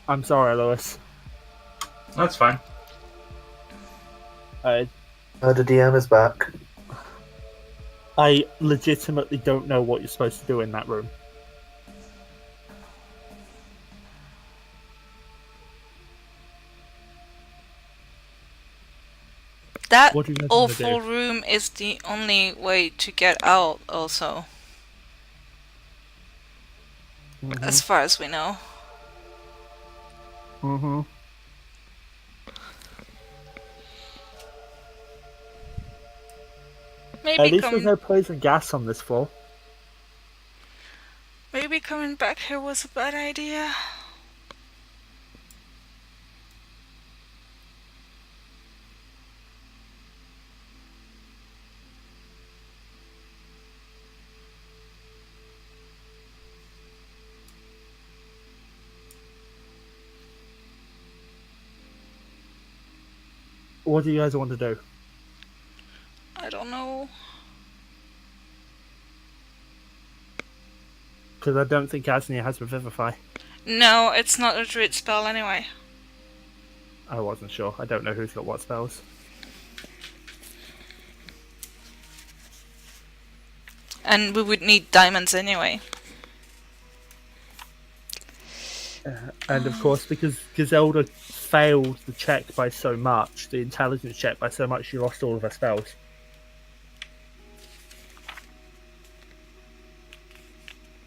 I'm sorry, Lewis. That's fine. The DM is back. I legitimately don't know what you're supposed to do in that room. That What do you guys want to do? awful room is the only way to get out, also. As far as we know. Mm-hmm. Maybe At least there's no poison gas on this floor. maybe coming back here was a bad idea. What do you guys want to do? I don't know. Because I don't think Asnia has Revivify. No, it's not a druid spell anyway. I wasn't sure. I don't know who's got what spells. And we would need diamonds anyway. And of course, because Giselda failed the check by so much, the intelligence check by so much, she lost all of her spells.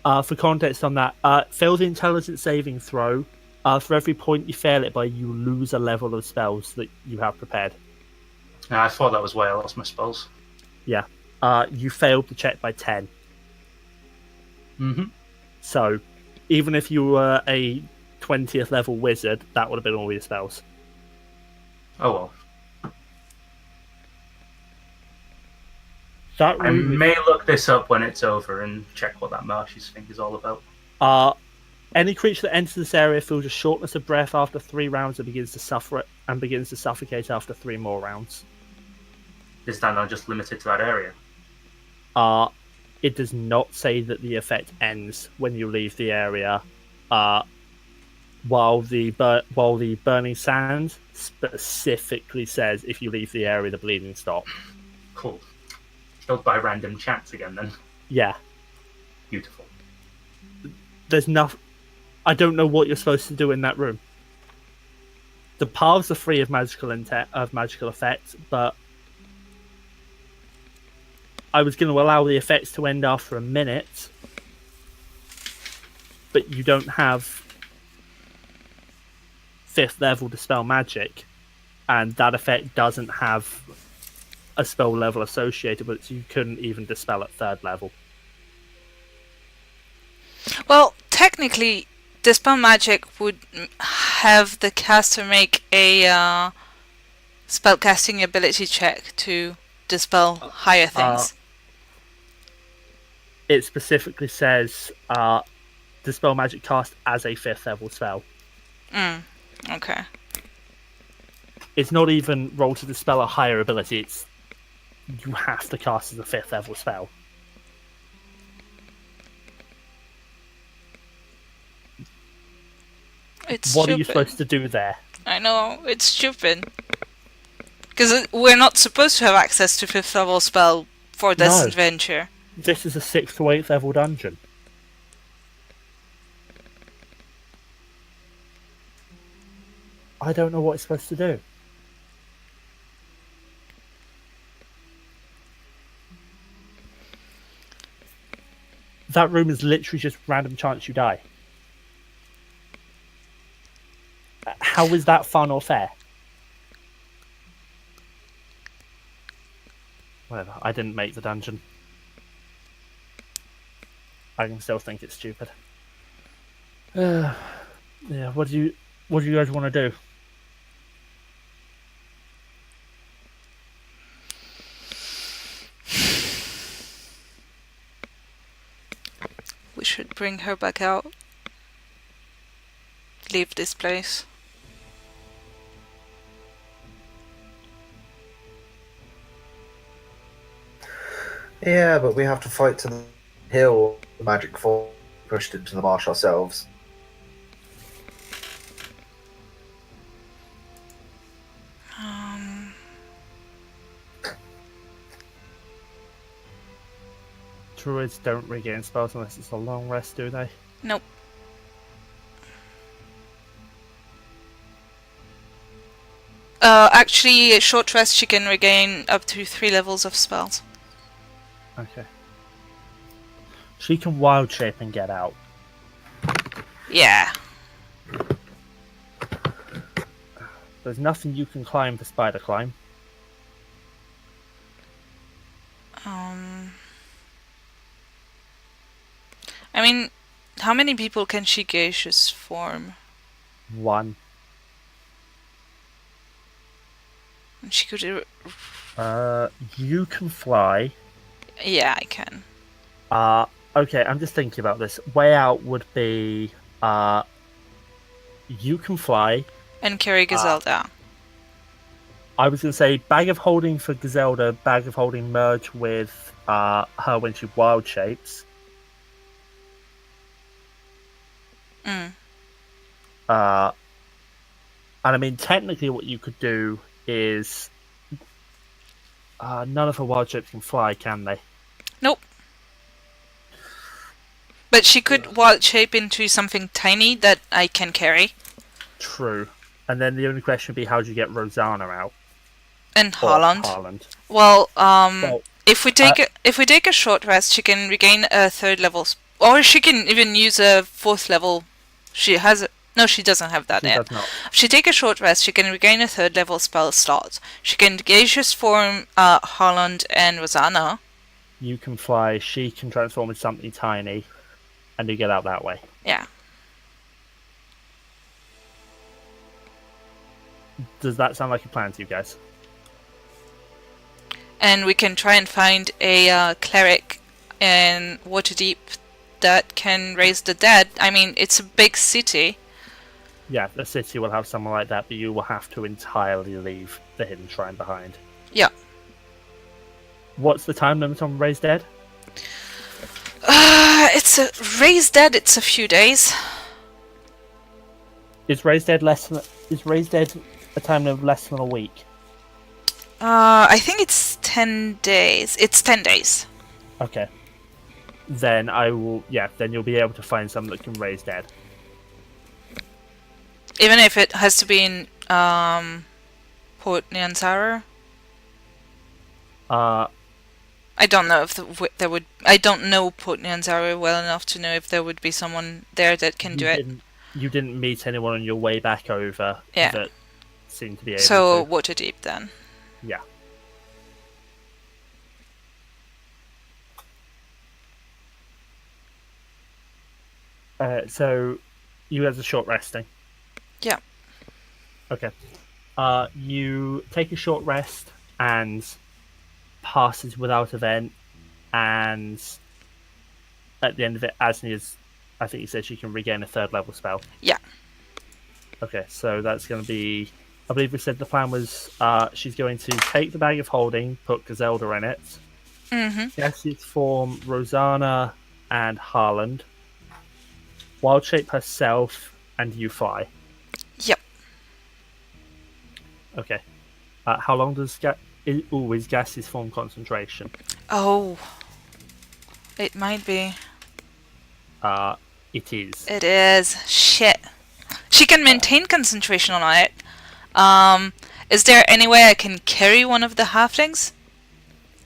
For context on that, fail the intelligence saving throw. For every point you fail it by, you lose a level of spells that you have prepared. I thought that was why I lost my spells. Yeah. You failed the check by 10. Mm-hmm. So, even if you were a 20th level wizard, that would have been all your spells. Oh well. That I room may look this up when it's over and check what that Marshy's thing is all about. Any creature that enters this area feels a shortness of breath after 3 rounds and begins to suffocate after 3 more rounds. Is that not just limited to that area? It does not say that the effect ends when you leave the area. While the burning sand specifically says if you leave the area, the bleeding stops. Cool. Killed by random chance again, then. Yeah. Beautiful. There's nothing. I don't know what you're supposed to do in that room. The paths are free of magical effects, but I was going to allow the effects to end after a minute, but you don't have 5th level Dispel Magic, and that effect doesn't have a spell level associated with it, so you couldn't even dispel at 3rd level. Well, technically, Dispel Magic would have the caster make a spellcasting ability check to dispel higher things. It specifically says Dispel Magic cast as a 5th level spell. Okay. It's not even roll to dispel a higher ability, it's you have to cast as a 5th level spell. It's What stupid. are you supposed to do there? I know, it's stupid. Because we're not supposed to have access to 5th level spell for this No. adventure. This is a 6th to 8th level dungeon. I don't know what it's supposed to do. That room is literally just random chance you die. How is that fun or fair? Whatever, I didn't make the dungeon. I can still think it's stupid. Yeah, what do you guys want to do? We should bring her back out. Leave this place. Yeah, but we have to fight to the hill. The magic fall pushed into the marsh ourselves. Druids don't regain spells unless it's a long rest, do they? Nope. Actually, a short rest, she can regain up to 3 levels of spells. Okay. She can wild shape and get out. Yeah. There's nothing you can climb for spider climb. I mean, how many people can she gaseous form? 1. She could. You can fly. Yeah, I can. Okay, I'm just thinking about this. Way out would be you can fly. And carry Giselda. I was going to say bag of holding for Giselda, bag of holding merge with her when she wild shapes. And I mean, technically what you could do is none of her wild shapes can fly, can they? Nope. But she could wild shape into something tiny that I can carry. True. And then the only question would be, how do you get Rozsana out? And Or Harlond. Harlond. Well, if we take a short rest, she can regain a 3rd level, or she can even use a 4th level. She has no, she doesn't have that She yet. does not. If she take a short rest, she can regain a 3rd level spell slot. She can gaseous form Harlond and Rozsana. You can fly, she can transform into something tiny, and you get out that way. Yeah. Does that sound like a plan to you guys? And we can try and find a cleric in Waterdeep that can raise the dead. I mean, it's a big city. Yeah, the city will have someone like that, but you will have to entirely leave the hidden shrine behind. Yeah. What's the time limit on Raise Dead? It's a raise dead. It's a few days. Is Raise Dead a time limit of less than a week? I think it's 10 days. It's 10 days. Okay. Then I will. Yeah. Then you'll be able to find someone that can Raise Dead. Even if it has to be in Port Nyanzara. I don't know if there would. I don't know Port Nyanzara well enough to know if there would be someone there that can do it. You didn't meet anyone on your way back over that seemed to be able so to. Waterdeep then. Yeah. So you have a short resting. Yeah. Okay. You take a short rest and passes without event, and at the end of it, Asnia's, I think you said she can regain a 3rd level spell. Yeah. Okay, so that's going to be, I believe we said the plan was she's going to take the bag of holding, put Giselda in it, gaseous form Rozsana and Harlond, wild shape herself, and you fly. Yep. Okay. How long does is gaseous form concentration? Oh. It might be. It is. It is. Shit. She can maintain concentration on it. Is there any way I can carry one of the halflings?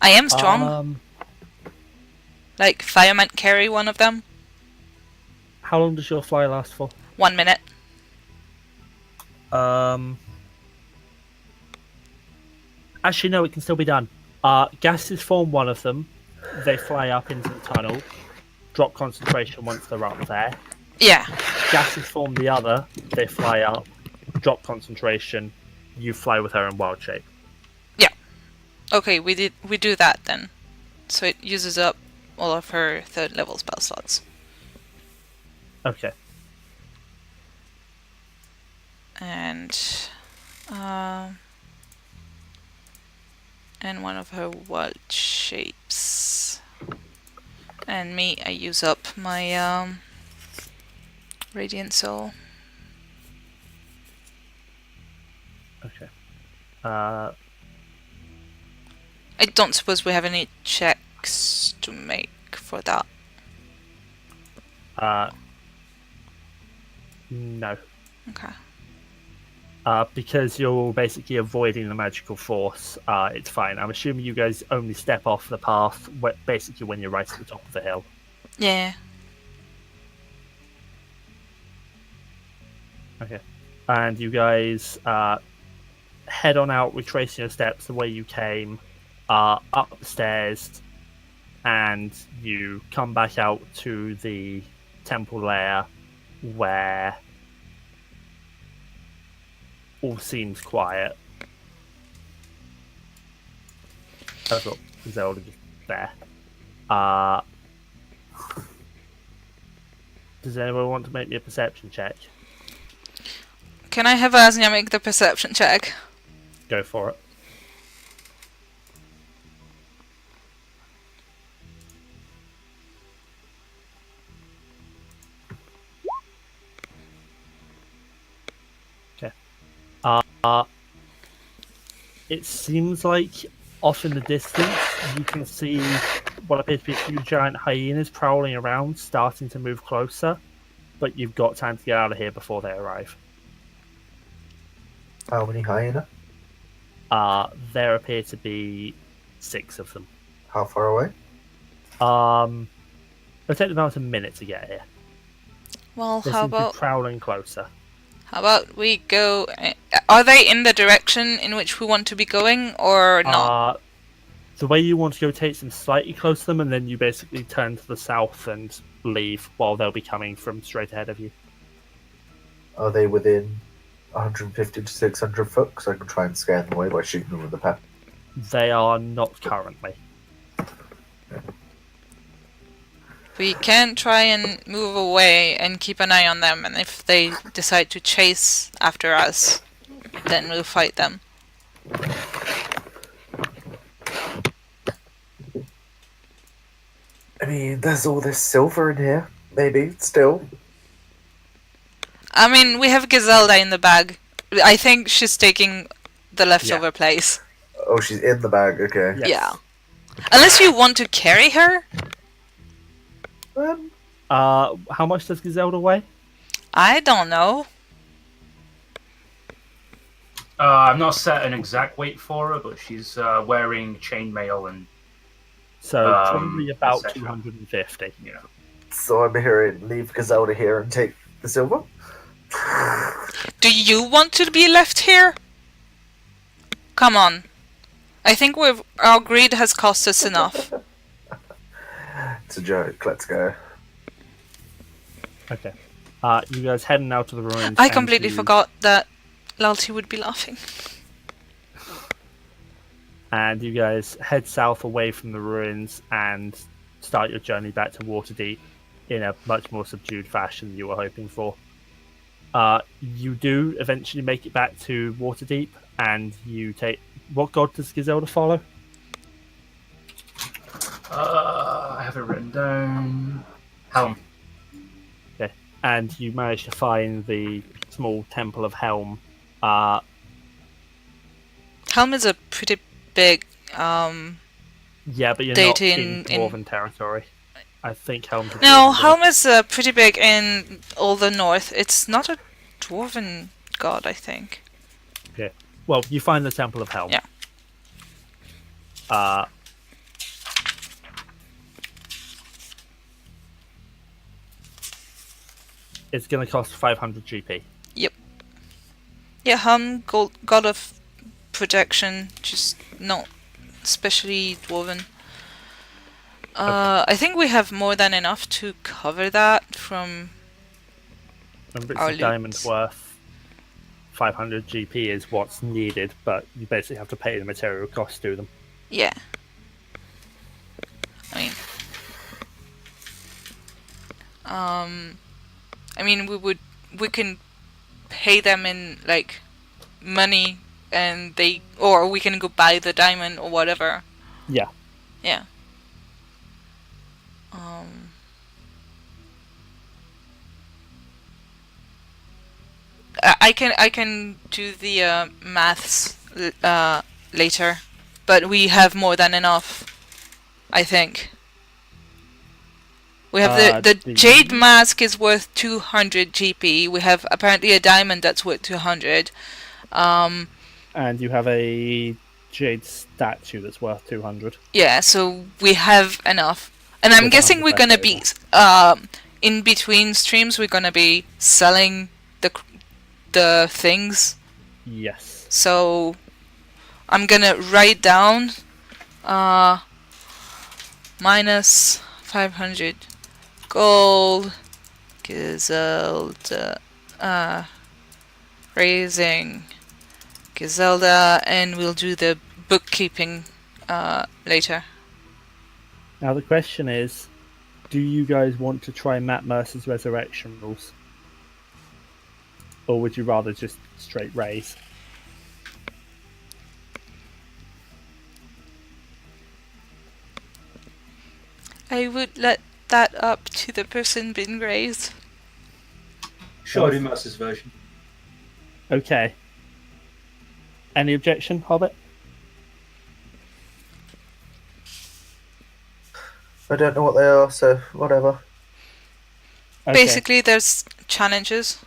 I am strong. Like, fireman carry one of them? How long does your fly last for? 1 minute. Actually, no, it can still be done. Gases form one of them. They fly up into the tunnel. Drop concentration once they're up there. Yeah. Gases form the other. They fly up. Drop concentration. You fly with her in wild shape. Yeah. Okay, we do that then. So it uses up all of her 3rd level spell slots. Okay. And one of her wild shapes. And me, I use up my Radiant Soul. Okay. I don't suppose we have any checks to make for that? No. Okay. Because you're basically avoiding the magical force, it's fine. I'm assuming you guys only step off the path basically when you're right at the top of the hill. Yeah. Okay. And you guys head on out, retracing your steps the way you came, up the stairs, and you come back out to the temple lair where all seems quiet. I've got Giselda just there. Does anyone want to make me a perception check? Can I have Asnia make the perception check? Go for it. Okay. It seems like off in the distance you can see what appears to be a few giant hyenas prowling around, starting to move closer, but you've got time to get out of here before they arrive. How many hyena? There appear to be 6 of them. How far away? It'll take about a minute to get here. Well, They how seem to be about prowling closer. we go? Are they in the direction in which we want to be going, or not? The way you want to go takes them slightly close to them, and then you basically turn to the south and leave while they'll be coming from straight ahead of you. Are they within 150 to 600 foot? Because I can try and scare them away by shooting them with the pepper. They are not currently. We can try and move away and keep an eye on them, and if they decide to chase after us, then we'll fight them. I mean, there's all this silver in here. Maybe, still. I mean, we have Giselda in the bag. I think she's taking the leftover place. Oh, she's in the bag, okay. Yes. Yeah. Unless you want to carry her? How much does Giselda weigh? I don't know. I've not set an exact weight for her, but she's wearing chainmail and So probably about etc. 250. you know. So I'm hearing leave Giselda here and take the silver? Do you want to be left here? Come on. I think our greed has cost us enough. It's a joke, let's go. Okay. You guys heading out to the ruins. I and completely you- forgot that Lalti would be laughing. And you guys head south away from the ruins and start your journey back to Waterdeep in a much more subdued fashion than you were hoping for. You do eventually make it back to Waterdeep, and you take... What god does Giselda follow? I have it written down. Helm. Okay. And you manage to find the small Temple of Helm. Helm is a pretty big, Yeah, but you're not in Dwarven territory. I think Helm's a No, Dwarven god. Helm is pretty big in all the north. It's not a dwarven god, I think. Okay. Well, you find the Temple of Helm. Yeah. It's going to cost 500 GP. Yep. Yeah, Helm, god of protection, just not especially dwarven. I think we have more than enough to cover that from Remember, it's our a diamond loot. worth. 500 GP is what's needed, but you basically have to pay the material cost to them. Yeah. I mean, we can pay them in like money, and or we can go buy the diamond or whatever. Yeah. Yeah. I can do the maths later, but we have more than enough, I think. We have the jade mask is worth 200 GP. We have apparently a diamond that's worth 200. And you have a jade statue that's worth 200. Yeah, so we have enough. And I'm With guessing 100 we're gonna left be in between streams. We're gonna be selling the things. Yes. So I'm gonna write down minus 500 gold, Giselda, raising Giselda, and we'll do the bookkeeping later. Now the question is, do you guys want to try Matt Mercer's resurrection rules? Or would you rather just straight raise? I would let that up to the person being raised. Sure, do Mercer's version. Okay. Any objection, Hobbit? I don't know what they are, so whatever. Okay. Basically, there's challenges.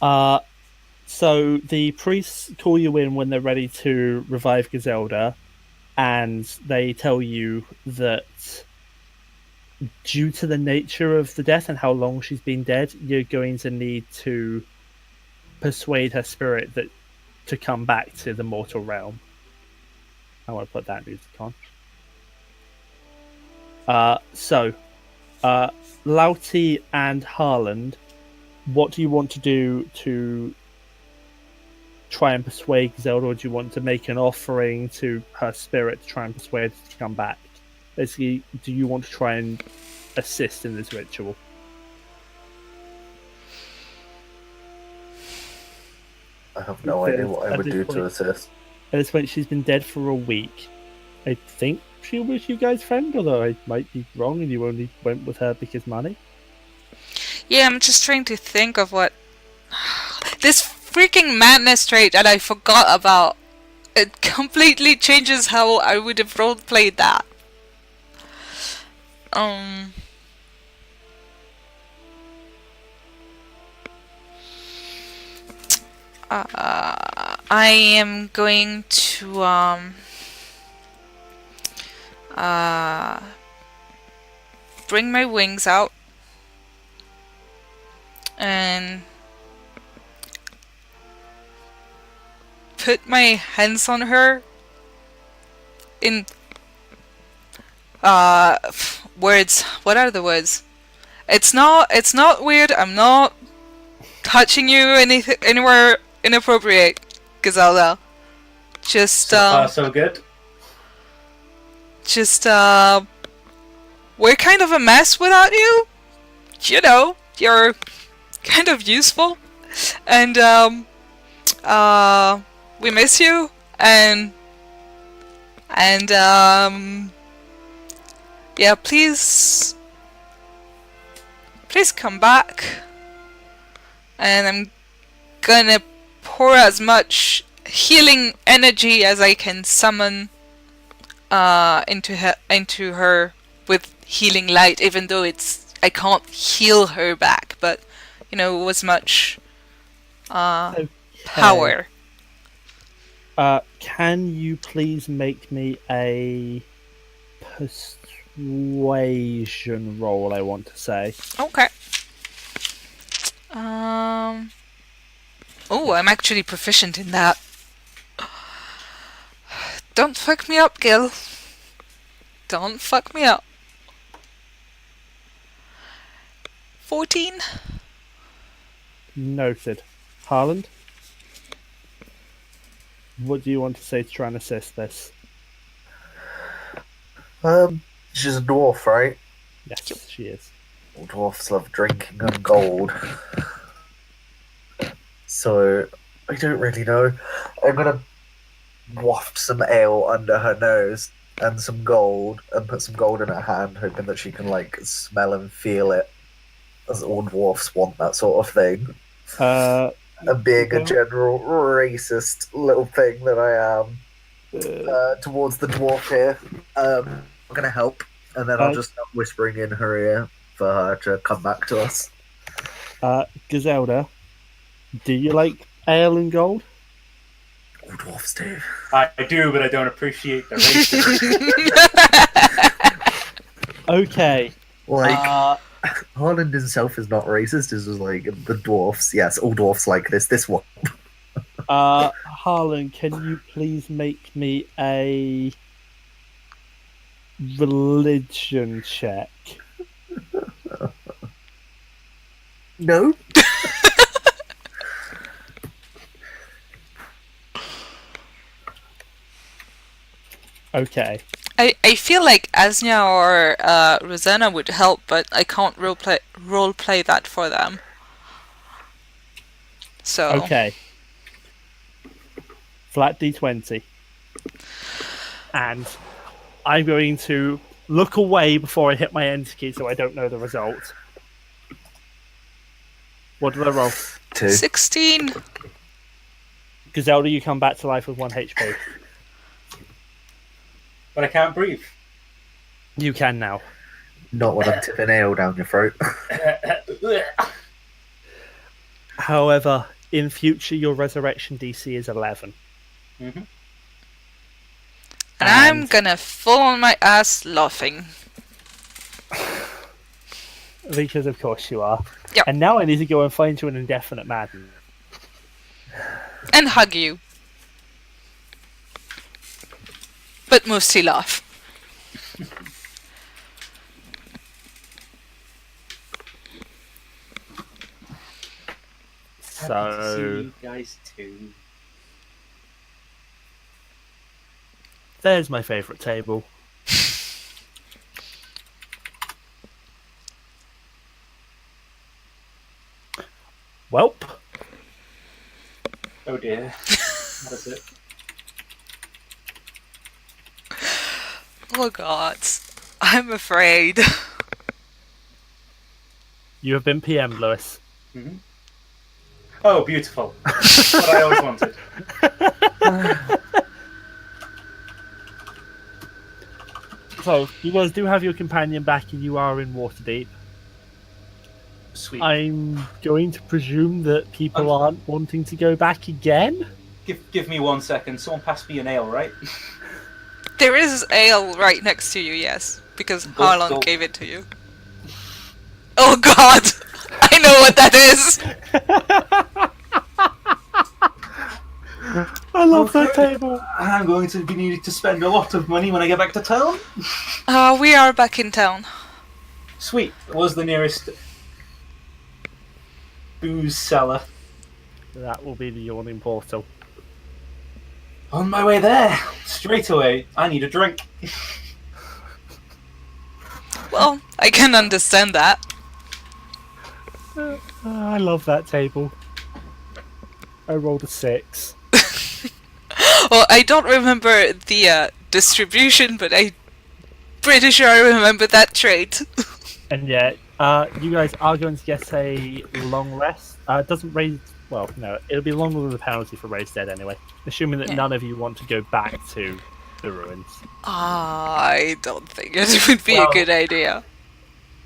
So the priests call you in when they're ready to revive Giselda, and they tell you that due to the nature of the death and how long she's been dead, you're going to need to persuade her spirit to come back to the mortal realm. I want to put that music on. Lalti and Harlond, what do you want to do to try and persuade Giselda, or do you want to make an offering to her spirit to try and persuade her to come back? Basically, do you want to try and assist in this ritual? I have no idea what I would do to assist. At this point, she's been dead for a week. I think she was you guys' friend, although I might be wrong and you only went with her because money. Yeah, I'm just trying to think of what... This freaking madness trait that I forgot about. It completely changes how I would have roleplayed that. I am going to bring my wings out and put my hands on her in words. What are the words? It's not weird. I'm not touching you anywhere inappropriate, Giselda. Just so good. Just we're kind of a mess without you. You know, you're kind of useful, and we miss you, and yeah, please come back, and I'm gonna pour as much healing energy as I can summon into her with healing light, even though I can't heal her back, but you know, as much power. Can you please make me a persuasion roll, I want to say. Okay. Oh, I'm actually proficient in that. Don't fuck me up, Gil. Don't fuck me up. 14? Noted. Harland? What do you want to say to try and assist this? She's a dwarf, right? Yes, she is. Well, dwarfs love drinking and gold. So, I don't really know. I'm gonna waft some ale under her nose and some gold, and put some gold in her hand, hoping that she can, like, smell and feel it. As all dwarfs want that sort of thing. And being a general racist little thing that I am towards the dwarf here, I'm gonna help, and then I'll just start whispering in her ear for her to come back to us. Giselda, do you like ale and gold? All dwarfs do. I do, but I don't appreciate the racism. Okay. Like, Harlond himself is not racist. This is like the dwarfs. Yes, all dwarfs like this. This one. Harlond, can you please make me a religion check? No. Okay. I feel like Asnia or Rozsana would help, but I can't role play that for them. So Okay. Flat D20. And I'm going to look away before I hit my enter key so I don't know the result. What did I roll? 2. 16. Giselda, you come back to life with 1 HP. But I can't breathe. You can now. Not when I'm tipping ale down your throat. However, in future, your resurrection DC is 11. Mm-hmm. And I'm gonna fall on my ass laughing. Because of course you are. Yep. And now I need to go and find you an indefinite madden. And hug you. But mostly laugh. Happy to see So you guys too. there's my favourite table. Welp. Oh dear. What is it? Oh god. I'm afraid. You have been PM'd, Lewis. Mm-hmm. Oh, beautiful. That's what I always wanted. So, you guys do have your companion back and you are in Waterdeep. Sweet. I'm going to presume that people aren't wanting to go back again? Give me 1 second. Someone pass me an ale, right? There is ale right next to you, yes. Because Harlond gave it to you. Oh god! I know what that is! I love that table. I'm going to be needing to spend a lot of money when I get back to town. We are back in town. Sweet. Where's the nearest booze cellar? That will be the Yawning Portal. On my way there. Straight away. I need a drink. Well, I can understand that. I love that table. I rolled a 6. Well, I don't remember the distribution, but I'm pretty sure I remember that trait. And yet, you guys are going to get a long rest. It doesn't raise... Well, no, it'll be longer than the penalty for Raise Dead anyway. Assuming that none of you want to go back to the ruins. I don't think it would be a good idea.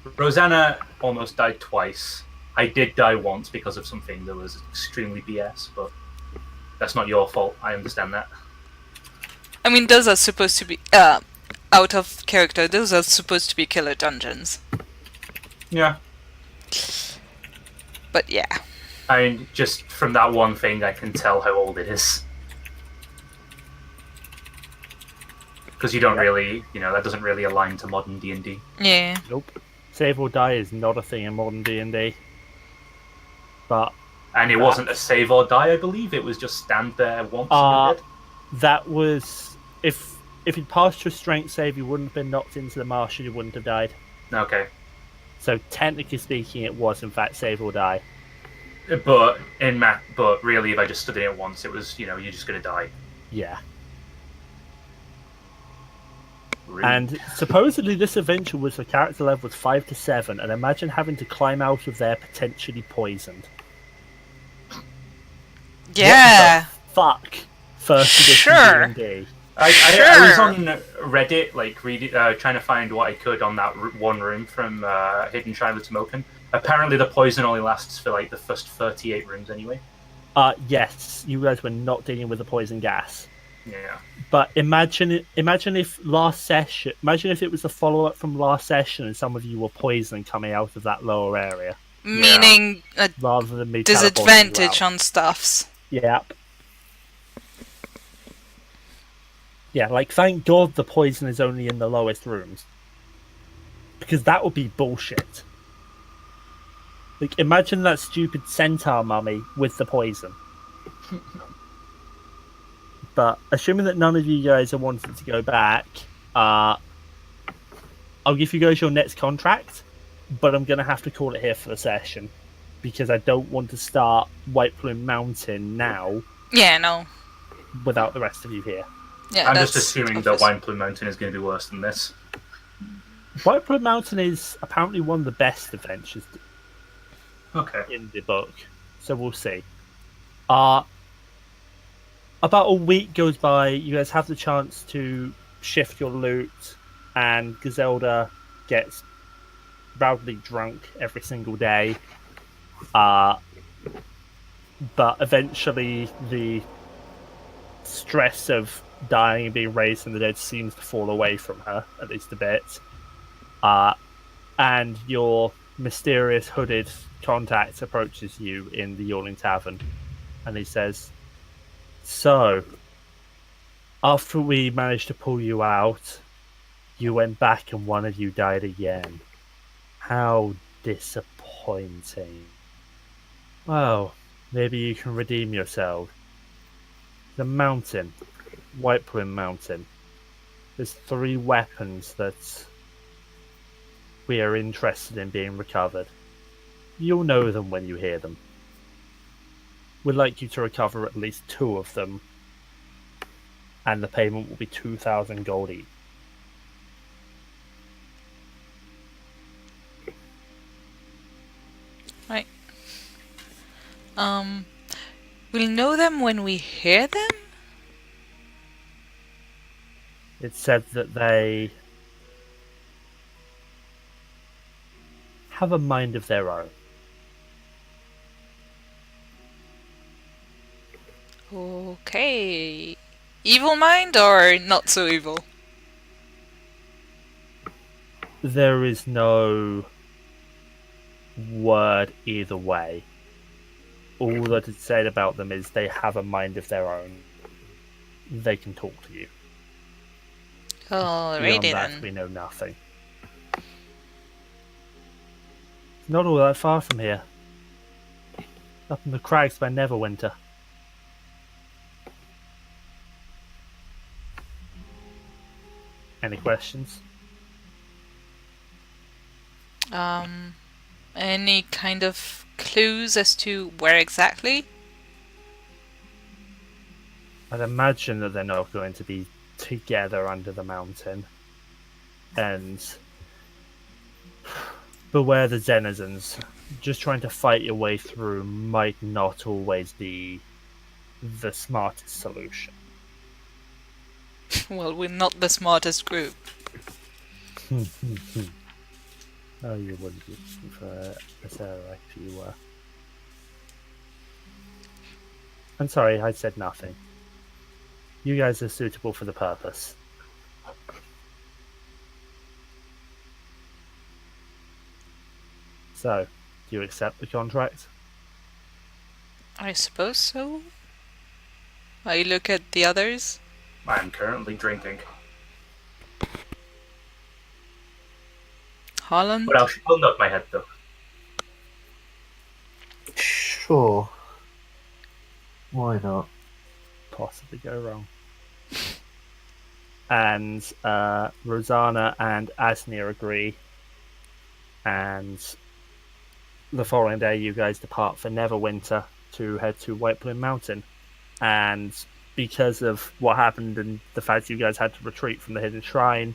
Rozsana almost died twice. I did die once because of something that was extremely BS, but that's not your fault. I understand that. I mean, those are supposed to be... out of character, those are supposed to be killer dungeons. Yeah. But yeah. I mean, just from that one thing, I can tell how old it is. Because you don't really, that doesn't really align to modern D&D. Yeah. Nope. Save or die is not a thing in modern D&D. But... And it wasn't a save or die, I believe. It was just stand there once and you're dead. That was... If you'd passed your strength save, you wouldn't have been knocked into the marsh and you wouldn't have died. Okay. So technically speaking, it was in fact save or die. But really, if I just stood in it once, it was, you're just going to die. Yeah. Rude. And supposedly this adventure was for character levels 5 to 7, and imagine having to climb out of there potentially poisoned. Yeah. What the fuck? First edition Sure. D&D. I was on Reddit, like reading, trying to find what I could on that one room from Hidden Shrine of Tamoachan. Apparently, the poison only lasts for like the first 38 rooms anyway. Yes, you guys were not dealing with the poison gas. Yeah. But imagine if it was a follow-up from last session and some of you were poisoned coming out of that lower area. Meaning a rather than me teleporting you disadvantage out. on stuffs. Yep. Yeah, like, thank God the poison is only in the lowest rooms. Because that would be bullshit. Like, imagine that stupid centaur mummy with the poison. But, assuming that none of you guys are wanting to go back, I'll give you guys your next contract, but I'm going to have to call it here for the session. Because I don't want to start White Plume Mountain now. Yeah, no. Without the rest of you here. Yeah, I'm just assuming that White Plume Mountain is going to be worse than this. White Plume Mountain is apparently one of the best adventures in the book. So we'll see. About a week goes by, you guys have the chance to shift your loot, and Giselda gets rowdily drunk every single day. But eventually the stress of dying and being raised from the dead seems to fall away from her, at least a bit. And your mysterious hooded contact approaches you in the Yawning Tavern, and he says, "So, after we managed to pull you out, you went back and one of you died again. How disappointing. Well, maybe you can redeem yourself. The mountain, White Plume Mountain. There's 3 weapons that we are interested in being recovered. You'll know them when you hear them. We'd like you to recover at least 2 of them, and the payment will be 2,000 gold each." Right. We'll know them when we hear them? It said that they have a mind of their own. Okay. Evil mind or not so evil? There is no word either way. All that is said about them is they have a mind of their own. They can talk to you. Alrighty Beyond that, then. we know nothing. It's not all that far from here. Up in the crags by Neverwinter. Any questions? Any kind of clues as to where exactly? I'd imagine that they're not going to be together under the mountain. And beware the denizens. Just trying to fight your way through might not always be the smartest solution. Well, we're not the smartest group. Oh, you wouldn't be for Sarah if you were. I'm sorry, I said nothing. You guys are suitable for the purpose. So, do you accept the contract? I suppose so. I look at the others. I'm currently drinking. Harlond? But I'll nod my head though. Sure. Why not? Possibly go wrong. And Rozsana and Asnia agree. And the following day, you guys depart for Neverwinter to head to White Plume Mountain. And because of what happened and the fact you guys had to retreat from the Hidden Shrine,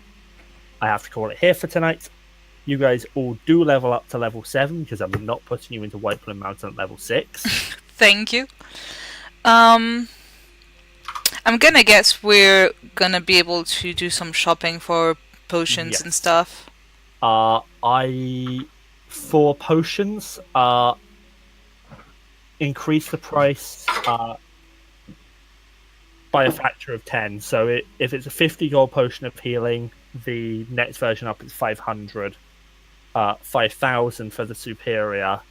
I have to call it here for tonight. You guys all do level up to level 7 because I'm not putting you into White Plume Mountain at level 6. Thank you. I'm gonna guess we're gonna be able to do some shopping for potions and Yes. stuff. For potions, increase the price by a factor of 10. So if it's a 50 gold potion of healing, the next version up is 500. 5,000 for the superior,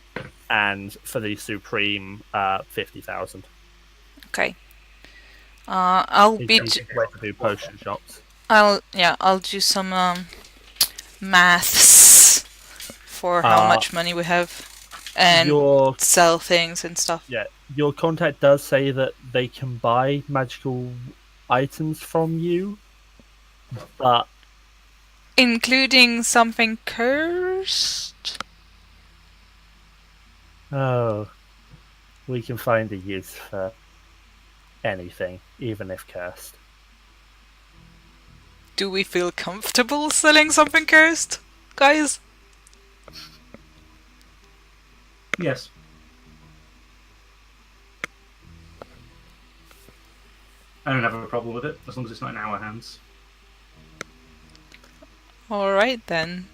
and for the supreme, 50,000. Okay. I'll It's be. easy way to do potion shops. I'll do some maths for how much money we have and Your sell things and stuff. your contact does say that they can buy magical items from you, but Including something cursed? we can find a use for anything, even if cursed. Do we feel comfortable selling something cursed, guys? Yes. I don't have a problem with it, as long as it's not in our hands. Alright then.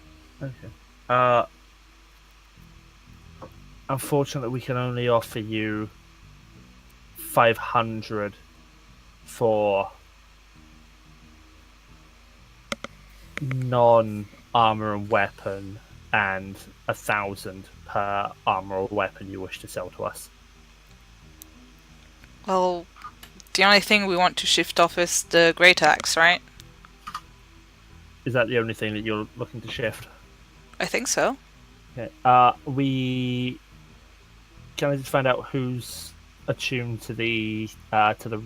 Okay. Unfortunately, we can only offer you 500 for non-armor and weapon, and 1,000 per armor or weapon you wish to sell to us. Well, the only thing we want to shift off is the great axe, right? Is that the only thing that you're looking to shift? I think so. Okay. Can I just find out who's attuned to the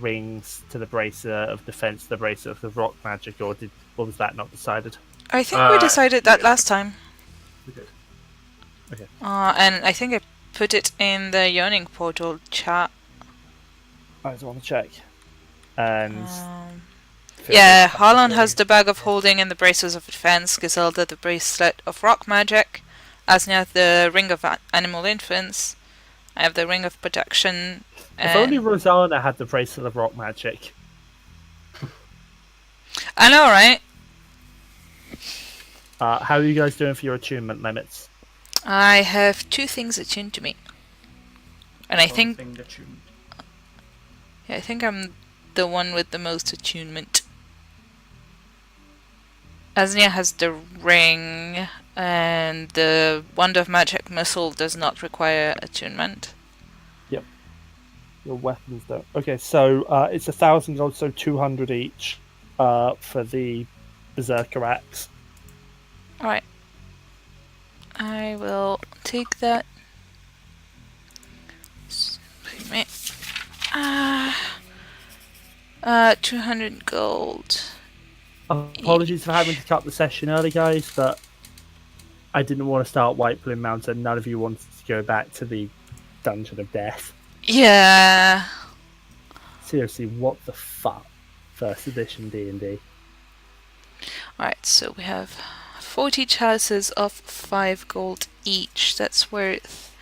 rings, to the bracer of defense, the bracer of the rock magic, or was that not decided? I think we decided that last time. We did. Okay. And I think I put it in the Yawning portal chat. I just want to check. And yeah, Harlond has the bag of holding and the braces of defense, Giselda the bracelet of rock magic, Asnia the ring of animal infants, I have the ring of protection. If only Rozsana had the bracelet of rock magic. I know, right? How are you guys doing for your attunement limits? I have 2 things attuned to me. And I think I'm the one with the most attunement. Asnia has the ring, and the wand of magic missile does not require attunement. Yep. Your weapons don't. Okay, so it's 1,000 gold, so 200 each for the berserker axe. Alright. I will take that. 200 gold. Apologies for having to cut the session early, guys, but I didn't want to start White Plume Mountain. None of you wanted to go back to the Dungeon of Death. Yeah. Seriously, what the fuck? First edition D&D. Alright, so we have 40 chalices of 5 gold each. That's worth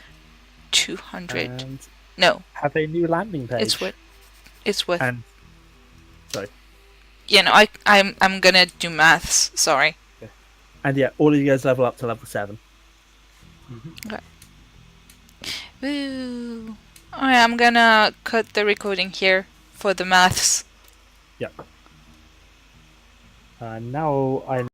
200. And no. have a new landing page. It's worth. And sorry. Yeah, no, I'm gonna do maths. Sorry. Okay. And yeah, all of you guys level up to level 7. Okay. Woo! Alright, I'm gonna cut the recording here for the maths. Yep. Now I